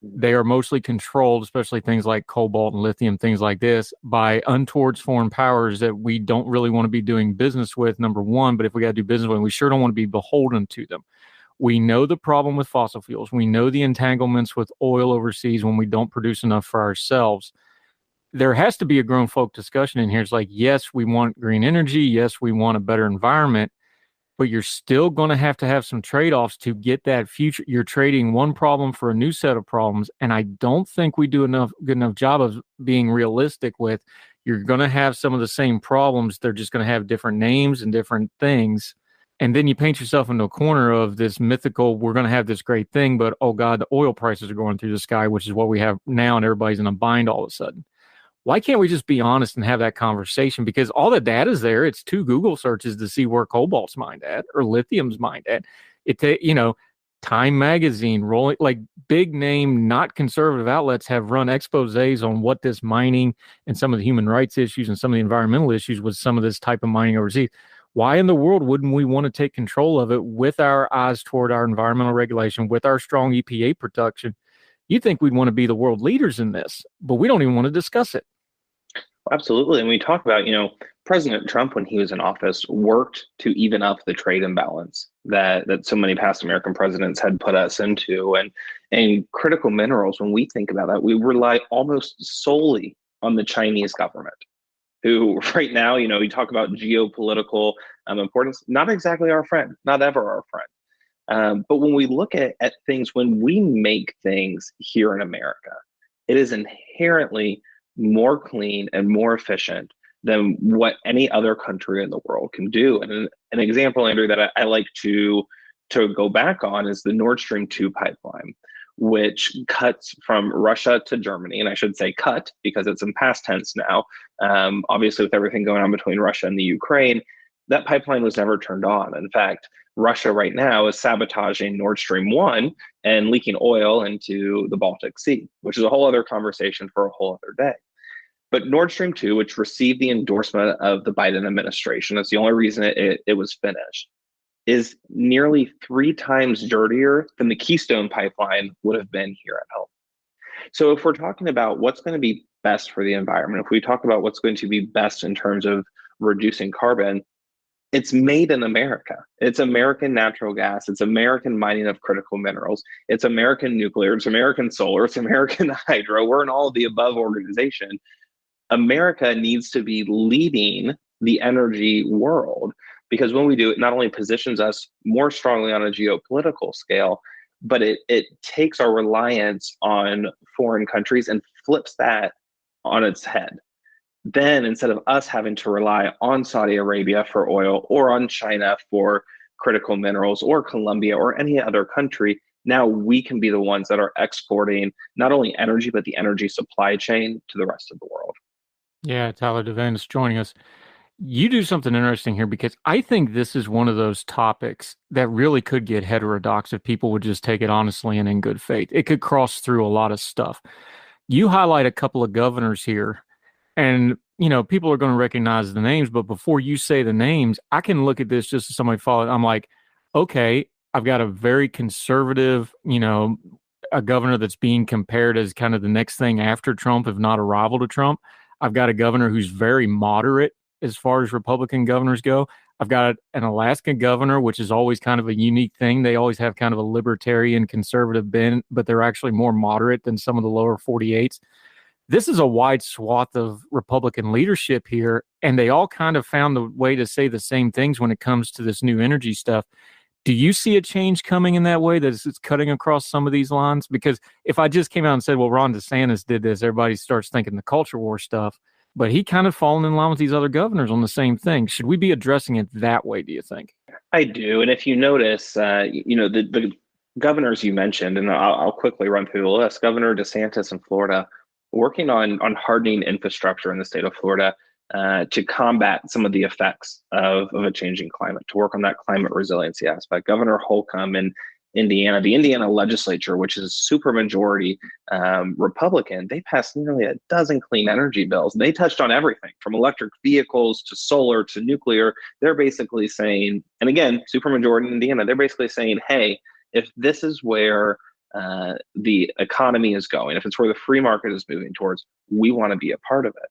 Speaker 3: They are mostly controlled, especially things like cobalt and lithium, things like this, by untoward foreign powers that we don't really want to be doing business with, number one. But if we got to do business with them, we sure don't want to be beholden to them. We know the problem with fossil fuels. We know the entanglements with oil overseas when we don't produce enough for ourselves. There has to be a grown folk discussion in here. It's like, yes, we want green energy. Yes, we want a better environment, but you're still going to have some trade-offs to get that future. You're trading one problem for a new set of problems. And I don't think we do good enough job of being realistic with, you're going to have some of the same problems. They're just going to have different names and different things. And then you paint yourself into a corner of this mythical, we're going to have this great thing, but oh God, the oil prices are going through the sky, which is what we have now. And everybody's in a bind all of a sudden. Why can't we just be honest and have that conversation? Because all the data is there. It's 2 Google searches to see where cobalt's mined at or lithium's mined at. Time Magazine, rolling, like big name, not conservative outlets have run exposés on what this mining and some of the human rights issues and some of the environmental issues with some of this type of mining overseas. Why in the world wouldn't we want to take control of it with our eyes toward our environmental regulation, with our strong EPA protection? You think we'd want to be the world leaders in this, but we don't even want to discuss it.
Speaker 8: Absolutely. And we talk about, President Trump, when he was in office, worked to even up the trade imbalance that so many past American presidents had put us into. And critical minerals, when we think about that, we rely almost solely on the Chinese government, who right now, we talk about geopolitical importance, not exactly our friend, not ever our friend. But when we look at things, when we make things here in America, it is inherently more clean and more efficient than what any other country in the world can do. And an example, Andrew, that I like to go back on is the Nord Stream 2 pipeline, which cuts from Russia to Germany. And I should say cut because it's in past tense now. Obviously, with everything going on between Russia and the Ukraine, that pipeline was never turned on. In fact, Russia right now is sabotaging Nord Stream 1 and leaking oil into the Baltic Sea, which is a whole other conversation for a whole other day. But Nord Stream 2, which received the endorsement of the Biden administration, that's the only reason it was finished, is nearly 3 times dirtier than the Keystone pipeline would have been here at home. So if we're talking about what's going to be best for the environment, if we talk about what's going to be best in terms of reducing carbon, it's made in America. It's American natural gas. It's American mining of critical minerals. It's American nuclear. It's American solar. It's American hydro. We're an all of the above organization. America needs to be leading the energy world, because when we do, it not only positions us more strongly on a geopolitical scale, but it takes our reliance on foreign countries and flips that on its head. Then instead of us having to rely on Saudi Arabia for oil or on China for critical minerals or Colombia or any other country, now we can be the ones that are exporting not only energy, but the energy supply chain to the rest of the world.
Speaker 3: Yeah, Tyler Duvelius joining us. You do something interesting here, because I think this is one of those topics that really could get heterodox if people would just take it honestly and in good faith. It could cross through a lot of stuff. You highlight a couple of governors here, and people are going to recognize the names, but before you say the names, I can look at this just as somebody followed. I'm like, okay, I've got a very conservative, a governor that's being compared as kind of the next thing after Trump, if not a rival to Trump. I've got a governor who's very moderate as far as Republican governors go. I've got an Alaska governor, which is always kind of a unique thing. They always have kind of a libertarian conservative bent, but they're actually more moderate than some of the lower 48s. This is a wide swath of Republican leadership here, and they all kind of found the way to say the same things when it comes to this new energy stuff. Do you see a change coming in that way, that it's cutting across some of these lines? Because if I just came out and said, well, Ron DeSantis did this, everybody starts thinking the culture war stuff, but he kind of fallen in line with these other governors on the same thing. Should we be addressing it that way, do you think?
Speaker 8: I do. And if you notice, the governors you mentioned, and I'll quickly run through the list, Governor DeSantis in Florida, working on hardening infrastructure in the state of Florida to combat some of the effects of a changing climate, to work on that climate resiliency aspect. Governor Holcomb in Indiana, the Indiana legislature, which is super majority Republican, they passed nearly a dozen clean energy bills. They touched on everything from electric vehicles to solar to nuclear. They're basically saying, and again, super majority in Indiana, they're basically saying, hey, if this is where the economy is going, if it's where the free market is moving towards, we want to be a part of it.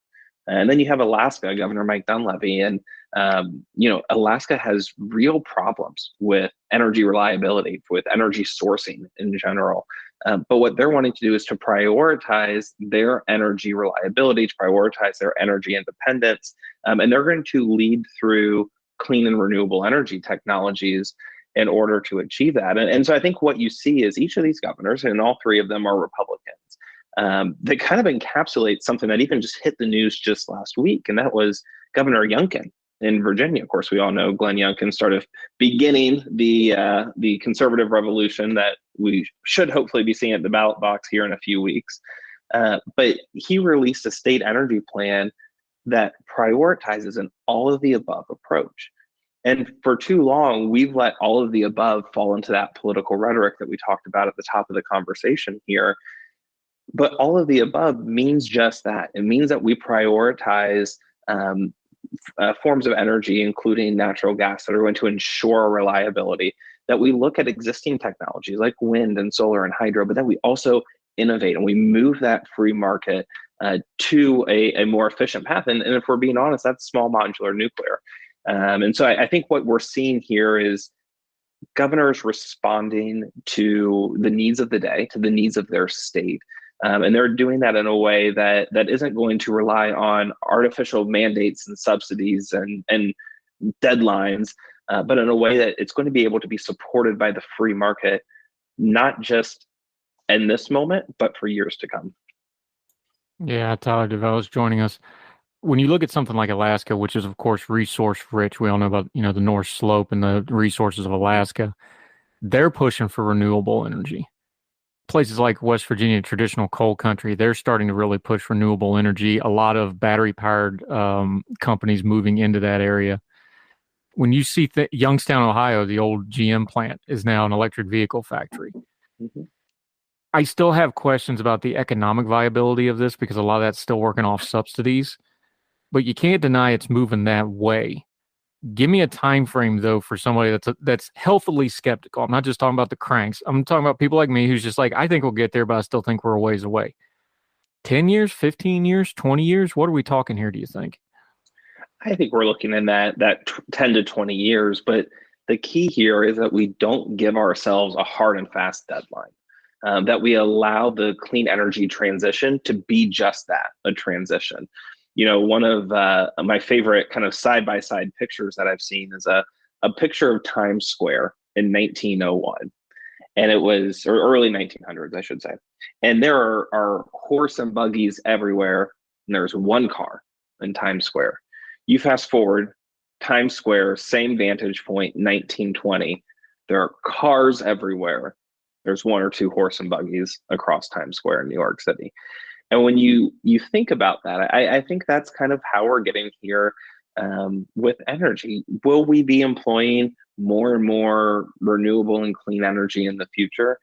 Speaker 8: And then you have Alaska, Governor Mike Dunleavy, and Alaska has real problems with energy reliability, with energy sourcing in general. But what they're wanting to do is to prioritize their energy reliability, to prioritize their energy independence, and they're going to lead through clean and renewable energy technologies in order to achieve that. And so I think what you see is each of these governors, and all three of them are Republicans, they kind of encapsulate something that even just hit the news just last week, and that was Governor Youngkin in Virginia. Of course, we all know Glenn Youngkin started beginning the conservative revolution that we should hopefully be seeing at the ballot box here in a few weeks. But he released a state energy plan that prioritizes an all of the above approach. And for too long, we've let all of the above fall into that political rhetoric that we talked about at the top of the conversation here. But all of the above means just that. It means that we prioritize forms of energy, including natural gas, that are going to ensure reliability, that we look at existing technologies like wind and solar and hydro, but that we also innovate and we move that free market to a more efficient path. And if we're being honest, that's small modular nuclear. And so I think what we're seeing here is governors responding to the needs of the day, to the needs of their state. And they're doing that in a way that isn't going to rely on artificial mandates and subsidies and deadlines, but in a way that it's going to be able to be supported by the free market, not just in this moment, but for years to come.
Speaker 3: Yeah, Tyler Duvelius joining us. When you look at something like Alaska, which is of course resource rich, we all know about the North Slope and the resources of Alaska. They're pushing for renewable energy. Places like West Virginia, traditional coal country, they're starting to really push renewable energy. A lot of battery-powered companies moving into that area. When you see Youngstown, Ohio, the old GM plant is now an electric vehicle factory. Mm-hmm. I still have questions about the economic viability of this because a lot of that's still working off subsidies. But you can't deny it's moving that way. Give me a time frame, though, for somebody that's healthily skeptical. I'm not just talking about the cranks. I'm talking about people like me who's just like, I think we'll get there, but I still think we're a ways away. 10 years, 15 years, 20 years? What are we talking here, do you think?
Speaker 8: I think we're looking in that 10 to 20 years. But the key here is that we don't give ourselves a hard and fast deadline, that we allow the clean energy transition to be just that, a transition. One of my favorite kind of side-by-side pictures that I've seen is a picture of Times Square in 1901. And it was, or early 1900s, I should say. And there are horse and buggies everywhere. And there's one car in Times Square. You fast forward, Times Square, same vantage point, 1920. There are cars everywhere. There's one or two horse and buggies across Times Square in New York City. And when you think about that, I think that's kind of how we're getting here with energy. Will we be employing more and more renewable and clean energy in the future?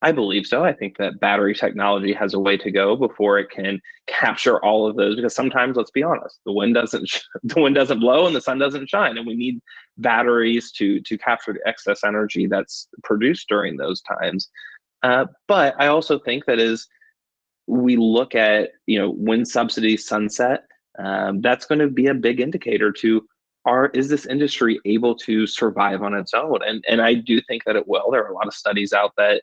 Speaker 8: I believe so. I think that battery technology has a way to go before it can capture all of those, because sometimes, let's be honest, the wind doesn't blow and the sun doesn't shine, and we need batteries to capture the excess energy that's produced during those times. But I also think that as we look at, when subsidies sunset, that's going to be a big indicator to is this industry able to survive on its own? And I do think that it will. There are a lot of studies out that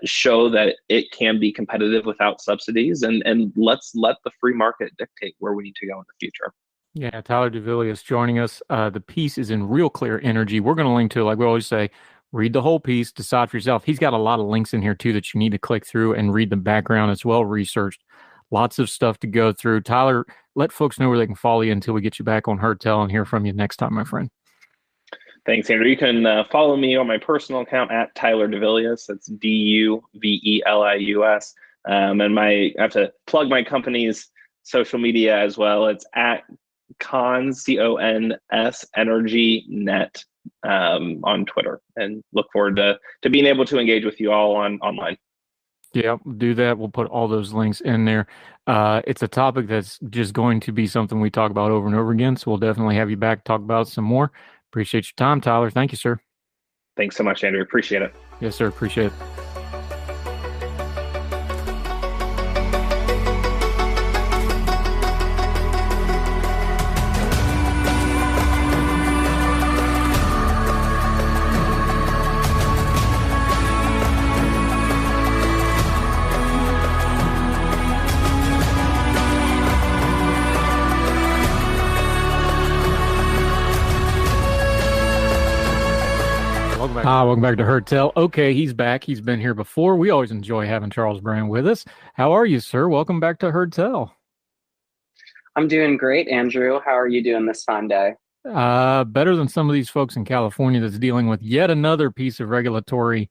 Speaker 8: show that it can be competitive without subsidies, and let's let the free market dictate where we need to go in the future.
Speaker 3: Yeah, Tyler Duvelius joining us. The piece is in Real Clear Energy. We're going to link to, like we always say, read the whole piece, decide for yourself. He's got a lot of links in here, too, that you need to click through and read the background. It's well researched. Lots of stuff to go through. Tyler, let folks know where they can follow you until we get you back on Hertel and hear from you next time, my friend.
Speaker 8: Thanks, Andrew. You can follow me on my personal account at Tyler Duvelius. That's Duvelius. And I have to plug my company's social media as well. It's at Cons, CONS, Energy Net on Twitter, and look forward to being able to engage with you all online.
Speaker 3: Yeah, do that. We'll put all those links in there. It's a topic that's just going to be something we talk about over and over again, so we'll definitely have you back to talk about some more. Appreciate your time, Tyler. Thank you, sir.
Speaker 8: Thanks so much, Andrew. Appreciate it.
Speaker 3: Yes, sir. Appreciate it. Welcome back to Heard Tell. Okay, he's back. He's been here before. We always enjoy having Charles Brandt with us. How are you, sir? Welcome back to Heard Tell.
Speaker 9: I'm doing great, Andrew. How are you doing this fine day?
Speaker 3: Better than some of these folks in California that's dealing with yet another piece of regulatory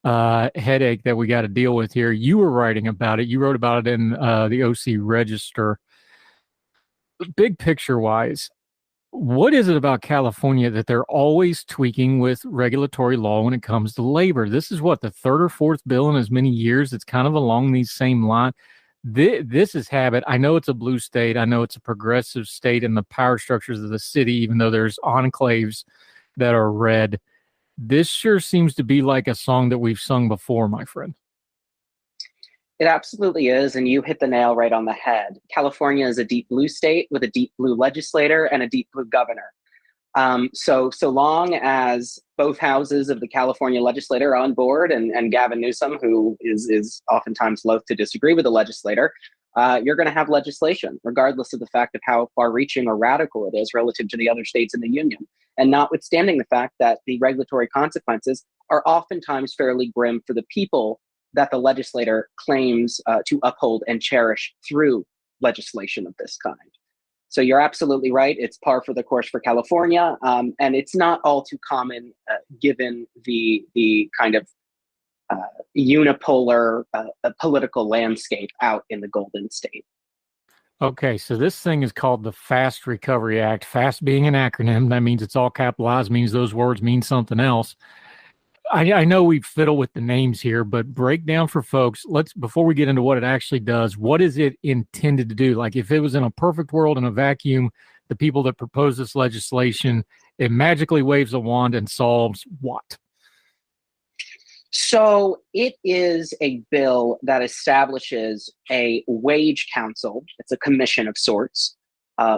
Speaker 3: headache that we got to deal with here. You were writing about it. You wrote about it in the OC Register. Big picture wise, what is it about California that they're always tweaking with regulatory law when it comes to labor? This is what, the third or fourth bill in as many years that's kind of along these same lines. This is habit. I know it's a blue state. I know it's a progressive state in the power structures of the city, even though there's enclaves that are red. This sure seems to be like a song that we've sung before, my friend.
Speaker 9: It absolutely is, and you hit the nail right on the head. California is a deep blue state with a deep blue legislator and a deep blue governor. So long as both houses of the California legislature are on board, and Gavin Newsom, who is oftentimes loath to disagree with the legislator, you're going to have legislation, regardless of the fact of how far-reaching or radical it is relative to the other states in the union, and notwithstanding the fact that the regulatory consequences are oftentimes fairly grim for the people that the legislator claims to uphold and cherish through legislation of this kind. So you're absolutely right. It's par for the course for California, and it's not all too common given the kind of unipolar political landscape out in the Golden State.
Speaker 3: Okay, so this thing is called the FAST Recovery Act. FAST being an acronym, that means it's all capitalized, means those words mean something else. I know we fiddle with the names here, but break down for folks. Before we get into what it actually does, what is it intended to do? Like, if it was in a perfect world, in a vacuum, the people that propose this legislation, it magically waves a wand and solves what?
Speaker 9: So it is a bill that establishes a wage council. It's a commission of sorts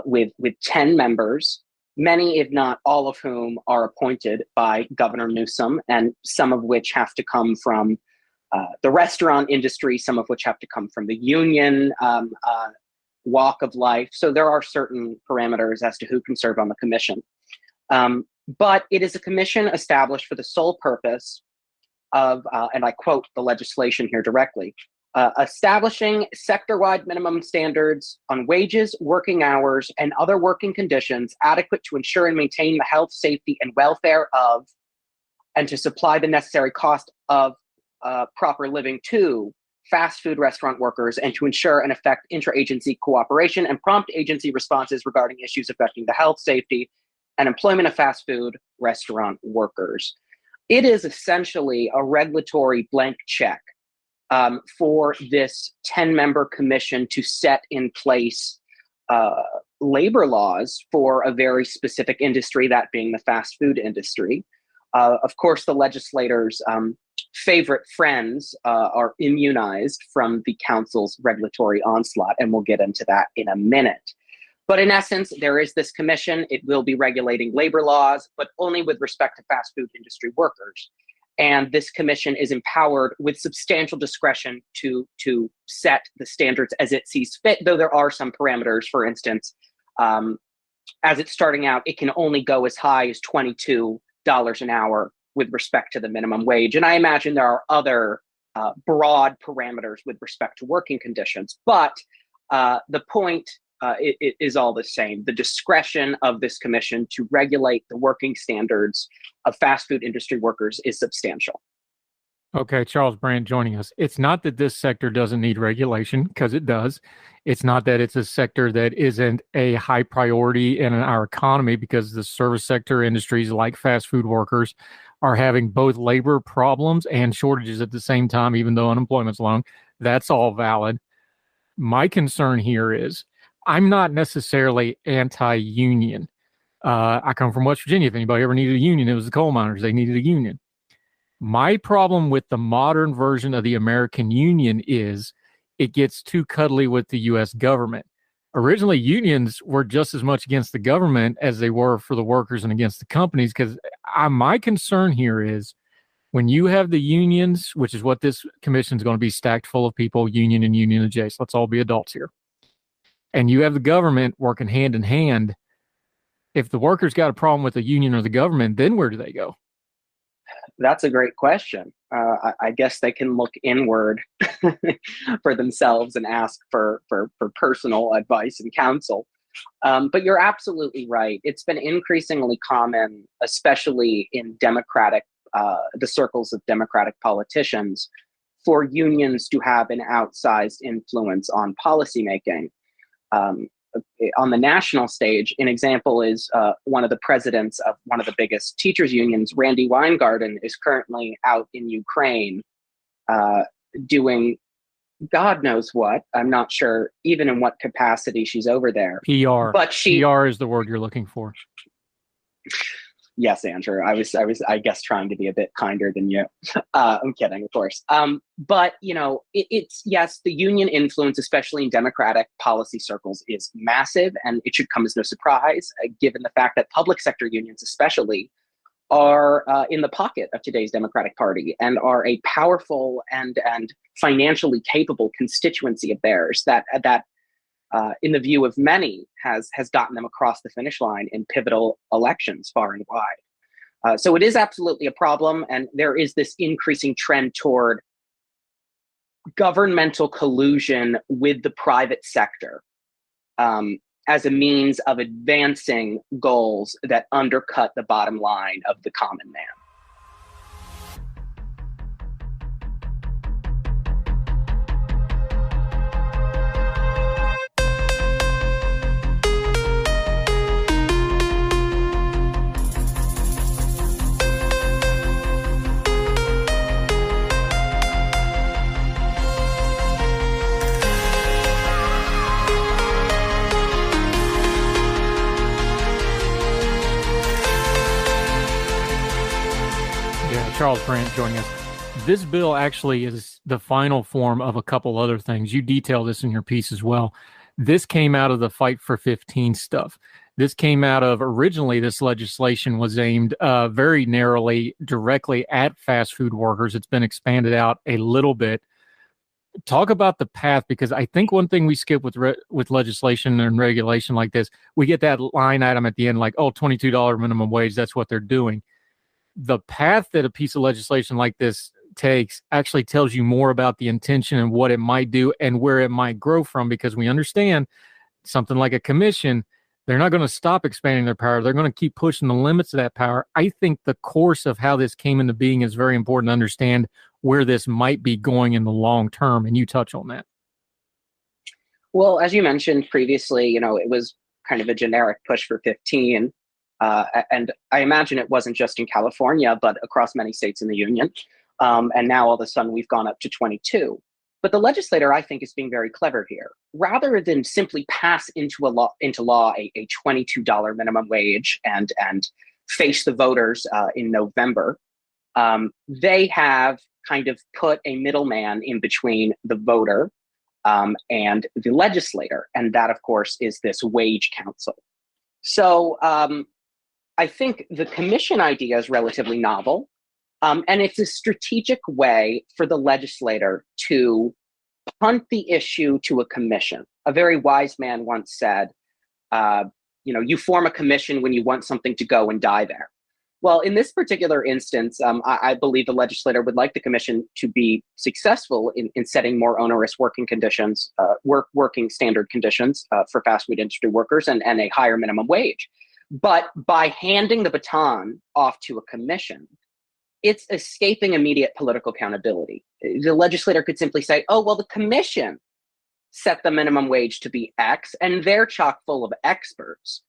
Speaker 9: with 10 members. Many, if not all of whom, are appointed by Governor Newsom, and some of which have to come from the restaurant industry, some of which have to come from the union walk of life. So there are certain parameters as to who can serve on the commission. But it is a commission established for the sole purpose of, and I quote the legislation here directly, establishing sector-wide minimum standards on wages, working hours, and other working conditions adequate to ensure and maintain the health, safety, and welfare of, and to supply the necessary cost of proper living to fast food restaurant workers, and to ensure and effect interagency cooperation and prompt agency responses regarding issues affecting the health, safety, and employment of fast food restaurant workers. It is essentially a regulatory blank check for this 10-member commission to set in place labor laws for a very specific industry, that being the fast food industry. Of course, the legislators' favorite friends are immunized from the council's regulatory onslaught, and we'll get into that in a minute. But in essence, there is this commission. It will be regulating labor laws, but only with respect to fast food industry workers. And this commission is empowered with substantial discretion to set the standards as it sees fit, though there are some parameters. For instance, as it's starting out, it can only go as high as $22 an hour with respect to the minimum wage. And I imagine there are other broad parameters with respect to working conditions. But the point it is all the same. The discretion of this commission to regulate the working standards of fast food industry workers is substantial.
Speaker 3: Okay, Charles Brandt joining us. It's not that this sector doesn't need regulation, because it does. It's not that it's a sector that isn't a high priority in our economy, because the service sector industries like fast food workers are having both labor problems and shortages at the same time, even though unemployment's low. That's all valid. My concern here is I'm not necessarily anti-union. I come from West Virginia. If anybody ever needed a union, it was the coal miners. They needed a union. My problem with the modern version of the American Union is it gets too cuddly with the U.S. government. Originally, unions were just as much against the government as they were for the workers and against the companies, because my concern here is when you have the unions, which is what this commission is going to be, stacked full of people, union and union adjacent. Let's all be adults here. And you have the government working hand in hand. If the workers got a problem with the union or the government, then where do they go?
Speaker 9: That's a great question. I guess they can look inward for themselves and ask for personal advice and counsel. But you're absolutely right. It's been increasingly common, especially in the circles of Democratic politicians, for unions to have an outsized influence on policymaking. On the national stage, an example is one of the presidents of one of the biggest teachers unions, Randy Weingarten, is currently out in Ukraine doing God knows what. I'm not sure even in what capacity she's over there.
Speaker 3: PR.
Speaker 9: But
Speaker 3: PR is the word you're looking for.
Speaker 9: Yes, Andrew. I was, I guess, trying to be a bit kinder than you. I'm kidding, of course. But it's yes, the union influence, especially in Democratic policy circles, is massive, and it should come as no surprise, given the fact that public sector unions, especially, are in the pocket of today's Democratic Party and are a powerful and financially capable constituency of theirs that in the view of many, has gotten them across the finish line in pivotal elections far and wide. So it is absolutely a problem, and there is this increasing trend toward governmental collusion with the private sector as a means of advancing goals that undercut the bottom line of the common man.
Speaker 3: Charles Brandt joining us. This bill actually is the final form of a couple other things. You detail this in your piece as well. This came out of the Fight for 15 stuff. This came out of, originally, this legislation was aimed very narrowly, directly at fast food workers. It's been expanded out a little bit. Talk about the path, because I think one thing we skip with legislation and regulation like this, we get that line item at the end like, oh, $22 minimum wage, that's what they're doing. The path that a piece of legislation like this takes actually tells you more about the intention and what it might do and where it might grow from, because we understand something like a commission, they're not going to stop expanding their power. They're going to keep pushing the limits of that power. I think the course of how this came into being is very important to understand where this might be going in the long term, and you touch on that.
Speaker 9: Well, as you mentioned previously, it was kind of a generic push for 15. And I imagine it wasn't just in California, but across many states in the union. And now all of a sudden we've gone up to 22. But the legislator, I think, is being very clever here. Rather than simply pass into law a $22 minimum wage and face the voters in November, they have kind of put a middleman in between the voter and the legislator. And that, of course, is this wage council. So I think the commission idea is relatively novel, and it's a strategic way for the legislator to punt the issue to a commission. A very wise man once said, you form a commission when you want something to go and die there. Well, in this particular instance, I believe the legislator would like the commission to be successful in setting more onerous working conditions, working standard conditions for fast food industry workers and a higher minimum wage. But by handing the baton off to a commission, it's escaping immediate political accountability. The legislator could simply say, oh, well, the commission set the minimum wage to be X, and they're chock full of experts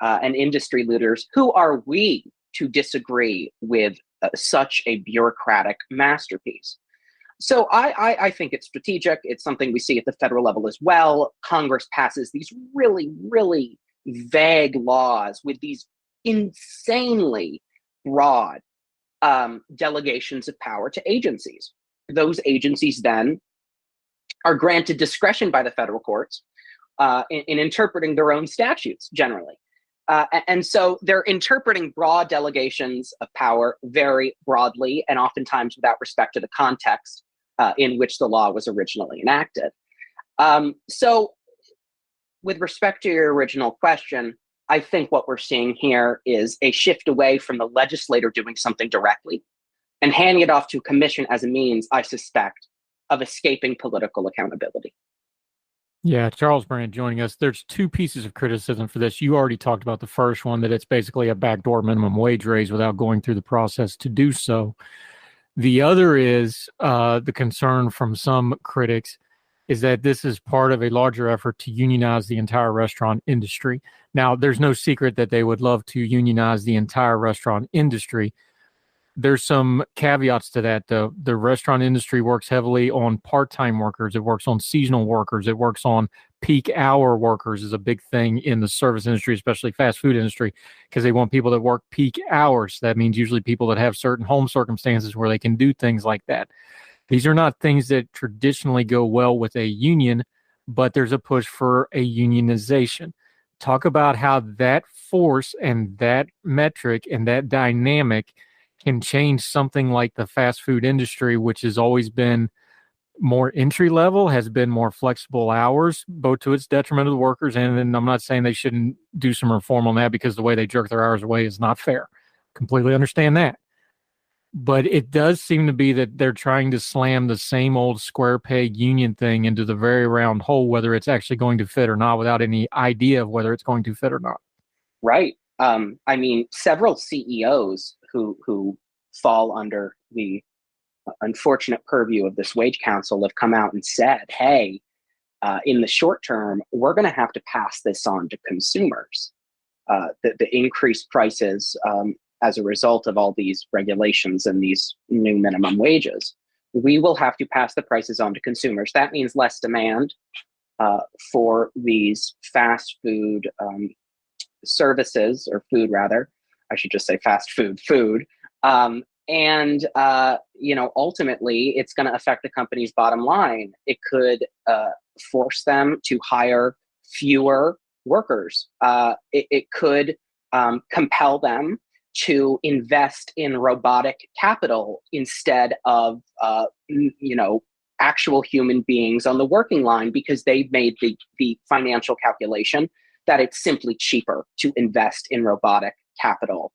Speaker 9: and industry leaders. Who are we to disagree with such a bureaucratic masterpiece? So I think it's strategic. It's something we see at the federal level as well. Congress passes these really, really vague laws with these insanely broad delegations of power to agencies. Those agencies then are granted discretion by the federal courts in interpreting their own statutes generally. And so they're interpreting broad delegations of power very broadly and oftentimes without respect to the context in which the law was originally enacted. So with respect to your original question, I think what we're seeing here is a shift away from the legislator doing something directly and handing it off to a commission as a means, I suspect, of escaping political accountability.
Speaker 3: Yeah, Charles Brandt joining us. There's two pieces of criticism for this. You already talked about the first one, that it's basically a backdoor minimum wage raise without going through the process to do so. The other is the concern from some critics is that this is part of a larger effort to unionize the entire restaurant industry. Now, there's no secret that they would love to unionize the entire restaurant industry. There's some caveats to that, though. The restaurant industry works heavily on part-time workers. It works on seasonal workers. It works on peak hour workers is a big thing in the service industry, especially fast food industry, because they want people that work peak hours. That means usually people that have certain home circumstances where they can do things like that. These are not things that traditionally go well with a union, but there's a push for a unionization. Talk about how that force and that metric and that dynamic can change something like the fast food industry, which has always been more entry level, has been more flexible hours, both to its detriment of the workers. And then I'm not saying they shouldn't do some reform on that, because the way they jerk their hours away is not fair. Completely understand that. But it does seem to be that they're trying to slam the same old square peg union thing into the very round hole, whether it's actually going to fit or not, without any idea of whether it's going to fit or not.
Speaker 9: Right. I mean, several CEOs who fall under the unfortunate purview of this wage council have come out and said, hey, in the short term, we're going to have to pass this on to consumers. The increased prices as a result of all these regulations and these new minimum wages, we will have to pass the prices on to consumers. That means less demand for these fast food services, or food rather. I should just say fast food. Ultimately, it's going to affect the company's bottom line. It could force them to hire fewer workers. It could compel them to invest in robotic capital instead of, actual human beings on the working line, because they've made the financial calculation that it's simply cheaper to invest in robotic capital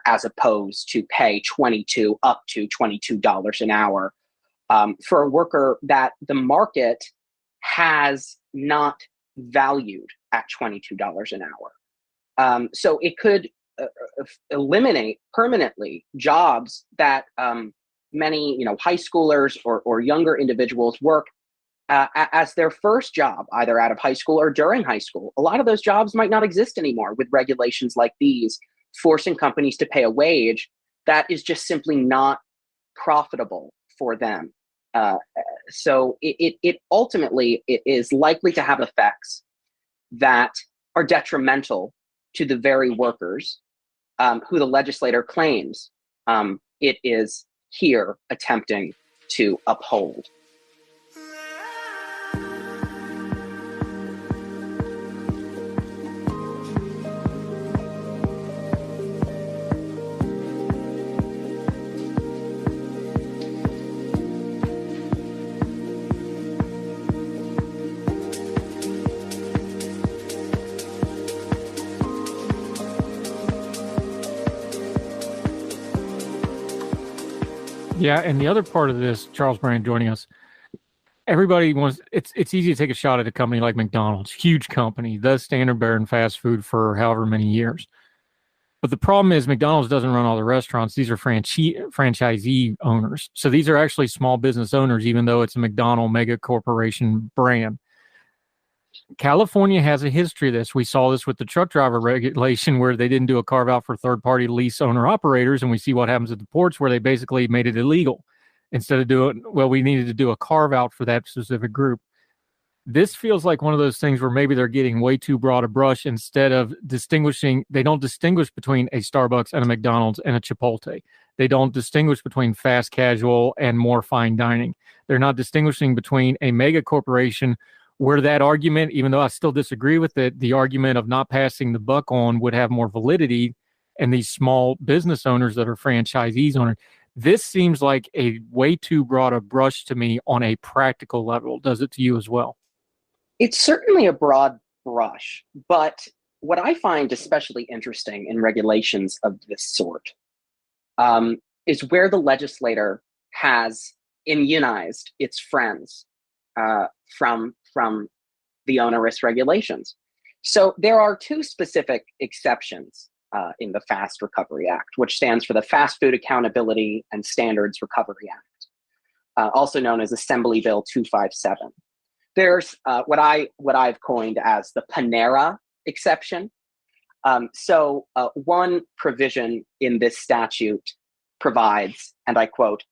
Speaker 9: as opposed to pay up to $22 an hour for a worker that the market has not valued at $22 an hour. So it could eliminate permanently jobs that many high schoolers or younger individuals work as their first job, either out of high school or during high school. A lot of those jobs might not exist anymore with regulations like these, forcing companies to pay a wage that is just simply not profitable for them. So it ultimately is likely to have effects that are detrimental to the very workers who the legislator claims it is here attempting to uphold.
Speaker 3: Yeah, and the other part of this, Charles Brandt joining us, everybody wants, it's easy to take a shot at a company like McDonald's, huge company, the standard bearer in fast food for however many years. But the problem is McDonald's doesn't run all the restaurants. These are franchisee owners. So these are actually small business owners, even though it's a McDonald mega corporation brand. California has a history of this. We saw this with the truck driver regulation, where they didn't do a carve out for third-party lease owner operators, and we see what happens at the ports, where they basically made it illegal. Instead of we needed to do a carve out for that specific group. This feels like one of those things where maybe they're getting way too broad a brush. Instead of distinguishing, they don't distinguish between a Starbucks and a McDonald's and a Chipotle. They don't distinguish between fast casual and more fine dining. They're not distinguishing between a mega corporation, where that argument, even though I still disagree with it, the argument of not passing the buck on would have more validity, and these small business owners that are franchisees on it. This seems like a way too broad a brush to me on a practical level. Does it to you as well?
Speaker 9: It's certainly a broad brush, but what I find especially interesting in regulations of this sort is where the legislator has immunized its friends from the onerous regulations. So there are two specific exceptions in the FAST Recovery Act, which stands for the Fast Food Accountability and Standards Recovery Act, also known as Assembly Bill 257. There's what I've coined as the Panera exception. So one provision in this statute provides, and I quote,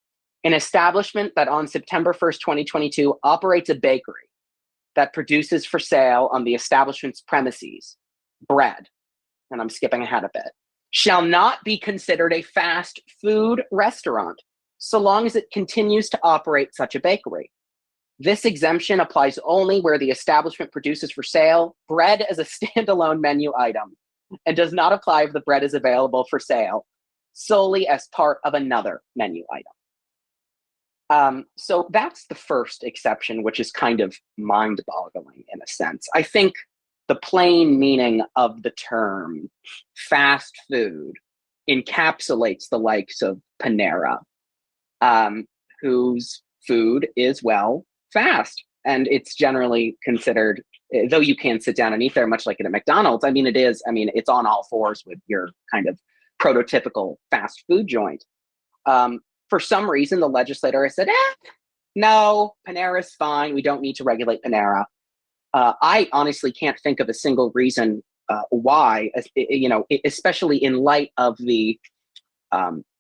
Speaker 9: "An establishment that on September 1st, 2022 operates a bakery that produces for sale on the establishment's premises bread," and I'm skipping ahead a bit, "shall not be considered a fast food restaurant so long as it continues to operate such a bakery. This exemption applies only where the establishment produces for sale bread as a standalone menu item and does not apply if the bread is available for sale solely as part of another menu item." So that's the first exception, which is kind of mind-boggling in a sense. I think the plain meaning of the term fast food encapsulates the likes of Panera, whose food is, well, fast. And it's generally considered, though you can sit down and eat there, much like at a McDonald's, it's on all fours with your kind of prototypical fast food joint. For some reason, the legislator has said, no, Panera's fine. We don't need to regulate Panera. I honestly can't think of a single reason why, especially in light of the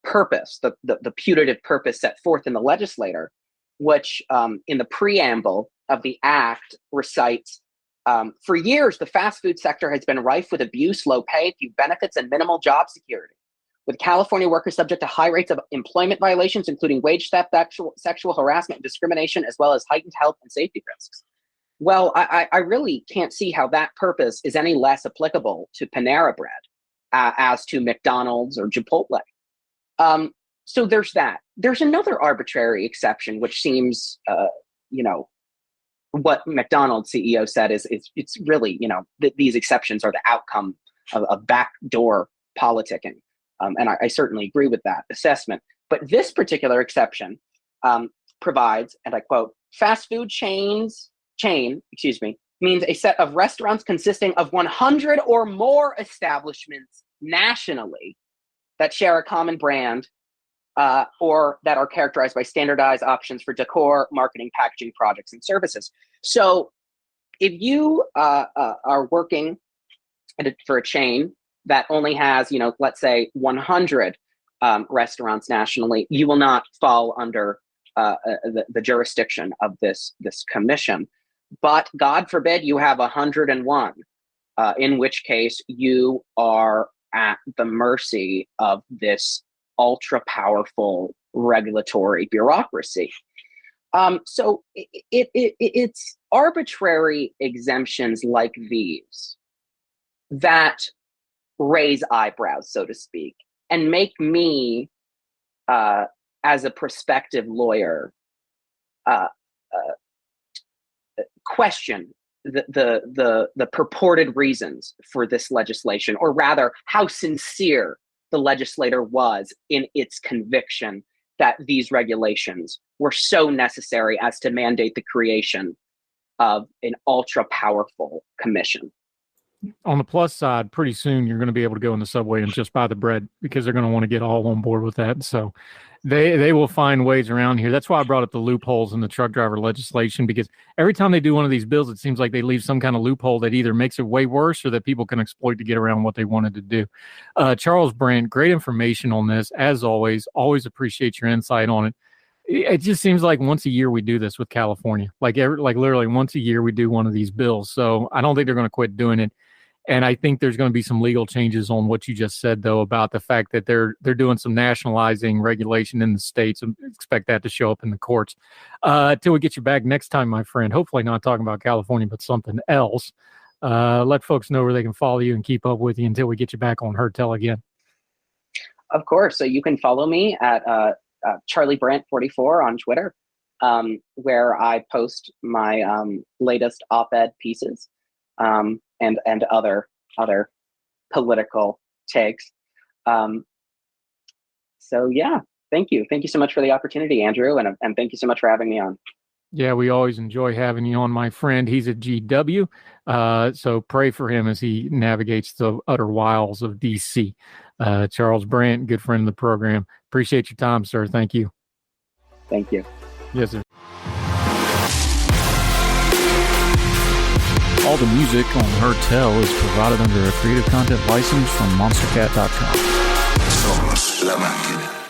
Speaker 9: purpose, the putative purpose set forth in the legislator, which in the preamble of the act recites, "For years, the fast food sector has been rife with abuse, low pay, few benefits, and minimal job security, with California workers subject to high rates of employment violations, including wage theft, sexual harassment, and discrimination, as well as heightened health and safety risks." Well, I really can't see how that purpose is any less applicable to Panera Bread as to McDonald's or Chipotle. So there's that. There's another arbitrary exception, which seems, what McDonald's CEO said is it's really, these exceptions are the outcome of backdoor politicking. And I certainly agree with that assessment. But this particular exception provides, and I quote, "Fast food chain, means a set of restaurants consisting of 100 or more establishments nationally that share a common brand or that are characterized by standardized options for decor, marketing, packaging, products, and services." So if you are working for a chain that only has, let's say 100 restaurants nationally, you will not fall under the jurisdiction of this commission. But God forbid you have 101, in which case you are at the mercy of this ultra powerful regulatory bureaucracy. So it's arbitrary exemptions like these that raise eyebrows, so to speak, and make me, as a prospective lawyer, question the purported reasons for this legislation, or rather, how sincere the legislator was in its conviction that these regulations were so necessary as to mandate the creation of an ultra powerful commission.
Speaker 3: On the plus side, pretty soon you're going to be able to go in the subway and just buy the bread, because they're going to want to get all on board with that. So they will find ways around here. That's why I brought up the loopholes in the truck driver legislation, because every time they do one of these bills, it seems like they leave some kind of loophole that either makes it way worse or that people can exploit to get around what they wanted to do. Charles Brandt, great information on this. As always appreciate your insight on it. It just seems like once a year we do this with California, like literally once a year we do one of these bills. So I don't think they're going to quit doing it. And I think there's going to be some legal changes on what you just said, though, about the fact that they're doing some nationalizing regulation in the states, and expect that to show up in the courts. Till we get you back next time, my friend, hopefully not talking about California, but something else. Let folks know where they can follow you and keep up with you until we get you back on Heard Tell again.
Speaker 9: Of course. So you can follow me at Charlie Brandt 44 on Twitter, where I post my latest op-ed pieces. And other political takes. So yeah, Thank you. Thank you so much for the opportunity, Andrew, and thank you so much for having me on.
Speaker 3: Yeah, we always enjoy having you on, my friend. He's a GW, so pray for him as he navigates the utter wilds of DC. Charles Brandt, good friend of the program. Appreciate your time, sir. Thank you.
Speaker 9: Thank you.
Speaker 3: Yes, sir.
Speaker 10: All the music on Her Tell is provided under a Creative Content license from monstercat.com.
Speaker 11: Somos la máquina.